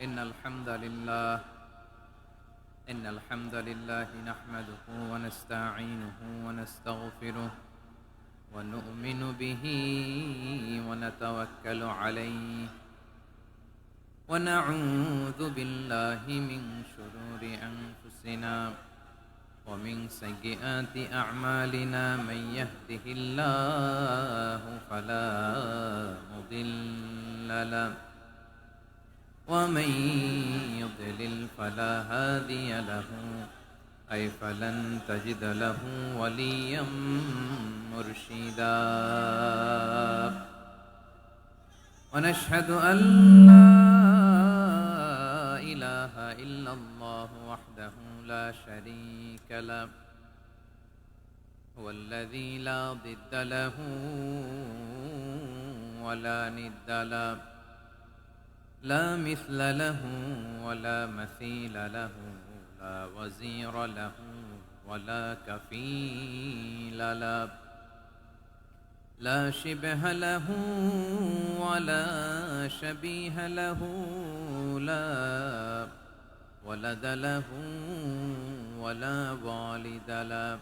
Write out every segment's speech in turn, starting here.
إن الحمد لله إن الحمد لله نحمده ونستعينه ونستغفره ونؤمن به ونتوكل عليه ونعوذ بالله من شرور أنفسنا ومن سيئات أعمالنا من يهده الله فلا مضل له ومن يضلل فلا هادي له أي فلن تجد له وليا مرشدا ونشهد أن لا إله إلا الله وحده لا شريك له هو الذي لا ضد له ولا ند له لا مثل له ولا مثيل له لا وزير له ولا كفيل له لا شبه له ولا شبيه له لا ولد له ولا والد له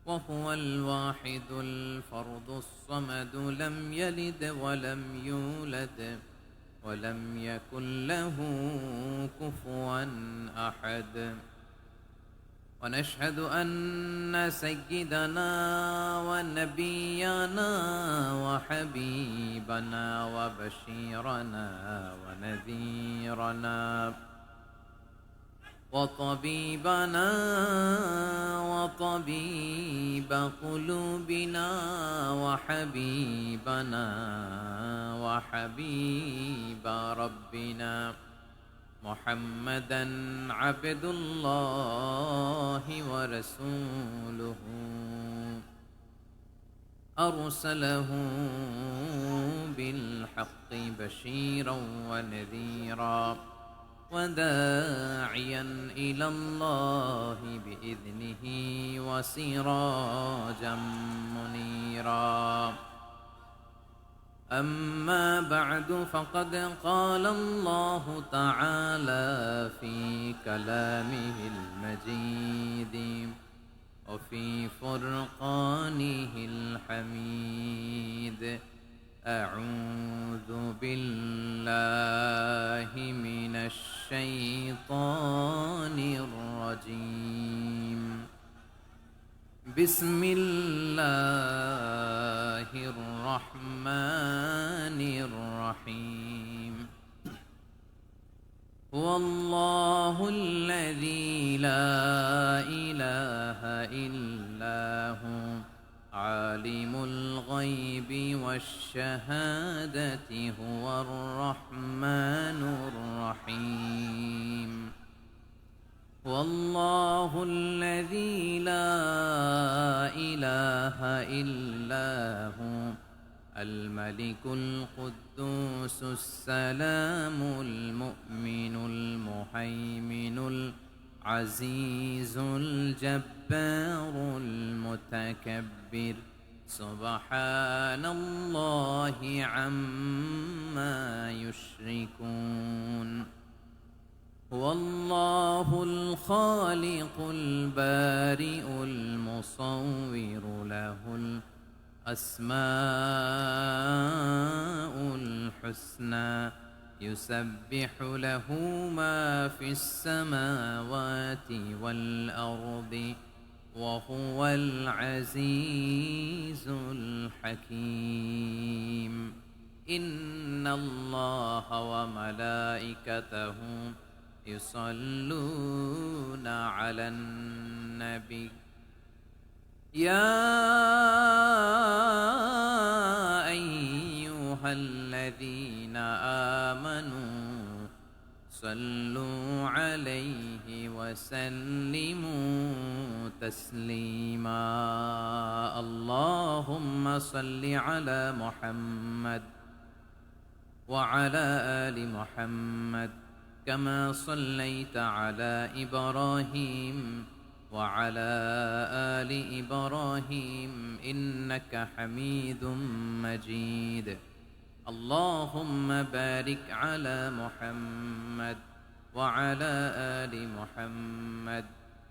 وهو الواحد الفرد الصمد لم يلد ولم يولد ولم يكن له كفوا أحد ونشهد أن سيدنا ونبينا وحبيبنا وبشيرنا ونذيرنا وطبيبنا وطبيب قلوبنا وحبيبنا وحبيب ربنا محمدا عبد الله ورسوله أرسله بالحق بشيرا ونذيرا وداعيا إلى الله بإذنه وسراجا منيرا أما بعد فقد قال الله تعالى في كلامه المجيد وفي فرقانه الحميد أعوذ بالله من الشيطان الرجيم بسم الله الرحمن الرحيم هو الله الذي لا إله إلا هو عالم الغيب والشهادة هو الرحمن الرحيم والله الذي لا إله إلا هو الملك القدوس السلام المؤمن المهيمن العزيز الجبار المتكبر سبحان الله عما يشركون هو الله الخالق البارئ المصور له الأسماء الحسنى يسبح له ما في السماوات والأرض وهو العزيز الحكيم إن الله وملائكته يصلون على النبي يا أيها الذين آمنوا صلوا عليه وسلموا تسليما اللهم صل على محمد وعلى آل محمد كما صليت على إبراهيم وعلى آل إبراهيم إنك حميد مجيد اللهم بارك على محمد وعلى آل محمد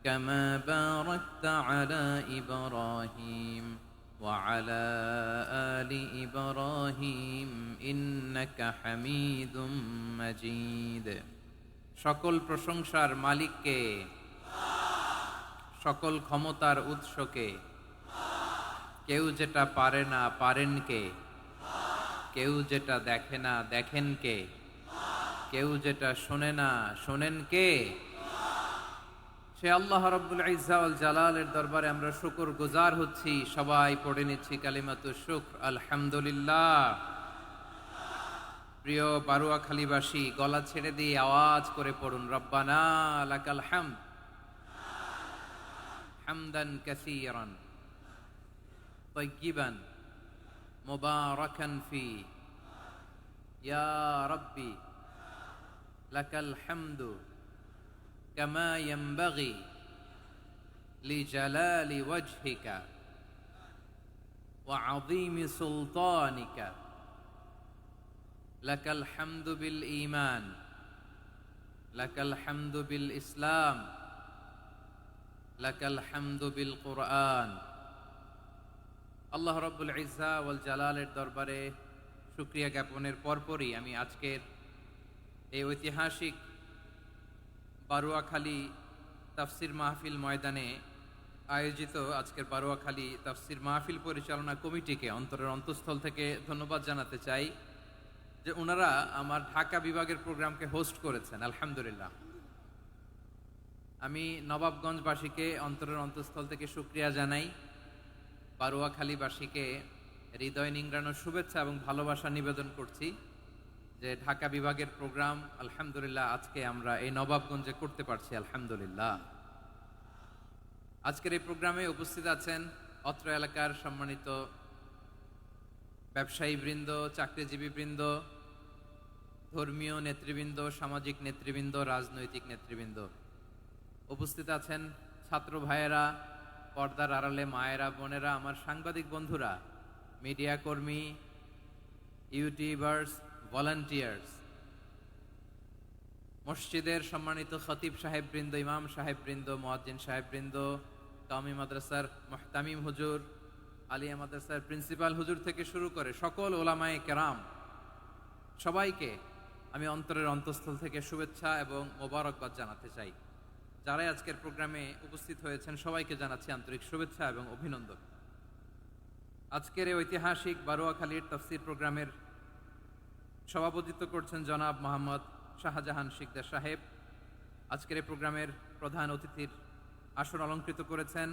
كما باركت على إبراهيم وعلى آل إبراهيم إنك حميد مجيد সকল প্রশংসার মালিককে, সকল ক্ষমতার উৎসকে, কেউ যেটা পারে না পারেন কে, কেউ যেটা দেখে না দেখেন কে, কেউ যেটা শোনে না শোনেন কে? সে আল্লাহ রাব্বুল ইজ্জা ওয়াল জালালের দরবারে আমরা শুকর গুজার হচ্ছি। সবাই পড়ে নিচ্ছি কালিমাতুশ শুকর, আলহামদুলিল্লাহ। প্রিয় বারুয়াখালীবাসী, গলা ছেড়ে দিয়ে আওয়াজ করে পড়ুন, রব্বানা লাকাল হামদ হামদান কাসীরান তাইয়্যিবান মুবারাকান ফি ইয়া রাব্বি লাকাল হামদু কামা ইয়ানবাগি লিজালালি ওয়াজহিকা ওয়া আযীমি সুলতানিকা লাকাল হামদু বিল ঈমান লাকাল হামদু বিল ইসলাম লাকাল হামদু বিল কুরআন। আল্লাহ রাব্বুল ইজ্জা ওয়াল জালালের দরবারে শুকরিয়া জ্ঞাপনের পরপরই আমি আজকের এই ঐতিহাসিক বারুয়াখালী তাফসির মাহফিল ময়দানে আয়োজিত আজকের বারুয়াখালী তাফসির মাহফিল পরিচালনা কমিটিকে অন্তরের অন্তঃস্থল থেকে ধন্যবাদ জানাতে চাই যে ওনারা আমার ঢাকা বিভাগের প্রোগ্রামকে হোস্ট করেছেন, আলহামদুলিল্লাহ। আমি নবাবগঞ্জবাসীকে অন্তরের অন্তঃস্থল থেকে শুকরিয়া জানাই, বারুয়াখালীবাসীকে হৃদয় নিংড়ানোর শুভেচ্ছা এবং ভালোবাসা নিবেদন করছি যে ঢাকা বিভাগের প্রোগ্রাম আলহামদুলিল্লাহ আজকে আমরা এই নবাবগঞ্জে করতে পারছি, আলহামদুলিল্লাহ। আজকের এই প্রোগ্রামে উপস্থিত আছেন অত্র এলাকার সম্মানিত ব্যবসায়ী বৃন্দ, চাকরিজীবী বৃন্দ, ধর্মীয় নেতৃবৃন্দ, সামাজিক নেতৃবৃন্দ, রাজনৈতিক নেতৃবৃন্দ। উপস্থিত আছেন ছাত্র ভাইয়েরা, পর্দার আড়ালে মায়েরা, বোনেরা, আমার সাংবাদিক বন্ধুরা, মিডিয়া কর্মী, ইউটিউবার্স, ভলান্টিয়ার্স, মসজিদের সম্মানিত খতিব সাহেববৃন্দ, ইমাম সাহেববৃন্দ, মুয়াজ্জিন সাহেববৃন্দ, কাওমি মাদ্রাসার মুহতামিম হুজুর, আলিয়া মাদ্রাসার প্রিন্সিপাল হুজুর থেকে শুরু করে সকল ওলামায়ে কেরাম, সবাইকে আমি অন্তরের অন্তঃস্থল থেকে শুভেচ্ছা এবং মোবারকবাদ জানাতে চাই। যারাই আজকের প্রোগ্রামে উপস্থিত হয়েছেন সবাইকে জানাচ্ছি আন্তরিক শুভেচ্ছা এবং অভিনন্দন। আজকের এই ঐতিহাসিক বারুয়াখালীর তাফসির প্রোগ্রামের সভাপতিত্ব করছেন জনাব মোহাম্মদ শাহজাহান শিকদার সাহেব। আজকের এই প্রোগ্রামের প্রধান অতিথির আসন অলঙ্কৃত করেছেন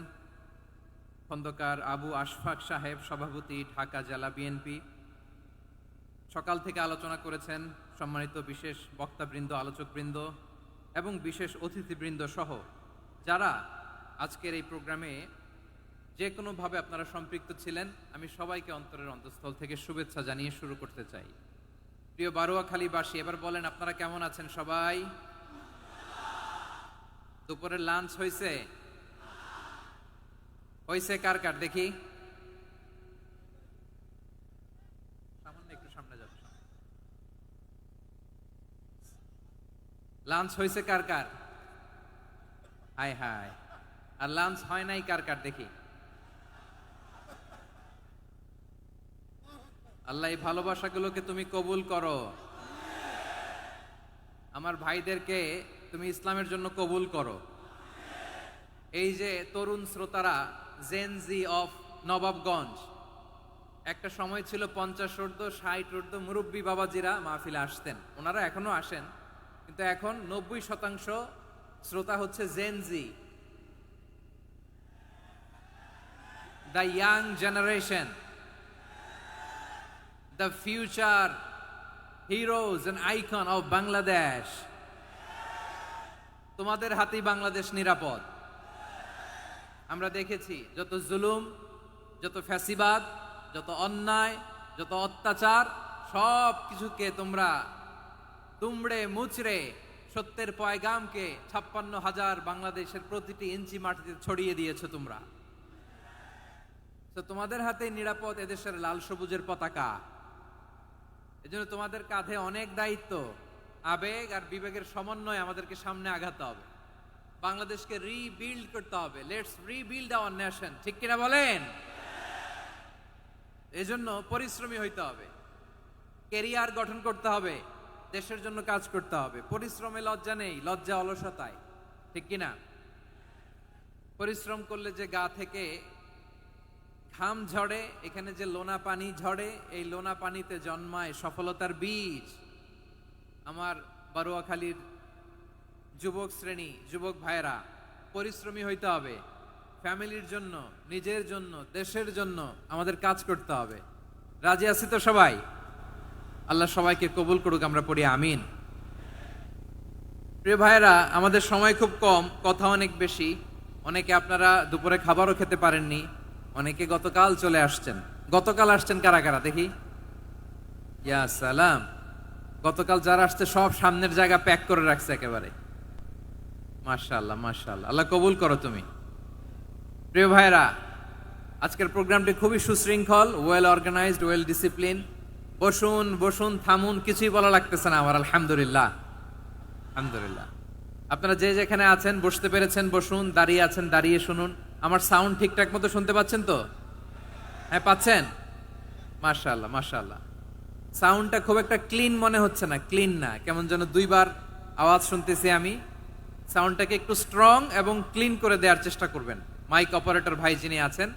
খন্দকার আবু আশফাক সাহেব, সভাপতি, ঢাকা জেলা বিএনপি। সকাল থেকে আলোচনা করেছেন সম্মানিত বিশেষ বক্তাবৃন্দ, আলোচকবৃন্দ এবং বিশেষ অতিথিবৃন্দ সহ যারা আজকের এই প্রোগ্রামে যে কোনোভাবে আপনারা সম্পৃক্ত ছিলেন। আমি সবাইকে অন্তরের অন্তঃস্থল থেকে শুভেচ্ছা জানিয়ে শুরু করতে চাই। প্রিয় বারুয়াখালীবাসী, এবার বলেন আপনারা কেমন আছেন সবাই? দুপুরের লাঞ্চ হয়েছে? হয়েছে কার কার দেখি? সামান্য একটু সামনে যাবে। লাঞ্চ হয়েছে কার কার? হায় হায়। আর লাঞ্চ হয় নাই কার কার দেখি? আল্লাহ এই ভালোবাসাগুলোকে তুমি কবুল করো। আমার ভাইদেরকে তুমি ইসলামের জন্য কবুল করো। এই যে তরুণ শ্রোতারা, জেনজি অফ নবাবগঞ্জ, একটা সময় ছিল 50 ঊর্ধ্ব 60 ঊর্ধ্ব মুরব্বী বাবাজিরা মাহফিলে আসতেন, ওনারা এখনো আসেন, কিন্তু এখন 90% শ্রোতা হচ্ছে Gen Z, the young generation, the future heroes and icon of Bangladesh. তোমাদের হাতেই বাংলাদেশ নিরাপদ। আমরা দেখেছি যত জুলুম, যত ফ্যাসিবাদ, যত অন্যায়, যত অত্যাচার, সব কিছুকে তোমরা দুমড়ে মুচড়ে সত্যের পয়গামকে 56,000 বাংলাদেশের প্রতিটি ইঞ্চি মাটিতে ছড়িয়ে দিয়েছো তোমরা। তো তোমাদের হাতে নিরাপদ এদেশের লাল সবুজের পতাকা, এজন্য তোমাদের কাঁধে অনেক দায়িত্ব, আবেগ আর বিবেকের সমন্বয় আমাদেরকে সামনে আগাতে হবে। বাংলাদেশকে রিবিল্ড করতে হবে। লেটস রিবিল্ড আওয়ার নেশন, ঠিক কিনা বলেন? এজন্য পরিশ্রমী হইতে হবে, কেরিয়ার গঠন করতে হবে, দেশের জন্য কাজ করতে হবে। পরিশ্রমে লজ্জা নেই, লজ্জা অলসতায়, ঠিক কিনা? পরিশ্রম করলে যে গা থেকে ঘাম ঝরে, এখানে যে লোনা পানি ঝরে, এই লোনা পানিতে জন্মায় সফলতার বীজ। আমার বারুয়াখালীর যুবক শ্রেণী, যুবক ভাইরা, পরিশ্রমী হইতে হবে। ফ্যামিলির জন্য, নিজের জন্য, দেশের জন্য আমাদের কাজ করতে হবে। রাজি আছি তো সবাই? আল্লাহ সবাইকে কবুল করুক, আমরা পড়ি আমিন। প্রিয় ভাইরা, আমাদের সময় খুব কম, কথা অনেক বেশি। অনেকে আপনারা দুপুরে খাবারও খেতে পারেননি, অনেকে গতকাল চলে আসছেন। গতকাল আসছেন কারা কারা দেখি? ইয়া সালাম। গতকাল যারা আসছে সব সামনের জায়গা প্যাক করে রাখছে একেবারে। মাশাআল্লাহ, মাশাআল্লাহ, আল্লাহ কবুল করো তুমি। প্রিয় ভাইরা, আজকের প্রোগ্রামটি খুবই সুশৃঙ্খল, ওয়েল অর্গানাইজড, ওয়েল ডিসিপ্লিন। বসুন বসুন, থামুন, কিছুই বলা লাগতেছে না আমার। আলহামদুলিল্লাহ, আলহামদুলিল্লাহ। আপনারা যে যেখানে আছেন বসতে পেরেছেন বসুন, দাঁড়িয়ে আছেন দাঁড়িয়ে শুনুন। আমার সাউন্ড ঠিকঠাক মতো শুনতে পাচ্ছেন তো? হ্যাঁ, পাচ্ছেন? মাশাআল্লাহ, মাশাআল্লাহ। সাউন্ডটা খুব একটা ক্লিন মনে হচ্ছে না, ক্লিন না, কেমন যেন দুইবার আওয়াজ শুনতেছি আমি। সাউন্ডটাকে একটু স্ট্রং এবং ক্লিন করে দেওয়ার চেষ্টা করবেন মাইক অপারেটর ভাই যিনি আছেন।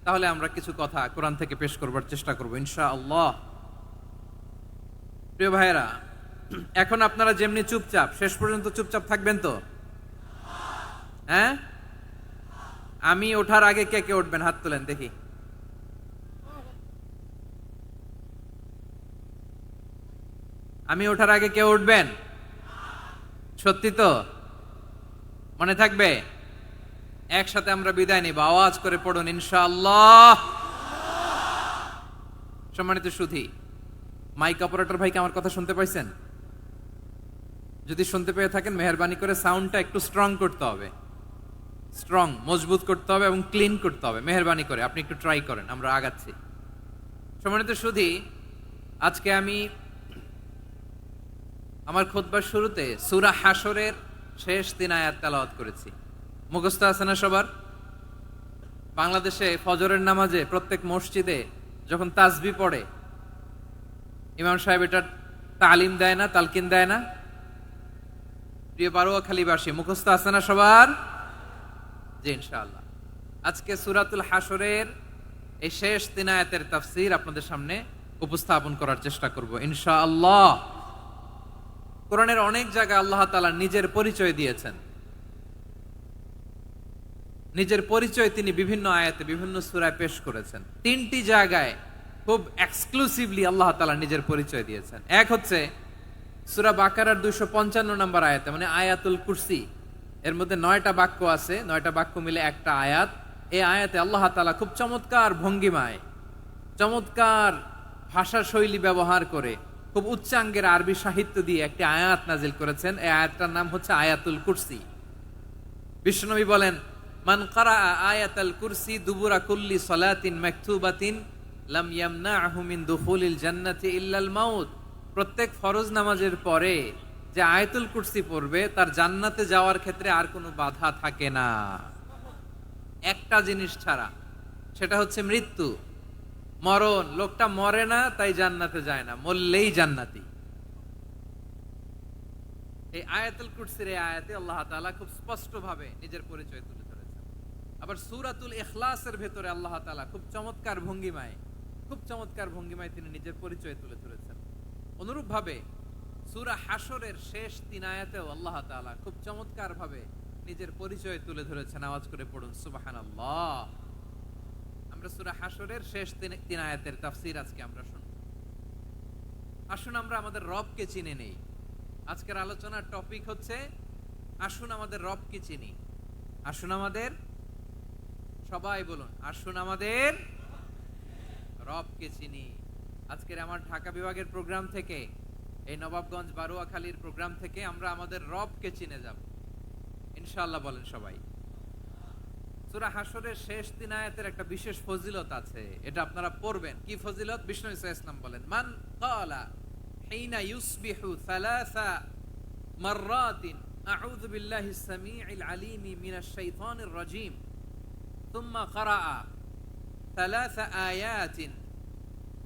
তাহলে আমরা কিছু কথা কোরআন থেকে পেশ করবার চেষ্টা করব ইনশাআল্লাহ। প্রিয় ভাইয়েরা, এখন আপনারা যেমনি চুপচাপ, শেষ পর্যন্ত চুপচাপ থাকবেন তো? হ্যাঁ, আমি ওঠার আগে কে কে উঠবেন? হাত তোলেন দেখি। আমি ওঠার আগে কেউ উঠবেন? সত্যি তো? মনে থাকবে? একসাথে আমরা বিদায় নিব, আওয়াজ করে পড়ুন ইনশাআল্লাহ। সম্মানিত সুধী, মাইক অপারেটর ভাইকে আমার কথা শুনতে পাইছেন? যদি শুনতে পেয়ে থাকেন, মেহেরবানি করে সাউন্ডটা একটু স্ট্রং করতে হবে, স্ট্রং, মজবুত করতে হবে এবং ক্লিন করতে হবে। মেহেরবানি করে আপনি একটু ট্রাই করেন, আমরা আগাচ্ছি। সম্মানিত সুধী, আজকে আমি আমার খুতবার শুরুতে সূরা হাশরের শেষ 3 আয়াত তেলাওয়াত করেছি। মুখস্থ আছে না সবার? বাংলাদেশে ফজরের নামাজে প্রত্যেক মসজিদে যখন তাসবিহ পড়ে, ইমাম সাহেব এটা তালিম দেয় না, তালকিন দেয় না? প্রিয় বারুয়াখালীবাসী, মুখস্থ আছে না সবার? জি, ইনশাআল্লাহ। আজকে সূরাতুল হাশরের এই শেষ 3 আয়াতের তাফসীর আপনাদের সামনে উপস্থাপন করার চেষ্টা করব ইনশাআল্লাহ। কোরআনের অনেক জায়গায় আল্লাহ তাআলা নিজের পরিচয় দিয়েছেন। নিজের পরিচয় তিনি বিভিন্ন আয়াতে, বিভিন্ন সূরায় পেশ করেছেন। 3টি জায়গায় খুব এক্সক্লুসিভলি আল্লাহ তাআলা নিজের পরিচয় দিয়েছেন। এক হচ্ছে সূরা বাকারার 255 নম্বর আয়াতে, মানে আয়াতুল কুরসি। এর মধ্যে 9টা বাক্য আছে, 9টা বাক্য মিলে একটা আয়াত। এই আয়াতে আল্লাহ তাআলা খুব চমৎকার ভঙ্গিমায়, চমৎকার ভাষা শৈলী ব্যবহার করে, খুব উচ্চাঙ্গের আরবি সাহিত্য দিয়ে একটি আয়াত নাজিল করেছেন। এই আয়াতটার নাম হচ্ছে আয়াতুল কুরসি। বিশ্বনবী বলেন, মান ক্বারাআ আয়াতাল কুরসি দুবুরা কুল্লি সালাতিন মাকতুবাতিন লাম ইয়ামনাহু মিন দুখুলিল জান্নাতি ইল্লাল মাউত। প্রত্যেক ফরজ নামাজের পরে যে আয়াতুল কুরসি পড়বে, তার জান্নাতে যাওয়ার ক্ষেত্রে আর কোনো বাধা থাকে না, একটা জিনিস ছাড়া, সেটা হচ্ছে মৃত্যু, মরণ। লোকটা মরে না তাই জান্নাতে যায় না, মরলেই জান্নাতি। এই আয়াতুল কুরসির এই আয়াতে আল্লাহ তাআলা খুব স্পষ্ট ভাবে নিজের পরিচয় তুলে ধরেছেন। আবার সূরাতুল ইখলাসের ভেতরে আল্লাহ তাআলা খুব চমৎকার ভঙ্গিমায়, খুব চমৎকার ভঙ্গিমায় তিনি নিজের পরিচয় তুলে ধরেছেন। অনুরূপ ভাবে সূরা হাশরের শেষ 3 আয়াতেও আল্লাহ তাআলা খুব চমৎকার ভাবে নিজের পরিচয় তুলে ধরেছেন। আওয়াজ করে পড়ুন সুবহানাল্লাহ। আমরা সূরা হাশরের শেষ 3 আয়াতের তাফসীর আজকে আমরা শুনব। আসুন আমরা আমাদের রবকে চিনে নেই। আজকের আলোচনার টপিক হচ্ছে আসুন আমাদের রবকে চিনি। আসুন আমাদের, সবাই বলুন, আসুন আমাদের রবকে চিনি। আজকের আমার ঢাকা বিভাগের প্রোগ্রাম থেকে, এই নবাবগঞ্জ বারুয়াখালীর প্রোগ্রাম থেকে আমরা আমাদের রবকে চিনে যাব ইনশাআল্লাহ। বলেন সবাই। সূরা হাশরের শেষ 3 আয়াতের একটা বিশেষ ফজিলত আছে, এটা আপনারা পড়বেন। কি ফজিলত? বিষ্ণু ইসা ইসলাম বলেন, মান ক্বালা حين يصبح 3 مرات أعوذ بالله السميع العليم من الشيطان الرجيم ثم قرأ 3 آيات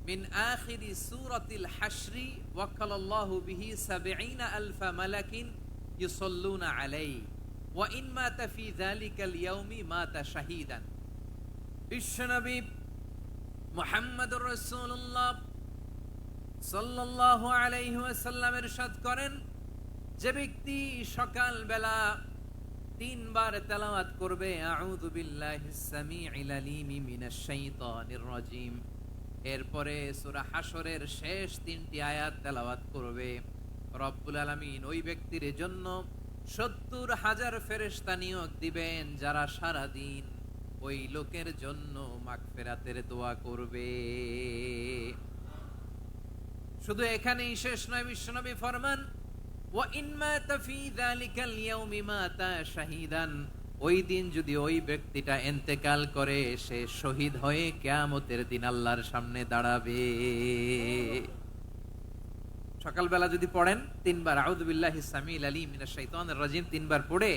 من آخر سورة الحشر وكل الله به 70,000 ملك يصلون عليه وإن مات في ذلك اليوم مات شهيدا বিশ্বনবী মুহাম্মদুর রাসূলুল্লাহ সাল্লাল্লাহু আলাইহি ওয়াসাল্লাম ইরশাদ করেন, যে ব্যক্তি সকাল বেলা 3 বার তেলাওয়াত করবে আউযু বিল্লাহিস সামিউল আলিম মিনাশ শাইতানির রাজিম, এরপরে সূরা হাশরের শেষ 3টি আয়াত তেলাওয়াত করবে, রব্বুল আলামিন ওই ব্যক্তির জন্য 70,000 ফেরেশতা নিয়োগ দিবেন যারা সারা দিন ওই লোকের জন্য মাগফিরাতের দোয়া করবে। শুধু এখানেই শেষ নয়, বিশ্বনবী ফরমান ওয়া ইন মাতা ফি যালিকাল ইয়াউমি মাতা শাহীদান, ওই দিন যদি ওই ব্যক্তিটা ইন্তেকাল করে সে শহীদ হয়ে কিয়ামতের দিন আল্লাহর সামনে দাঁড়াবে। সকালবেলা যদি পড়েন 3 বার আউযু বিল্লাহিস সামিউল আলিম মিনাশ শাইতানির রাজিম 3 বার পড়ে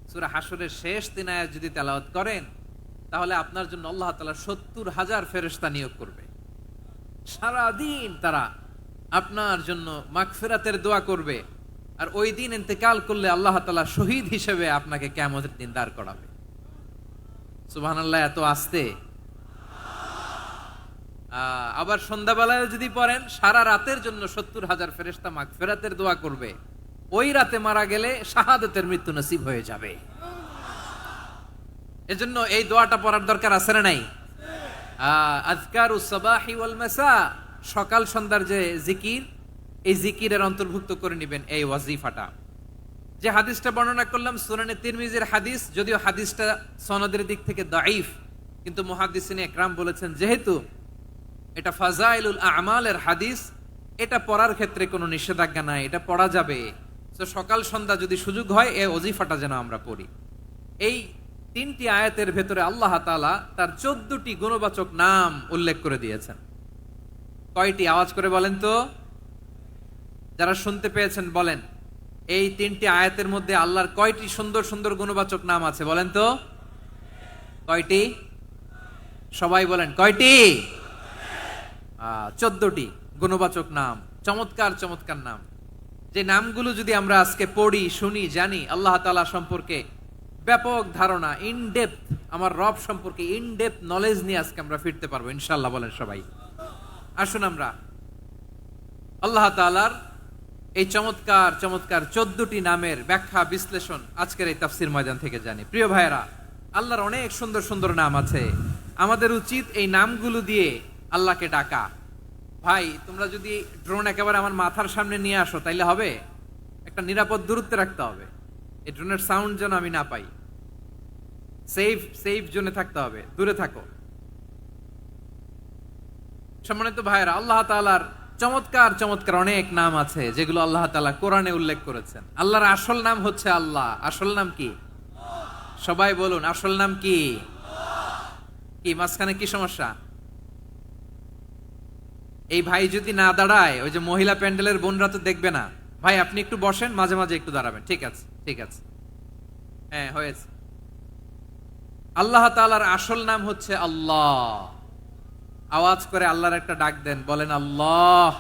সূরা হাশরের শেষ 3 আয়াত যদি তেলাওয়াত করেন, তাহলে আপনার জন্য আল্লাহ তাআলা 70,000 ফেরেশতা নিয়োগ করবে। সারা দিন তারা আপনার জন্য মাগফিরাতের দোয়া করবে, আর ওই দিন ইন্তেকাল করলে আল্লাহ তাআলা শহীদ হিসেবে আপনাকে কিয়ামতের দিন দাঁড় করাবে। সুবহানাল্লাহ, এত আস্তে। আবার সন্ধ্যাবেলায় যদি পড়েন, সারা রাতের জন্য 70,000 ফেরেশতা মাগফিরাতের দোয়া করবে। ওই রাতে মারা গেলে শাহাদাতের মৃত্যু নসিব হয়ে যাবে। এজন্য এই দোয়াটা পড়ার দরকার আছে না নাই? আযকারুস সাবাহি ওয়াল মাসা, সকাল সন্ধ্যার যে জিকির, এই জিকিরের অন্তর্ভুক্ত করে নেবেন এই ওয়াজিফাটা। যে হাদিসটা বর্ণনা করলাম সুনানে তিরমিজির হাদিস, যদিও হাদিসটা সনদের দিক থেকে দাঈফ, কিন্তু মুহাদ্দিসিনে ইকরাম বলেছেন যেহেতু এটা ফাজাইলুল আমালের হাদিস, এটা পড়ার ক্ষেত্রে কোনো নিষেধাজ্ঞা নাই, এটা পড়া যাবে। তো সকাল সন্ধ্যা যদি সুযোগ হয় এই ওয়াজিফাটা যেন আমরা পড়ি। এই 3টি আয়াতের ভেতরে আল্লাহ তাআলা তার 14টি গুণবাচক নাম উল্লেখ করে দিয়েছেন। কয়টি? আওয়াজ করে বলেন তো, যারা শুনতে পেয়েছেন বলেন, এই 3টি আয়াতের মধ্যে আল্লাহর কয়টি সুন্দর সুন্দর গুণবাচক নাম আছে বলেন তো? কয়টি? সবাই বলেন কয়টি? 14টি গুণবাচক নাম, চমৎকার চমৎকার নাম। যে নামগুলো যদি আমরা আজকে পড়ি, শুনি, জানি, আল্লাহ তাআলা সম্পর্কে ব্যাপক ধারণা, ইন ডেপথ, আমার রব সম্পর্কে ইন ডেপথ নলেজ নিয়ে আজকে আমরা ফিরতে পারবো ইনশাআল্লাহ। বলেন সবাই। আসুন আমরা আল্লাহ তাআলার এই চমৎকার চমৎকার 14টি নামের ব্যাখ্যা বিশ্লেষণ আজকের এই তাফসীর ময়দান থেকে জানি। প্রিয় ভাইয়েরা, আল্লাহর অনেক সুন্দর সুন্দর নাম আছে, আমাদের উচিত এই নামগুলো দিয়ে আল্লাহকে ডাকা। ভাই, তোমরা যদি ড্রোন একেবারে আমার মাথার সামনে নিয়ে আসো তাইলে হবে? একটা নিরাপদ দূরত্বে রাখতে হবে, এই ড্রোনের সাউন্ড যেন আমি না পাই। সেফ জোনে থাকতে হবে, দূরে থাকো। সম্মানিত ভাইয়েরা, আল্লাহ তাআলার চমৎকার চমৎকার অনেক নাম আছে যেগুলো আল্লাহ তাআলা কোরআনে উল্লেখ করেছেন। আল্লাহর আসল নাম হচ্ছে আল্লাহ। আসল নাম কি? সবাই বলুন, আসল নাম কি? কি মাঝখানে কি সমস্যা? এই ভাই যদি না দাঁড়ায়, ওই যে মহিলা প্যান্ডেলের বোনরা তো দেখবে না। ভাই আপনি একটু বসেন, মাঝে মাঝে একটু দাঁড়াবেন। ঠিক আছে, ঠিক আছে, হ্যাঁ হয়েছে। আল্লাহ তাআলার আসল নাম হচ্ছে আল্লাহ। আওয়াজ করে আল্লাহর একটা ডাক দেন, বলেন আল্লাহ।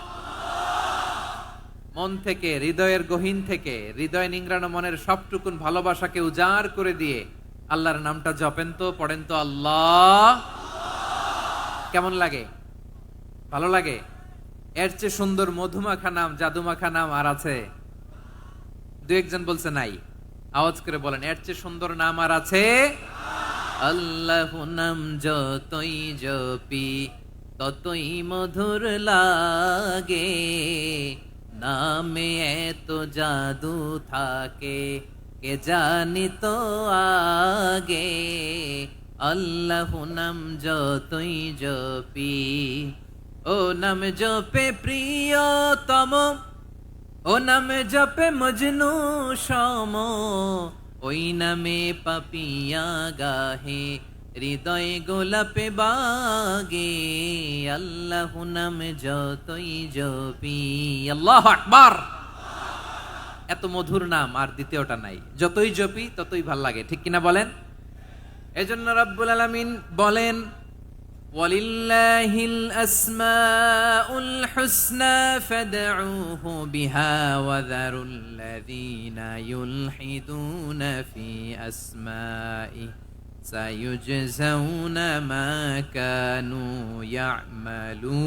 মন থেকে, হৃদয়ের গহীন থেকে, হৃদয় নিংড়ানো মনের সবটুকুন ভালোবাসাকে উজাড় করে দিয়ে আল্লাহর নামটা জপেন তো, পড়েন তো আল্লাহ। কেমন লাগে? ভালো লাগে? এর চেয়ে সুন্দর মধুমাখা নাম, জাদুমাখা নাম আর আছে? দু একজন বলছে নাই। আওয়াজ করে বলেন, এর চেয়ে সুন্দর নাম আর আছে? আল্লাহ নাম যতই জপি ততই মধুর লাগে, নামে এত জাদু থাকে কে জানি তো আগে। আল্লাহ নাম যতই জপি, ও নাম জপে প্রিয়তম, ও নাম জপে মজনু সম, ওই নামে পাপিয়া গাহে হৃদয় গোলাপে বাগে আল্লাহ নাম যতই জপি। আল্লাহু আকবার। এত মধুর নাম আর দ্বিতীয়টা নাই, যতই জপি ততই ভাল লাগে, ঠিক কিনা বলেন? এজন্য রব্বুল আলামিন বলেন ওয়ালিল্লাহিল আসমাউল হুসনা ফাদউহু বিহা ওয়া যারুল্লাযীনা ইউলহিদুনা ফি আসমাইহি সায়ুজজাউনা মা কানু ইয়া'মালুন।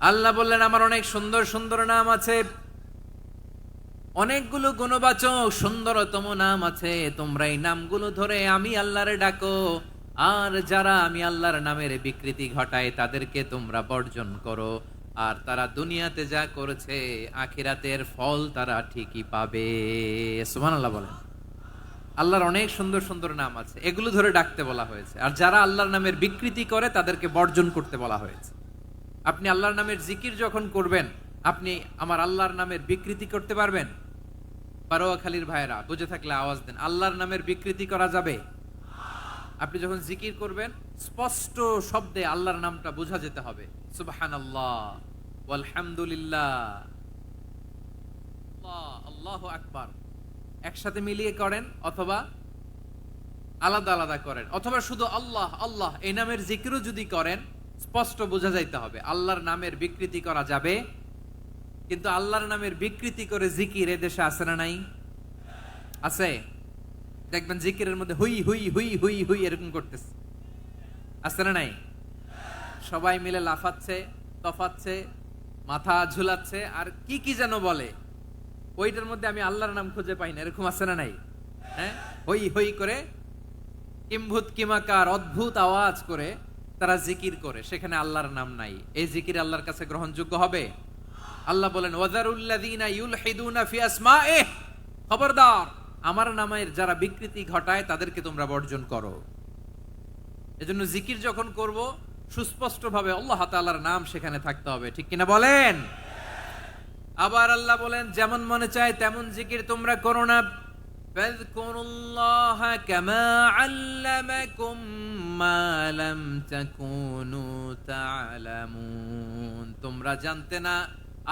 আল্লাহ বললেন আমার অনেক সুন্দর সুন্দর নাম আছে, অনেকগুলো গুণবাচক সুন্দরতম নাম আছে, তোমরা এই নামগুলো ধরে আমি আল্লাহরে ডাকো, আর যারা আমি আল্লাহর নামের বিকৃতি ঘটায় তাদেরকে তোমরা বর্জন করো, আর তারা দুনিয়াতে যা করেছে আখিরাতের ফল তারা ঠিকই পাবে। সুবহানাল্লাহ বলেন। আল্লাহর অনেক সুন্দর সুন্দর নাম আছে, এগুলো ধরে ডাকতে বলা হয়েছে, আর যারা আল্লাহর নামের বিকৃতি করে তাদেরকে বর্জন করতে বলা হয়েছে। আপনি আল্লাহর নামের জিকির যখন করবেন, আপনি আমার আল্লাহর নামের বিকৃতি করতে পারবেন? পারোয়াখালীর ভাইরা বুঝে থাকলে আওয়াজ দেন, আল্লাহর নামের বিকৃতি করা যাবে? আপনি যখন জিকির করবেন স্পষ্ট শব্দে আল্লাহর নামটা বোঝা যেতে হবে। সুবহানাল্লাহ, ওয়ালহামদুলিল্লাহ, আল্লাহু আকবার একসাথে মিলিয়ে করেন, অথবা আলাদা আলাদা করেন, অথবা শুধু আল্লাহ আল্লাহ এই নামের জিকিরও যদি করেন স্পষ্ট বোঝা যাইতে হবে। আল্লাহর নামের বিকৃতি করা যাবে, কিন্তু আল্লাহর নামের বিকৃতি করে জিকির এদেশে আছে না নাই? আছে। দেখবেন জিকিরের মধ্যে হুই হুই হুই হুই হুই এরকম করতেছে, আছে না নাই? সবাই মিলে লাফাচ্ছে, তফাচ্ছে, মাথা ঝুলাচ্ছে, আর কি কি যেন বলে, ওইটার মধ্যে আমি আল্লাহর নাম খুঁজে পাই না, এরকম আছে না নাই? হ্যাঁ, হই হই করে কিম্ভূত কিমাকার অদ্ভুত আওয়াজ করে তারা জিকির করে, সেখানে আল্লাহর নাম নাই। এই জিকির আল্লাহর কাছে গ্রহণযোগ্য হবে? আল্লাহ বলেন ওয়াযারুল্লাযীনা ইউলহিদুনা ফি আসমাইহি, খবরদার আমার নামের যারা বিকৃতি ঘটায় তাদেরকে তোমরা বর্জন করো। এজন্য জিকির যখন করব সুস্পষ্ট ভাবে আল্লাহ তাআলার নাম সেখানে থাকতে হবে, ঠিক কিনা বলেন? আবার আল্লাহ বলেন যেমন মনে চায় তেমন জিকির তোমরা করো না। ফাযকুরুল্লাহা কামা আল্লামাকুম মা লাম তাকুনু তা'লামুন। তোমরা জানতে না,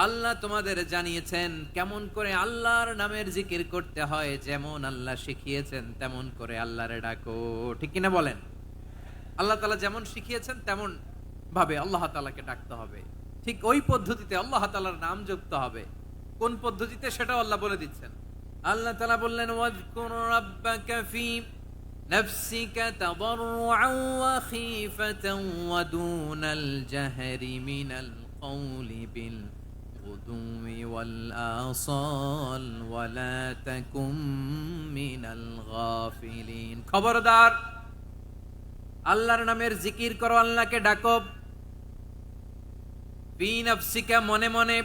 আল্লাহ তোমাদের জানিয়েছেন কেমন করে আল্লাহর নামের জিকির করতে হয়, যেমন আল্লাহ শিখিয়েছেন তেমন করে আল্লাহরে ডাকো, ঠিক কিনা বলেন? আল্লাহ তাআলা যেমন শিখিয়েছেন তেমন ভাবে আল্লাহ তাআলাকে ডাকতে হবে, ঠিক ওই পদ্ধতিতে আল্লাহ তাআলার নাম জপতে হবে। কোন পদ্ধতিতে সেটাও আল্লাহ বলে দিচ্ছেন। আল্লাহ তাআলা বললেন ওয়াযকুর রাব্বাকা ফি নাফসিকা তাদাররুআন ওয়া খীফাতান ওয়া দুনাল জাহরি মিনাল কওলি বিল গুদুই ওয়াল আসাল ওয়া লা তাকুম মিনাল গাফিলিন। খবরদার আল্লাহর নামের জিকির করো, আল্লাহকে ডাকো। ফি নাফসিকা মনে মনে,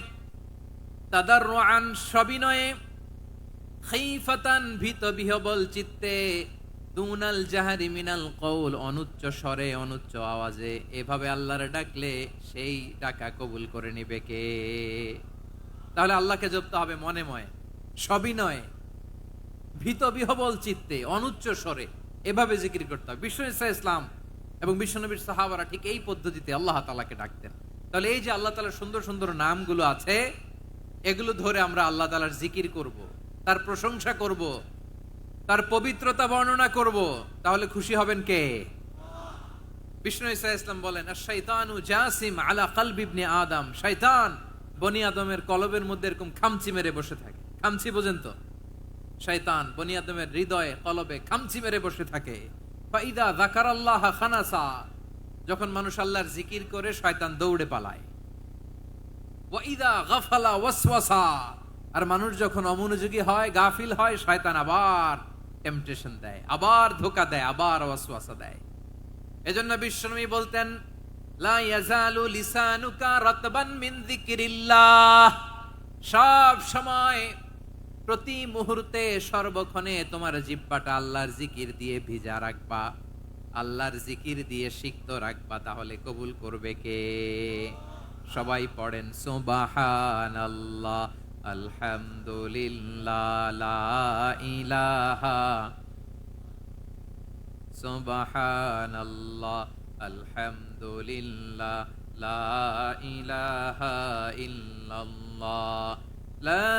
তাদাররুআন সবিনয়ে, খীফাতান ভীত বিহবল চিত্তে, দুনাল জাহারি মিনাল কওল অনুচ্চ স্বরে অনুচ্চ আওয়াজে। এভাবে আল্লাহরে ডাকলে সেই ডাকা কবুল করে নিবে কে? তাহলে আল্লাহকে জপতে হবে মনে মনে, সবিনয়ে, ভীত বিহবল চিত্তে, অনুচ্চ স্বরে, এভাবে জিকির করতে হবে। বিষ্ণু ইসলাম এবং বিশ্বনবীর সাহাবারা ঠিক এই পদ্ধতিতে আল্লাহ তাআলাকে ডাকতেন। তাহলে এই যে আল্লাহ তাআলার সুন্দর সুন্দর নামগুলো আছে, এগুলো ধরে আমরা আল্লাহ তাআলার জিকির করব, তার প্রশংসা করব, তার পবিত্রতা বর্ণনা করব, তাহলে খুশি হবেন কে? বিষ্ণু ইসলাম বলেন আশ-শাইতানু জাসিম আলা কলবি ইবনে আদম। শয়তান বনি আদমের কলবের মধ্যে এরকম খামচি মেরে বসে থাকে। খামচি বোঝেন তো? শয়তান বনি আদমের হৃদয়ে কলবে খামচি মেরে বসে থাকে। ফাইদা যাকারাল্লাহ খানাসা, যখন মানুষ আল্লাহর জিকির করে শয়তান দৌড়ে পালায়। ওয়াইদা গাফালা ওয়াসওয়াসা, আর মানুষ যখন অমনোযোগী হয়, গাফিল হয়, শয়তান আবার টেম্পটেশন দেয়, আবার ধোঁকা দেয়, আবার ওয়াসওয়াসা দেয়। এজন্য বিশ্বনবী বলতেন লা ইয়াজালু লিসানুকা রাতবান মিন যিকরিল্লাহ, সব সময় প্রতি মুহূর্তে সর্বক্ষণে তোমার জিহ্বাটা আল্লাহর জিকির দিয়ে ভিজা রাখবা, আল্লাহর জিকির দিয়ে সিক্ত রাখবা, তাহলে কবুল করবে কে? সবাই পড়েন সুবহানাল্লাহ আলহামদুলিল্লাহ লা ইলাহা সুবহানাল্লাহ আলহামদুলিল্লাহ লা ইলাহা ইল্লাল্লাহ লা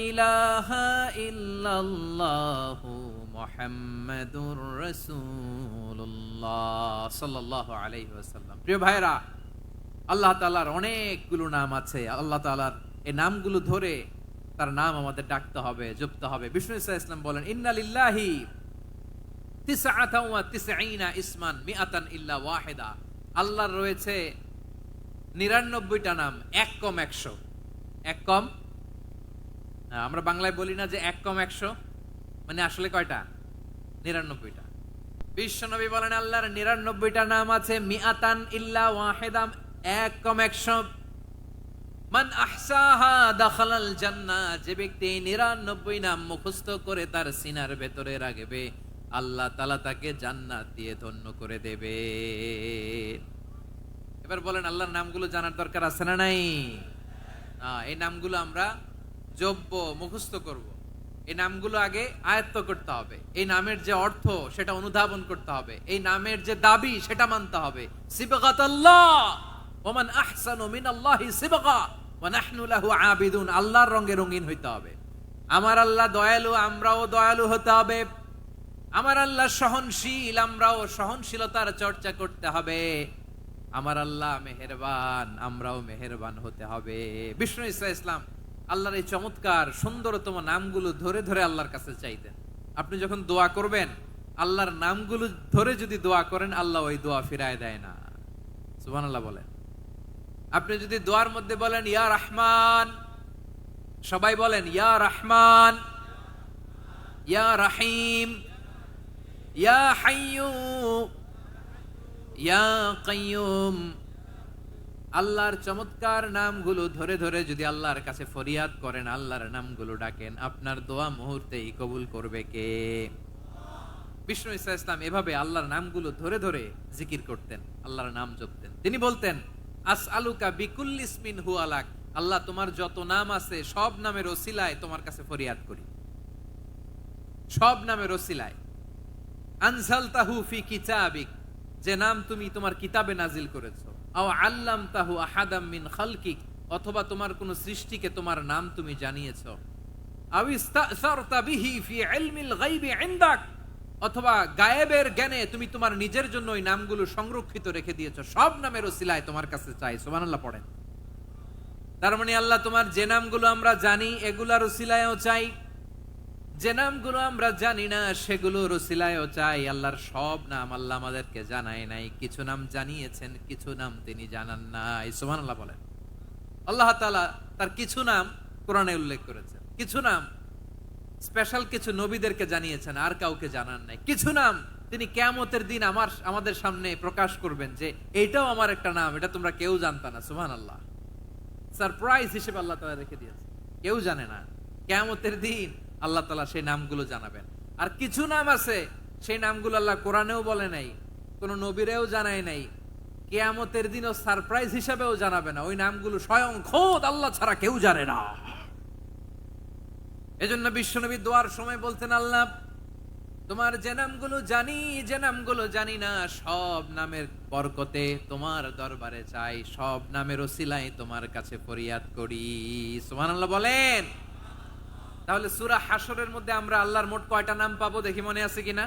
ইলাহা ইল্লাল্লাহু মুহাম্মাদুর রাসূলুল্লাহ সাল্লাল্লাহু আলাইহি ওয়াসাল্লাম। প্রিয় ভাইরা, আল্লাহ তাআলার অনেকগুলো নাম আছে। আল্লাহ তাআলার এই নামগুলো ধরে তার নাম আমাদের ডাকতে হবে, জপতে হবে। বিষ্ণু ইসলাম বলেন, ইন্না লিল্লাহি তিসআতান ওয়া তিসঈনা ইসমান মিআতান ইল্লা ওয়াহিদা। আল্লাহর রয়েছে 99টা নাম, এক কম 100। এক কম, আমরা বাংলায় বলি না যে এক কম 100, মানে আসলে কয়টা? 99টা। বিশ্বনবী বলেন আল্লাহর 99টা নাম আছে, মিআতান ইল্লা ওয়াহিদা, এক কম 100। মান আহসাহা দাখালাল জান্নাহ, যে ব্যক্তি 99 নাম মুখস্থ করে তার সিনার ভেতরে রাখবে, আল্লাহ তাআলা তাকে জান্নাত দিয়ে ধন্য করে দেবে। এবার বলেন, আল্লাহর নামগুলো জানার দরকার আছে না নাই? এই নামগুলো আমরা জপব, মুখস্থ করব। এই নামগুলো আগে আয়ত্ত করতে হবে। এই নামের যে অর্থ সেটা অনুধাবন করতে হবে। এই নামের যে দাবি সেটা মানতে হবে। সিবগাতাল্লাহ ওয়া মান আহসানু মিনাল্লাহি সিবগা ওয়া নাহনু লাহু আবিদুন। আল্লাহর রঙে রঙিন হইতে হবে। আমার আল্লাহ দয়ালু, আমরাও দয়ালু হতে হবে। আমার আল্লাহ সহনশীল, আমরাও সহনশীলতার চর্চা করতে হবে। আমার আল্লাহ মেহেরবান, আমরাও মেহেরবান হতে হবে। বিষ্ণু ইসলাম আল্লাহর এই চমৎকার সুন্দরতম নামগুলো ধরে ধরে আল্লাহর কাছে চাইতেন। আপনি যখন দোয়া করবেন, আল্লাহর নামগুলো ধরে যদি দোয়া করেন, আল্লাহ ওই দোয়া ফিরায় দেয় না। সুবহানাল্লাহ বলেন। আপনি যদি দোয়ার মধ্যে বলেন ইয়া রহমান, সবাই বলেন ইয়া রহমান, ইয়া রহিম, ইয়া হাইয়্যু, ইয়া কাইয়্যুম। আল্লাহর চমৎকার নামগুলো ধরে ধরে যদি আল্লাহর কাছে ফরিয়াদ করেন, আল্লাহর নামগুলো ডাকেন, আপনার দোয়া মুহূর্তেই কবুল করবে কে? বিষ্ণু ইসলাম এভাবে আল্লাহর নামগুলো ধরে ধরে জিকির করতেন, আল্লাহর নাম জপতেন। তিনি বলতেন, আসআলুকা বিকুল্লি ইসমিন হুয়া লাক, আল্লাহ তোমার যত নাম আছে সব নামের ওসিলায় তোমার কাছে ফরিয়াদ করি, সব নামের ওসিলায়। আনজালতাহু ফি কিতাবিক, যে নাম তুমি তোমার কিতাবে নাজিল করেছো। আও আল্লামতাহু আহাদাম মিন খালকিক, অথবা তোমার কোন সৃষ্টিকে তোমার নাম তুমি জানিয়েছো। আও ইস্তাসারতা বিহি ফি ইলমিল গায়বি ইনদাক, অথবা গায়েবের জ্ঞানে তুমি তোমার নিজের জন্য ওই নামগুলো সংরক্ষিত রেখে দিয়েছো। সব নামের ওসিলায় তোমার কাছে চাই। সুবহানাল্লাহ পড়েন। তার মানে আল্লাহ তোমার যে নামগুলো আমরা জানি এগুলার ওসিলায়ও চাই, যে নামগুলো আমরা জানি না সেগুলোর ওসিলায়ও চাই। আল্লাহর সব নাম আল্লাহ আমাদেরকে জানায় নাই, কিছু নাম জানিয়েছেন, কিছু নাম তিনি জানান নাই। সুবহানাল্লাহ বলেন। আল্লাহ তাআলা তার কিছু নাম কোরআনে উল্লেখ করেছেন, কিছু নাম স্পেশাল কিছু নবীদেরকে জানিয়েছেন, আর কাউকে জানান নাই। কিছু নাম তিনি কিয়ামতের দিন আমাদের সামনে প্রকাশ করবেন যে এইটাও আমার একটা নাম, এটা তোমরা কেউ জানতা না। সুবহানাল্লাহ, সারপ্রাইজ হিসেবে আল্লাহ তাআলা রেখে দিয়েছেন, কেউ জানে না। কিয়ামতের দিন আল্লাহ তাআলা সেই নামগুলো জানাবেন। আর কিছু নাম আছে সেই নামগুলো আল্লাহ কোরআনেও বলে নাই, কোন নবীরেও জানায় নাই, কিয়ামতের দিনও সারপ্রাইজ হিসেবেও জানাবে না। ওই নামগুলো স্বয়ং খোদ আল্লাহ ছাড়া কেউ জানে না। এজন্য বিশ্বনবী দোয়ার সময় বলতেন, আল্লাহ তোমার যে নামগুলো জানি, যে নামগুলো জানি না, সব নামের বরকতে তোমার দরবারে চাই, সব নামের ওসিলায় তোমার কাছে ফরিয়াদ করি। সুবহানাল্লাহ বলেন। তাহলে সূরা হাশরের মধ্যে আমরা আল্লাহর মোট কয়টা নাম পাবো দেখি, মনে আছে কিনা?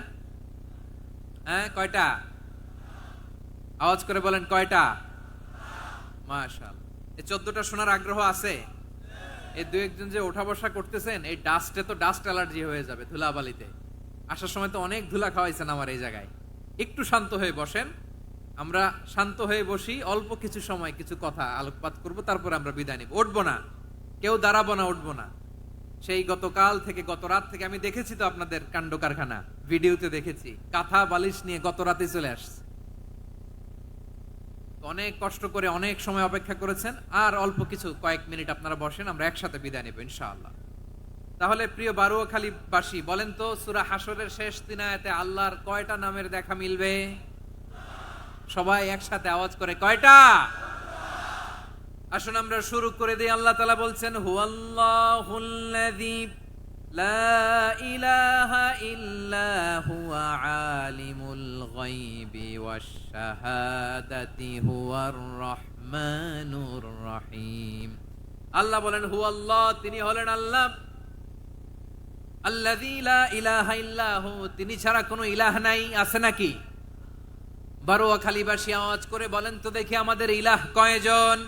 হ্যাঁ, কয়টা? আওয়াজ করে বলেন, কয়টা? মাশাআল্লাহ। এই 14টা শোনার আগ্রহ আছে? এই দুই একজন যে ওঠা বসা করতেছেন, এই ডাস্টে তো ডাস্ট অ্যালার্জি হয়ে যাবে, ধুলাবালিতে। আসার সময় তো অনেক ধুলা খাওয়াইছেন আমার এই জায়গায়। একটু শান্ত হয়ে বসেন, আমরা শান্ত হয়ে বসি, অল্প কিছু সময় কিছু কথা আলোকপাত করব, তারপর আমরা বিদায় নিব। উঠবো না, কেউ দাঁড়াবো না, উঠবো না। সেই গতকাল থেকে, গত রাত থেকে আমি দেখেছি তো আপনাদের কাণ্ড কারখানা, ভিডিওতে দেখেছি, কাঁথা বালিশ নিয়ে গত রাতে চলে আসছে। অনেক কষ্ট করে অনেক সময় অপেক্ষা করেছেন, আর অল্প কিছু কয়েক মিনিট আপনারা বসেন, আমরা একসাথে বিদায় নেব ইনশাআল্লাহ। তাহলে প্রিয় বারুয়াখালীবাসী, বলেন তো সূরা হাশরের শেষ 3 আয়াতে আল্লাহর কয়টা নামের দেখা মিলবে? সবাই একসাথে আওয়াজ করে, কয়টা? আসুন আমরা শুরু করে দিই। আল্লাহ তাআলা বলছেন, হুয়াল্লাহুল্লাযী লা ইলাহা ইল্লা হুয়া আলিমুল গায়বি ওয়াশ শাহাদাতি হুয়ার রহমানুর রহিম। আল্লাহ বলেন হুয়াল্লাহ, তিনি হলেন আল্লাহ, আল্লাযী লা ইলাহা ইল্লা হু, তিনি ছাড়া কোনো ইলাহ নাই। আছে নাকি? বারোয়াখালীবাসী আওয়াজ করে বলেন তো দেখি, আমাদের ইলাহ কয়জন?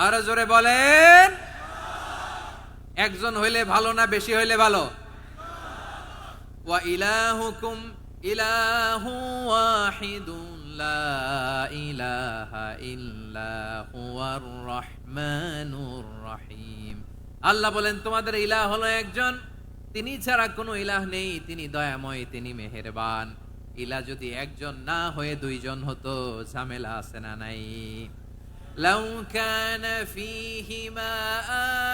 আরো জোরে বলেন। একজন হইলে ভালো না বেশি হইলে ভালো? ওয়া ইলাহুকুম ইলাহু ওয়াহিদুন লা ইলাহা ইল্লা হুয়ার রহমানুর রহিম। আল্লাহ বলেন তোমাদের ইলাহ হলো একজন, তিনি ছাড়া কোনো ইলাহ নেই, তিনি দয়াময়, তিনি মেহেরবান। ইলাহ যদি একজন না হয়ে দুইজন হতো, ঝামেলা আছে না নাই? লাউ কানা ফীহিমা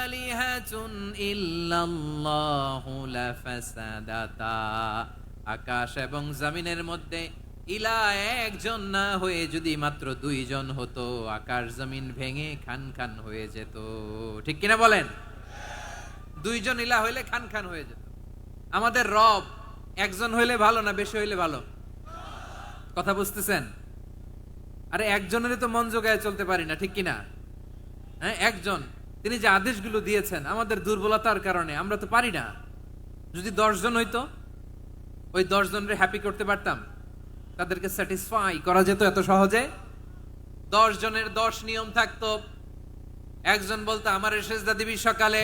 আলিহাতুন ইল্লাল্লাহু লাফাসাদাতা। আকাশ এবং জমিনের মধ্যে ইলাহ একজন না হয়ে যদি মাত্র দুইজন হতো, আকাশ জমিন ভেঙে খান খান হয়ে যেত। ঠিক কিনা বলেন? দুইজন ইলাহ হইলে খান খান হয়ে যেত। আমাদের রব একজন হইলে ভালো না বেশি হইলে ভালো? কথা বুঝতেছেন? আরে একজনেরই তো মন জোগায় চলতে পারি না, ঠিক কিনা? হ্যাঁ, একজন, তিনি যে আদেশগুলো দিয়েছেন আমাদের দুর্বলতার কারণে আমরা তো পারি না। যদি 10 জন হইতো, ওই 10 জনের হ্যাপি করতে পারতাম, তাদেরকে স্যাটিসফাই করা যেত এত সহজে? 10 জনের 10 নিয়ম থাকতো। একজন বলতো আমার সেজদা দিবি সকালে,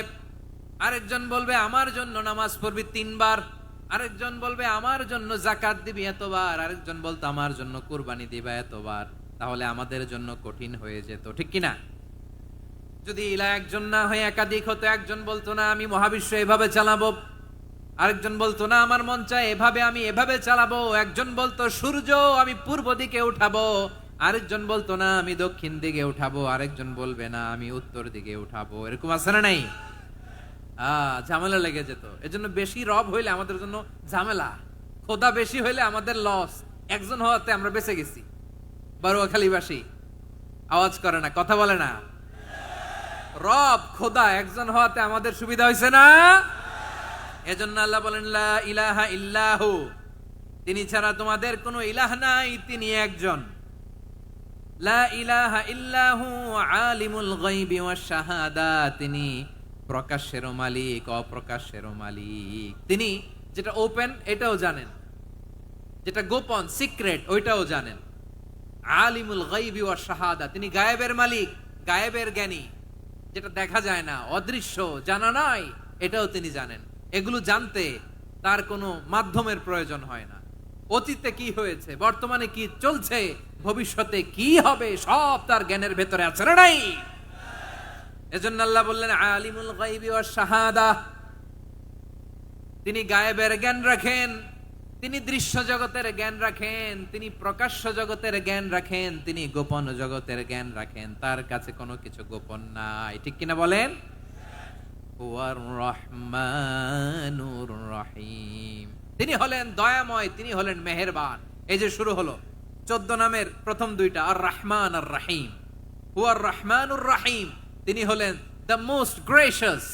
আরেকজন বলবে আমার জন্য নামাজ পড়বি 3 বার, আরেকজন বলবে আমার জন্য যাকাত দিবি এতবার, আরেকজন বলতো আমার জন্য কুরবানি দিবা এতবার। তাহলে আমাদের জন্য কঠিন হয়ে যেত, ঠিক কিনা? যদি ইলাহ একজন না হয়ে একাধিক হতো, একজন বলতো না আমি মহাবিশ্ব এভাবে চালাবো, আরেকজন বলতো না আমার মন চায় এভাবে, আমি এভাবে চালাবো, একজন বলতো সূর্য আমি পূর্ব দিকে উঠাবো, আরেকজন বলতো না আমি দক্ষিণ দিকে উঠাবো, আরেকজন বলবে না আমি উত্তর দিকে উঠাবো। এরকম আছে না নাই? ঝামেলা লেগে যেত। এজন্য বেশি রব হইলে আমাদের জন্য ঝামেলা, খোদা বেশি হইলে আমাদের লস। একজন হওয়াতে আমরা বেঁচে গেছি। বারোয়াখালীবাসী আওয়াজ করে না, কথা বলে না। রব খোদা একজন হওয়াতে আমাদের সুবিধা হয়েছে না? এজন্য আল্লাহ বলেন লা ইলাহা ইল্লাহু, তিনি ছাড়া তোমাদের কোনো ইলাহ নাই, তিনি একজন। লা ইলাহা ইল্লাহু আলিমুল গায়বি ওয়াশ শাহাদা, তিনি প্রকাশেরও মালিক অপ্রকাশেরও মালিক। তিনি যেটা ওপেন এটাও জানেন, যেটা গোপন সিক্রেট ওইটাও জানেন। আলিমুল গায়বি ওয়াশ শাহাদা, তিনি গায়েবের মালিক, গায়েবের জ্ঞানী, যেটা দেখা যায় না, অদৃশ্য, জানা নাই, এটাও তিনি জানেন। এগুলো জানতে তার কোনো মাধ্যমের প্রয়োজন হয় না। অতীতে কি হয়েছে, বর্তমানে কি চলছে, ভবিষ্যতে কি হবে, সব তার জ্ঞানের ভেতরে আছে না নাই? এজন্য আল্লাহ বললেন আলিমুল গায়বি ওয়াশ শাহাদা, তিনি গায়েবের জ্ঞান রাখেন, তিনি দৃশ্য জগতের জ্ঞান রাখেন, তিনি প্রকাশ্য জগতের জ্ঞান রাখেন, তিনি গোপন জগতের জ্ঞান রাখেন। তার কাছে কোনো কিছু গোপন নাই, ঠিক কিনা বলেন? হুয়ার রহমানুর রহিম, তিনি হলেন দয়াময়, তিনি হলেন মেহেরবান। এই যে শুরু হলো 14 নামের প্রথম দুইটা, আর রহমান আর রহিম। হুয়ার রহমানুর রহিম, তিনি হলেন the most gracious,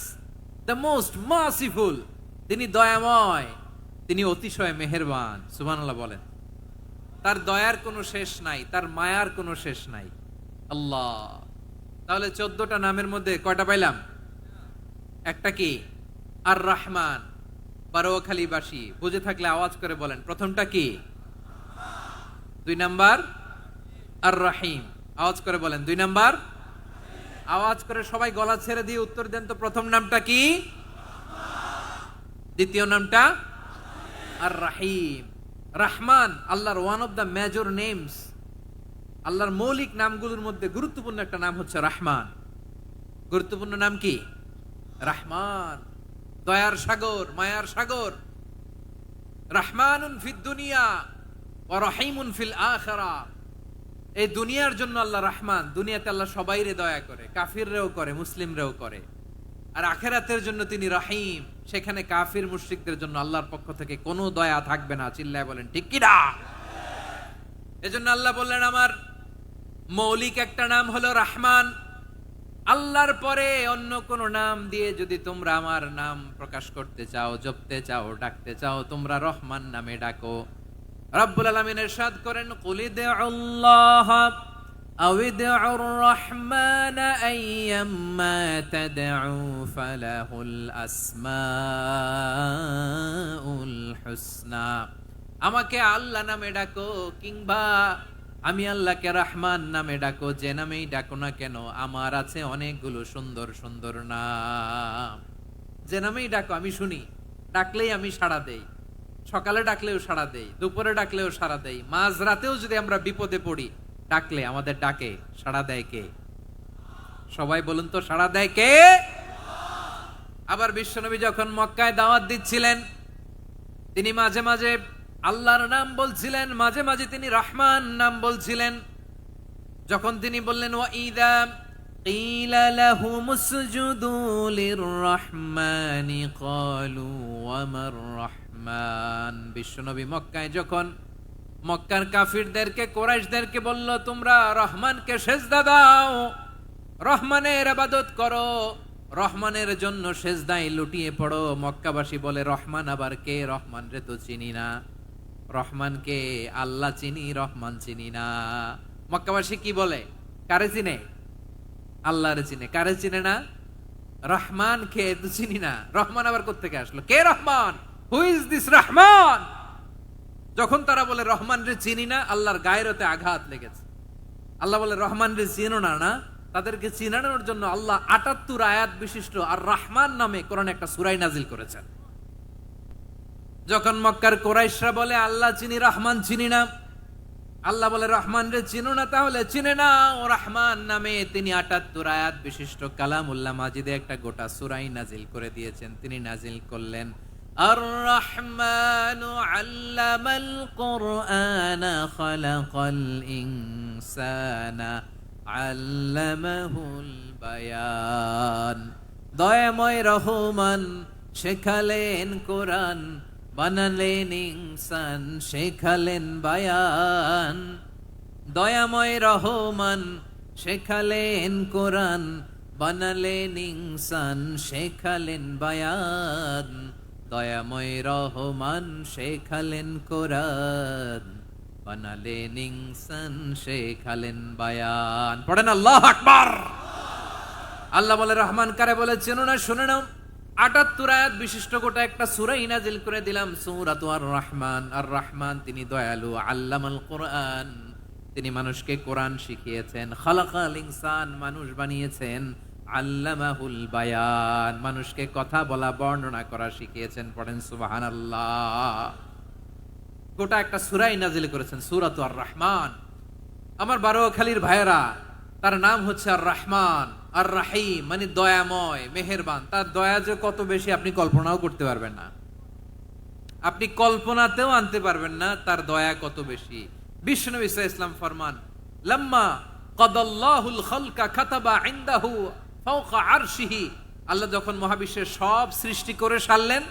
the most merciful, তিনি দয়াময়, তিনি অতিশয় মেহেরবান। সুবহানাল্লাহ বলেন। তার দয়ার কোনো শেষ নাই, তার মায়ার কোনো শেষ নাই। আল্লাহ, তাহলে 14টা নামের মধ্যে কয়টা পাইলাম? একটা কি? আর রহমান। বারোয়াখালীবাসী বুঝে থাকলে আওয়াজ করে বলেন, প্রথমটা কি? 2 নাম্বার আর রহিম। আওয়াজ করে বলেন 2 নাম্বার। আওয়াজ করে সবাই গলা ছেড়ে দিয়ে উত্তর দেন তো, প্রথম নামটা কি? দ্বিতীয় নামটা? আর রহিম। রহমান আল্লাহর one of the major names, আল্লাহর মৌলিক নামগুলোর মধ্যে গুরুত্বপূর্ণ একটা নাম হচ্ছে রহমান। গুরুত্বপূর্ণ নাম কি? রহমান, দয়ার সাগর, মায়ার সাগর। রহমানুন ফিদ দুনিয়া ওয়া রহিমুন ফিল আখিরা। এই দুনিয়ার জন্য আল্লাহ রহমান, দুনিয়াতে আল্লাহ সবাইরে দয়া করে, কাফিররেও করে, মুসলিমরেও করে। আর আখিরাতের জন্য তিনি রহিম, সেখানে কাফির মুশরিকদের জন্য আল্লাহর পক্ষ থেকে কোনো দয়া থাকবে না। চিল্লায় বলেন ঠিক কি না? এজন্য আল্লাহ বললেন আমার মৌলিক একটা নাম হলো রহমান। আল্লাহর পরে অন্য কোন নাম দিয়ে যদি তোমরা আমার নাম প্রকাশ করতে চাও, জপতে চাও, ডাকতে চাও, তোমরা রহমান নামে ডাকো। রব্বুল আলামিন ইরশাদ করেন, কুলিদুল্লাহ আউইদুর রহমান আইয়াম্মা তাদউ ফালাহুল আসমাউল হুসনা। আমাকে আল্লাহ নামে ডাকো কিংবা আমি আল্লাহকে রহমান নামে ডাকো, যে নামেই ডাকো না কেন আমার আছে অনেকগুলো সুন্দর সুন্দর নাম। যে নামেই ডাকো আমি শুনি, ডাকলেই আমি সাড়া দেই। সকালে ডাকলেও সাড়া দেই, দুপুরে ডাকলেও সাড়া দেই, মাঝ রাতেও যদি আমরা বিপদে পড়ি ডাকলে আমাদের ডাকে সাড়া দেয় কে? সবাই বলুন তো, সাড়া দেয় কে? আবার বিশ্বনবী যখন মক্কায় দাওয়াত দিচ্ছিলেন, তিনি মাঝে মাঝে আল্লাহর নাম বলছিলেন, মাঝে মাঝে তিনি রহমান নাম বলছিলেন। যখন তিনি বললেন ওয়াইদা কিলা লাহুমুসজুদু লিররহমানি ক্বালু ওয়ামার রহমান। বিশ্বনবী মক্কায় যখন মক্কার কাফিরদেরকে, কুরাইশদেরকে বলল তোমরা রহমানকে সেজদা দাও, রহমানের ইবাদত করো, রহমানের জন্য সেজদায় লুটিয়ে পড়ো, মক্কাবাসী বলে রহমান আবার কে? রহমান রে তো চিনি না। রহমানকে আল্লাহ চিনি, রহমান চিনি না। মক্কাবাসী কি বলে? কারে চিনে? আল্লাহরে চিনে। কারে চিনে না? রহমান কে তো চিনি না। রহমান আবার কোত্থেকে আসলো? কে Rahman? Who is this Rahman? যখন তারা বলে রহমান রে চিনি না, আল্লাহর গায়রতে আঘাত লেগেছে। আল্লাহ বলে রহমান রে চিনো না, না তাদেরকে চিনানোর জন্য আল্লাহ ৭৮ আয়াত বিশিষ্ট আর রহমান নামে কোরআনে একটা সূরা নাজিল করেছেন। যখন মক্কার কুরাইশরা বলে আল্লাহ চিনি, রহমান চিনি না, আল্লাহ বলে রহমান রে চিনো না, তাহলে চিনে না ও রহমান নামে তিনি ৭৮ আয়াত বিশিষ্ট কালামুল্লাহ মাজিদে একটা গোটা সূরা নাজিল করে দিয়েছেন। তিনি নাজিল করলেন আর রহমানু আল্লামাল কুরআনা খালাকাল ইনসানা আল্লামাহুল বায়ান। দয়াময় রহমান শেখালেন কোরআন, বানালেন ইনসান, শেখালেন বায়ান। দয়াময় রহমান শেখালেন কোরআন, বানালেন ইনসান, শেখালেন বায়ান। দয়াময় রহমান শেখালেন কোরআন, বানালেন ইনসান, শেখালেন বায়ান। পড়েন আল্লাহু আকবার। আল্লাহ বলে রহমান কারে বলে চেনো না? শুনে নাও, ৭৮ আয়াত বিশিষ্ট গোটা একটা সূরা নাজিল করে দিলাম, সূরাতু আর রহমান। আর রহমান তিনি দয়ালু, আল্লামাল কোরআন তিনি মানুষকে কোরআন শিখিয়েছেন, খালাকাল ইনসান মানুষ বানিয়েছেন, আল্লামাহুল বায়ান মানুষকে কথা বলা, বর্ণনা করা শিখিয়েছেন। পড়েন সুবহানাল্লাহ। গোটা একটা সূরা নাজিল করেছেন, সূরাতু আর রহমান। আমার বারোখালীর ভাইয়েরা, তার নাম হচ্ছে আর রহমান, আর রাহিম মানে দয়াময়, মেহেরবান। তার দয়া যে কত বেশি আপনি কল্পনাও করতে পারবেন না, আপনি কল্পনাতেও আনতে পারবেন না তার দয়া কত বেশি। বিশ্বনবী সাল্লাল্লাহু আলাইহি ওয়াসাল্লাম ফরমান, লাম্মা কাদাল্লাহুল খালকা কাতাবা ইনদাহু ফাওকা আরশিহি। আল্লাহ যখন মহাবিশ্বের সব সৃষ্টি করে সারলেন,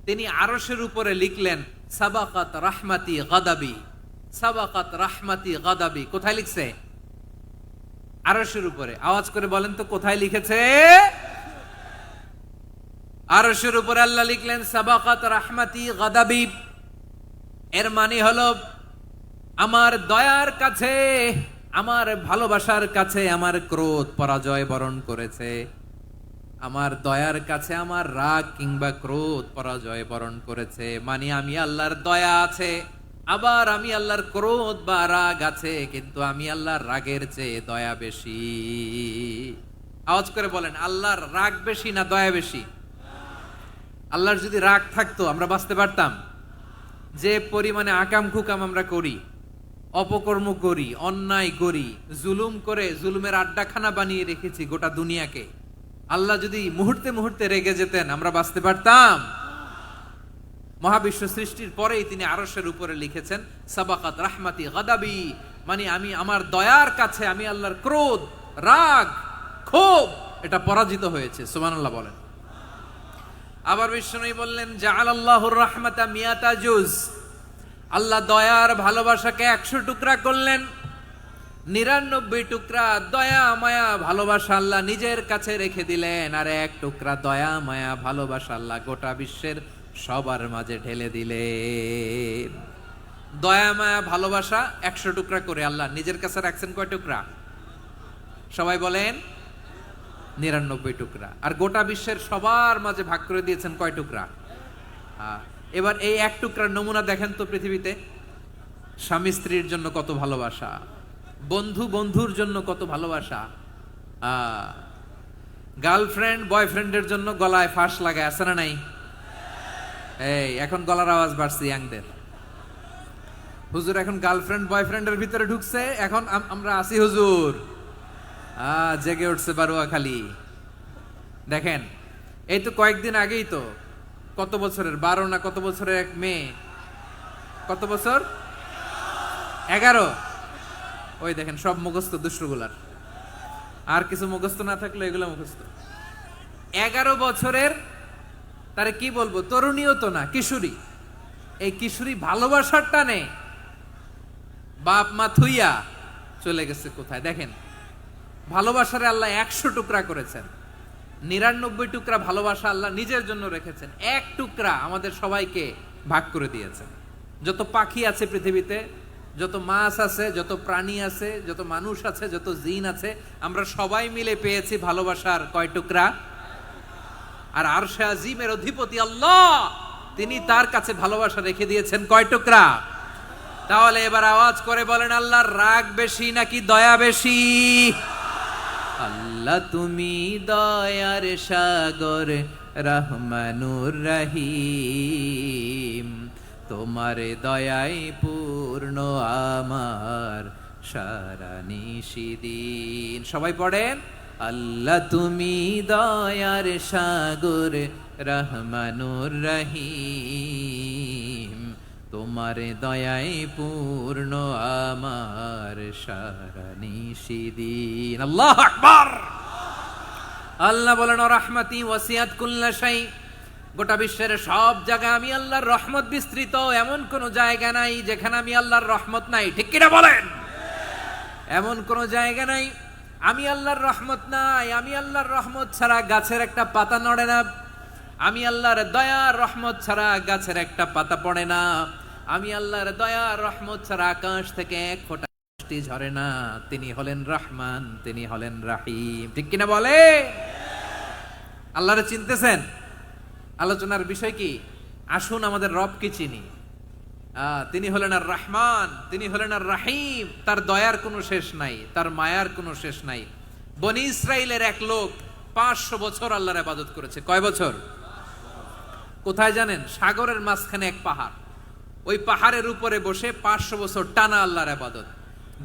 তিনি আরশের উপরে লিখলেন সাবাকাত রাহমাতি গাদাবি। সাবাকাত রাহমাতি গাদাবি কোথায় লিখছে? আরশের উপরে। আওয়াজ করে বলেন তো কোথায় লিখেছে? আরশের উপরে আল্লাহ লিখলেন সাবাকাত রাহমাতি গাদাবি। এর মানে হলো আমার দয়ার কাছে, আমার ভালোবাসার কাছে আমার ক্রোধ পরাজয় বরণ করেছে। আমার দয়ার কাছে আমার রাগ কিংবা ক্রোধ পরাজয় বরণ করেছে। মানে আমি আল্লাহর দয়া আছে, আবার আমি আল্লাহর ক্রোধ বা রাগ আছে, কিন্তু আমি আল্লাহর রাগের চেয়ে দয়া বেশি। আওয়াজ করে বলেন, আল্লাহর রাগ বেশি না দয়া বেশি? আল্লাহর যদি রাগ থাকতো আমরা বাঁচতে পারতাম? যে পরিমাণে আকাম খুকাম আমরা করি, অপকর্ম করি, অন্যায় করি, জুলুম করে জুলুমের আড্ডাখানা বানিয়ে রেখেছি গোটা দুনিয়াকে, আল্লাহ যদি মুহূর্তে মুহূর্তে রেগে যেতেন আমরা বাঁচতে পারতাম? মহাবিশ্ব সৃষ্টির পরেই তিনি আরশের উপরে লিখেছেন সাবাকাত রাহমাতি গাদাবি, মানে আমি আমার দয়ার কাছে আমি আল্লাহর ক্রোধ, রাগ, ক্ষোভ এটা পরাজিত হয়েছে। সুবহানাল্লাহ বলেন। আবার বিষ্ণু বললেন জাআলাল্লাহুর রাহমাতা মিয়াতা জুজ। আল্লাহ দয়ার ভালোবাসাকে 100 টুকরা করলেন। 99 টুকরা দয়া মায়া ভালোবাসা আল্লাহ নিজের কাছে রেখে দিলেন, আর এক টুকরা দয়া মায়া ভালোবাসা আল্লাহ গোটা বিশ্বের সবার মাঝে ঢেলে দিলেন। দয়া মায়া ভালোবাসা 100 টুকরা করে আল্লাহ নিজের কাছে রাখছেন কয় টুকরা? সবাই বলেন 99 টুকরা। আর গোটা বিশ্বের সবার মাঝে ভাগ করে দিয়েছেন কয় টুকরা? এবার এই এক টুকরার নমুনা দেখেন তো পৃথিবীতে। স্বামী স্ত্রীর জন্য কত ভালোবাসা, বন্ধু বন্ধুর জন্য কত ভালোবাসা, গার্লফ্রেন্ড বয়ফ্রেন্ডের জন্য গলায় ফাঁস লাগায়, আছে না নাই? এই এখন গলার আওয়াজ বাড়ছে ইয়াংদের। হুজুর এখন গার্লফ্রেন্ড বয়ফ্রেন্ডের ভিতরে ঢুকছে, এখন আমরা আসি হুজুর। জেগে উঠছে বারুয়াখালী। দেখেন এই তো কয়েকদিন আগেই তো, কত বছরের 12 না কত বছরের এক মেয়ে, কত বছর? 11। ওই দেখেন সব মুখস্থ দুষ্টগুলার, আর কিছু মুখস্থ না থাকলে এগুলো মুখস্থ। 11 বছরের, তারে কি বলবো, তরুণীও তো না, কিশোরী। এই কিশোরী ভালোবাসার টানে বাপ মা থুইয়া চলে গেছে কোথায়? দেখেন ভালোবাসারে আল্লাহ 100 টুকরা করেছেন, 99 টুকরা ভালোবাসা আল্লাহ নিজের জন্য রেখেছেন, এক টুকরা আমাদের সবাইকে ভাগ করে দিয়েছেন। যত পাখি আছে পৃথিবীতে, যত মাছ আছে, যত প্রাণী আছে, যত মানুষ আছে, যত জিন আছে, আমরা সবাই মিলে পেয়েছি ভালোবাসার কয় টুকরা? আর আরশে আজিমের অধিপতি আল্লাহ, তিনি তার কাছে ভালোবাসা রেখে দিয়েছেন কয় টুকরা? তাহলে এবার আওয়াজ করে বলেন, আল্লাহর রাগ বেশি নাকি দয়া বেশি? আল্লাহ তুমি দয়ার সাগর রহমানুর রহিম, তোমার দয়ায় পূর্ণ আমার সারা নিশিদিন। সবাই পড়েন, আল্লাহ তুমি দয়ার সাগর রহমানুর রহিম, তোমার দয়ায় পূর্ণ আমার সারা নিশিদিন। আল্লাহু আকবার। আল্লাহ বলেন, রাহমাতি ওয়াসিয়াত কুল্লা শাই, গোটা বিশ্বের সব জায়গায় আমি আল্লাহর রহমত বিস্তৃত, এমন কোন জায়গা নাই যেখানে আমি আল্লাহর রহমত নাই। ঠিক কিনা বলেন? এমন কোন জায়গা নাই আমি আল্লাহর রহমত নাই। আমি আল্লাহর রহমত ছাড়া গাছের একটা পাতা নড়ে না, আমি আল্লাহর দয়ার রহমত ছাড়া গাছের একটা পাতা পড়ে না, আমি আল্লাহর দয়ার রহমত ছাড়া আকাশ থেকে এক ফোঁটা বৃষ্টি ঝরে না। তিনি হলেন রহমান, তিনি হলেন রাহিম। ঠিক কিনা বলে? আল্লাহরে চিনতেছেন? আলোচনার বিষয় কি? আসুন আমাদের রবকে চিনি। তিনি হলেন আর রহমান, তিনি হলেন আর রাহিম। তার দয়ার কোনো শেষ নাই, তার মায়ার কোনো শেষ নাই। বনি ইসরাইলের এক লোক 500 বছর আল্লাহর ইবাদত করেছে। কয় বছর? কোথায় জানেন? সাগরের মাঝখানে এক পাহাড়, ওই পাহাড়ের উপরে বসে 500 বছর টানা আল্লাহর ইবাদত।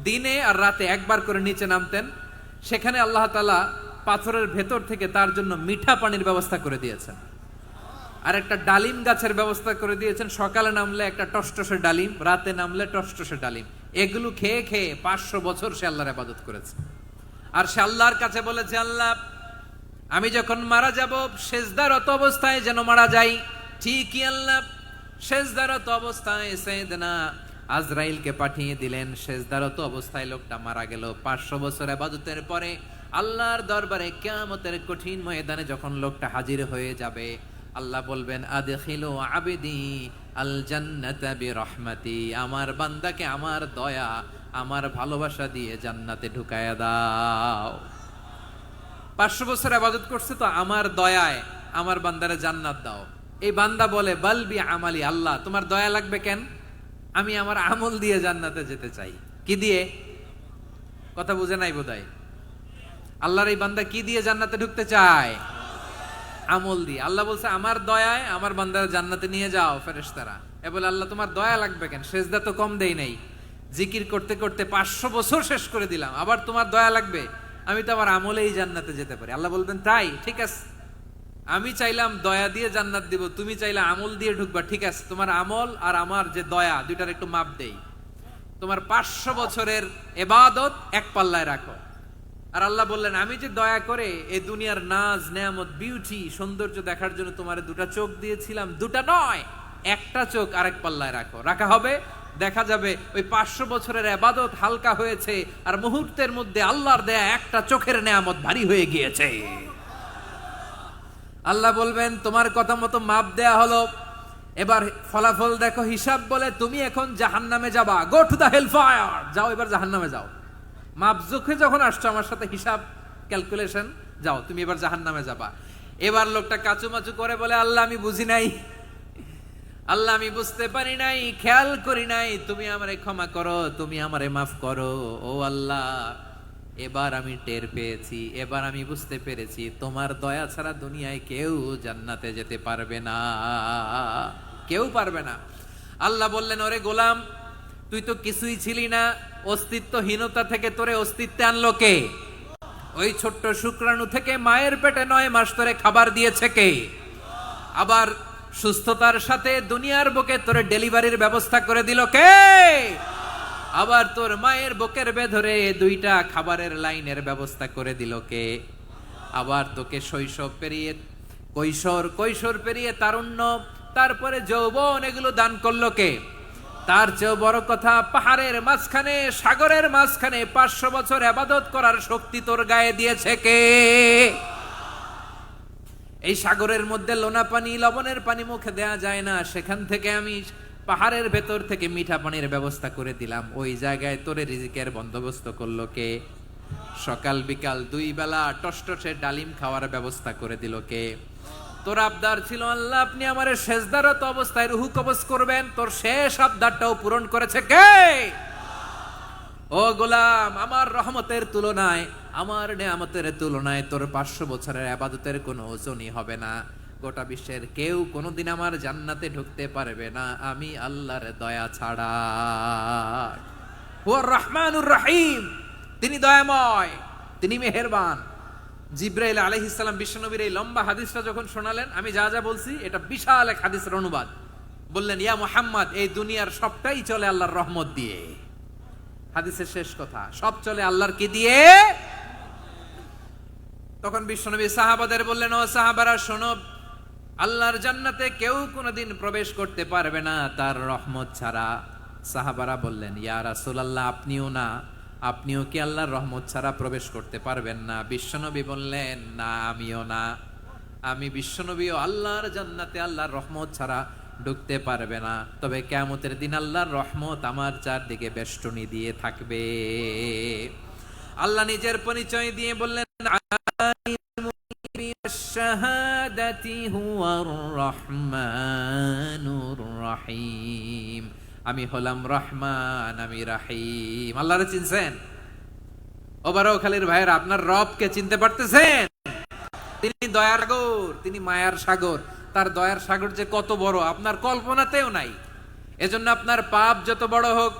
দিনে আর রাতে একবার করে নিচে নামতেন। সেখানে আল্লাহ তাআলা পাথরের ভেতর থেকে তার জন্য মিঠা পানির ব্যবস্থা করে দিয়েছেন, আর একটা ডালিম গাছের ব্যবস্থা করে দিয়েছেন। সকালে নামলে একটা টসটসে ডালিম, রাতে নামলে টসটসে ডালিম। এগুলো খেয়ে খেয়ে 500 বছর সে আল্লাহর ইবাদত করেছে। আর সে আল্লাহর কাছে বলেছে, আল্লাহ আমি যখন মারা যাব সেজদারত অবস্থায় যেন মারা যাই। ঠিকই আল্লাহ সেজদারত অবস্থায় সাইয়েদনা আজরাইলকে পাঠিয়ে দিলেন। সেজদারত অবস্থায় লোকটা মারা গেল। 500 বছর ইবাদতের পরে আল্লাহর দরবারে কিয়ামতের কঠিন ময়দানে যখন লোকটা হাজির হয়ে যাবে, আল্লাহ বলবেন, আদখিলু আবদি আল জান্নাতা বিরহমাতি, আমার বান্দাকে আমার দয়া আমার ভালোবাসা দিয়ে জান্নাতে ঢুকায়া দাও। 500 বছর ইবাদত করছে তো আমার দয়ায় আমার বান্দারে জান্নাত দাও। এই বান্দা বলে, বালবি আমালি, আল্লাহ তোমার দয়া লাগবে কেন? আমি আমার আমল দিয়ে জান্নাতে যেতে চাই। কি দিয়ে? কথা বুঝে নাই বোধহয়। আল্লাহর এই বান্দা কি দিয়ে জান্নাতে ঢুকতে চায়? আমল দিয়ে। আল্লাহ বলছে, আমার দয়ায় আমার বান্দারা জান্নাতে নিয়ে যাও ফেরেশতারা। এ বলে, আল্লাহ তোমার দয়া লাগবে কেন? সেজদা তো কম দেই নাই, জিকির করতে করতে 500 বছর শেষ করে দিলাম, আবার তোমার দয়া লাগবে? আমি তো আমার আমলেই জান্নাতে যেতে পারি। আল্লাহ বলবেন, তাই ঠিক আছে, আমি চাইলাম দয়া দিয়ে জান্নাত দিব, তুমি চাইলে আমল দিয়ে ঢুকবা, ঠিক আছে, তোমার আমল আর আমার যে দয়া দুইটার একটু মাপ দেই। তোমার 500 বছরের ইবাদত এক পাল্লায় রাখো। আর আল্লাহ বললেন, আমি যে দয়া করে এই দুনিয়ার নাজ নেয়ামত বিউটি সৌন্দর্য দেখার জন্য তোমার দুটা চোখ দিয়েছিলাম, দুটা নয় একটা চোখ আরেক পাল্লায় রাখো। রাখা হবে দেখা যাবে ওই 500 বছরের ইবাদত হালকা হয়েছে, আর মুহূর্তের মধ্যে আল্লাহর দেয়া একটা চোখের নেয়ামত ভারী হয়ে গিয়েছে। আল্লাহ বলবেন তোমার কথা মতো মাপ দেয়া হলো, এবার ফলাফল দেখো, হিসাব বলে তুমি এখন জাহান্নামে যাবা, go to the hell fire, যাও এবার জাহান্নামে যাও। মাপ চোখে যখন আসছো আমার সাথে হিসাব ক্যালকুলেশন, যাও তুমি এবার জাহান্নামে যাবা। এবার লোকটা কাচুমাচু করে বলে আল্লাহ আমি বুঝি নাই, আল্লাহ আমি বুঝতে পারি নাই, খেয়াল করি নাই, তুমি আমারে ক্ষমা করো, তুমি আমারে মাফ করো। ও আল্লাহ, এবার আমি টের পেয়েছি, এবার আমি বুঝতে পেরেছি তোমার দয়া ছাড়া দুনিয়ায় কেউ জান্নাতে যেতে পারবে না, কেউ পারবে না। আল্লাহ বললেন ওরে গোলাম, তুই তো কিছুই ছিলি না, অস্তিত্বহীনতা থেকে তোরে অস্তিত্বে আনলো কে? ওই ছোট্ট শুক্রাণু থেকে মায়ের পেটে 9 মাস ধরে খাবার দিয়েছে কে? আবার সুস্থতার সাথে দুনিয়ার বুকে তোরে ডেলিভারির ব্যবস্থা করে দিল কে? আবার তোর মায়ের বুকের ভেতরে 2টা খাবারের লাইনের ব্যবস্থা করে দিল কে? আবার তোকে শৈশব পেরিয়ে কৈশোর পেরিয়ে তারুণ্য, তারপরে যৌবন, এগুলো দান করলো কে? তার চেয়েও বড় কথা, পাহাড়ের মাঝখানে, সাগরের মাঝখানে 500 বছর ইবাদত করার শক্তি তোর গায়ে দিয়েছে কে? এই সাগরের মধ্যে লোনা পানি, লবণের পানি মুখে দেয়া যায় না, সেখান থেকে আমি পাহাড়ের ভেতর থেকে মিঠা পানির ব্যবস্থা করে দিলাম, ওই জায়গায় তোরে রিজিকের বন্দোবস্ত করলো কে? সকাল বিকাল 2 বেলা টসটসে ডালিম খাওয়ার ব্যবস্থা করে দিল কে? তোর আবদার ছিল আল্লাহ আপনি আমারে সেজদারত অবস্থায় রুহু কবজ করবেন, তোর শেষ আবদারটাও পূরণ করেছে কে? ও গোলাম, আমার রহমতের তুলনায়, আমার নেয়ামতের তুলনায় তোর 500 বছরের ইবাদতের কোনো ওজনই হবে না। গোটা বিশ্বের কেউ কোনোদিন আমার জান্নাতে ঢুকতে পারবে না আমি আল্লাহর দয়া ছাড়া। হুয়া রহমানুর রহিম, তিনি দয়াময়, তিনি মেহেরবান। জিব্রাইল আলাইহিস সালাম বিশ্বনবীর এই লম্বা হাদিসটা যখন শোনালেন, আমি যা যা বলছি এটা বিশাল এক হাদিসের অনুবাদ, বললেন ইয়া মুহাম্মদ, এই দুনিয়ার সবটাই চলে আল্লাহর রহমত দিয়ে। হাদিসের শেষ কথা, সব চলে আল্লাহর কি দিয়ে? তখন বিশ্বনবী সাহাবাদের বললেন, ও সাহাবারা শোনো, আল্লাহর জান্নাতে কেউ কোনোদিন প্রবেশ করতে পারবে না তার রহমত ছাড়া। সাহাবারা বললেন, ইয়া রাসূলুল্লাহ, আপনিও না, আপনিও কি আল্লাহর রহমত ছাড়া প্রবেশ করতে পারবেন না? বিশ্বনবী বললেন, না আমিও না, আমি বিশ্বনবীও আল্লাহর জান্নাতে আল্লাহর রহমত ছাড়া ঢুকতে পারবে না, তবে কিয়ামতের দিন আল্লাহর রহমত আমার চারদিকে বেষ্টনী দিয়ে থাকবে। আল্লাহ নিজের পরিচয় দিয়ে বললেন, শাহাদাতি হুয়ার রহমানুর রহিম, আমি হলাম রহমান, আমি রাহিম। আল্লাহরে চিনছেন? ওবারখালীর ভাইয়েরা, আপনার রবকে চিনতে পারতেছেন? তিনি দয়ার সাগর, তিনি মায়ার সাগর। তার দয়ার সাগর যে কত বড় আপনার কল্পনাতেও নাই। এজন্য আপনার পাপ যত বড় হোক,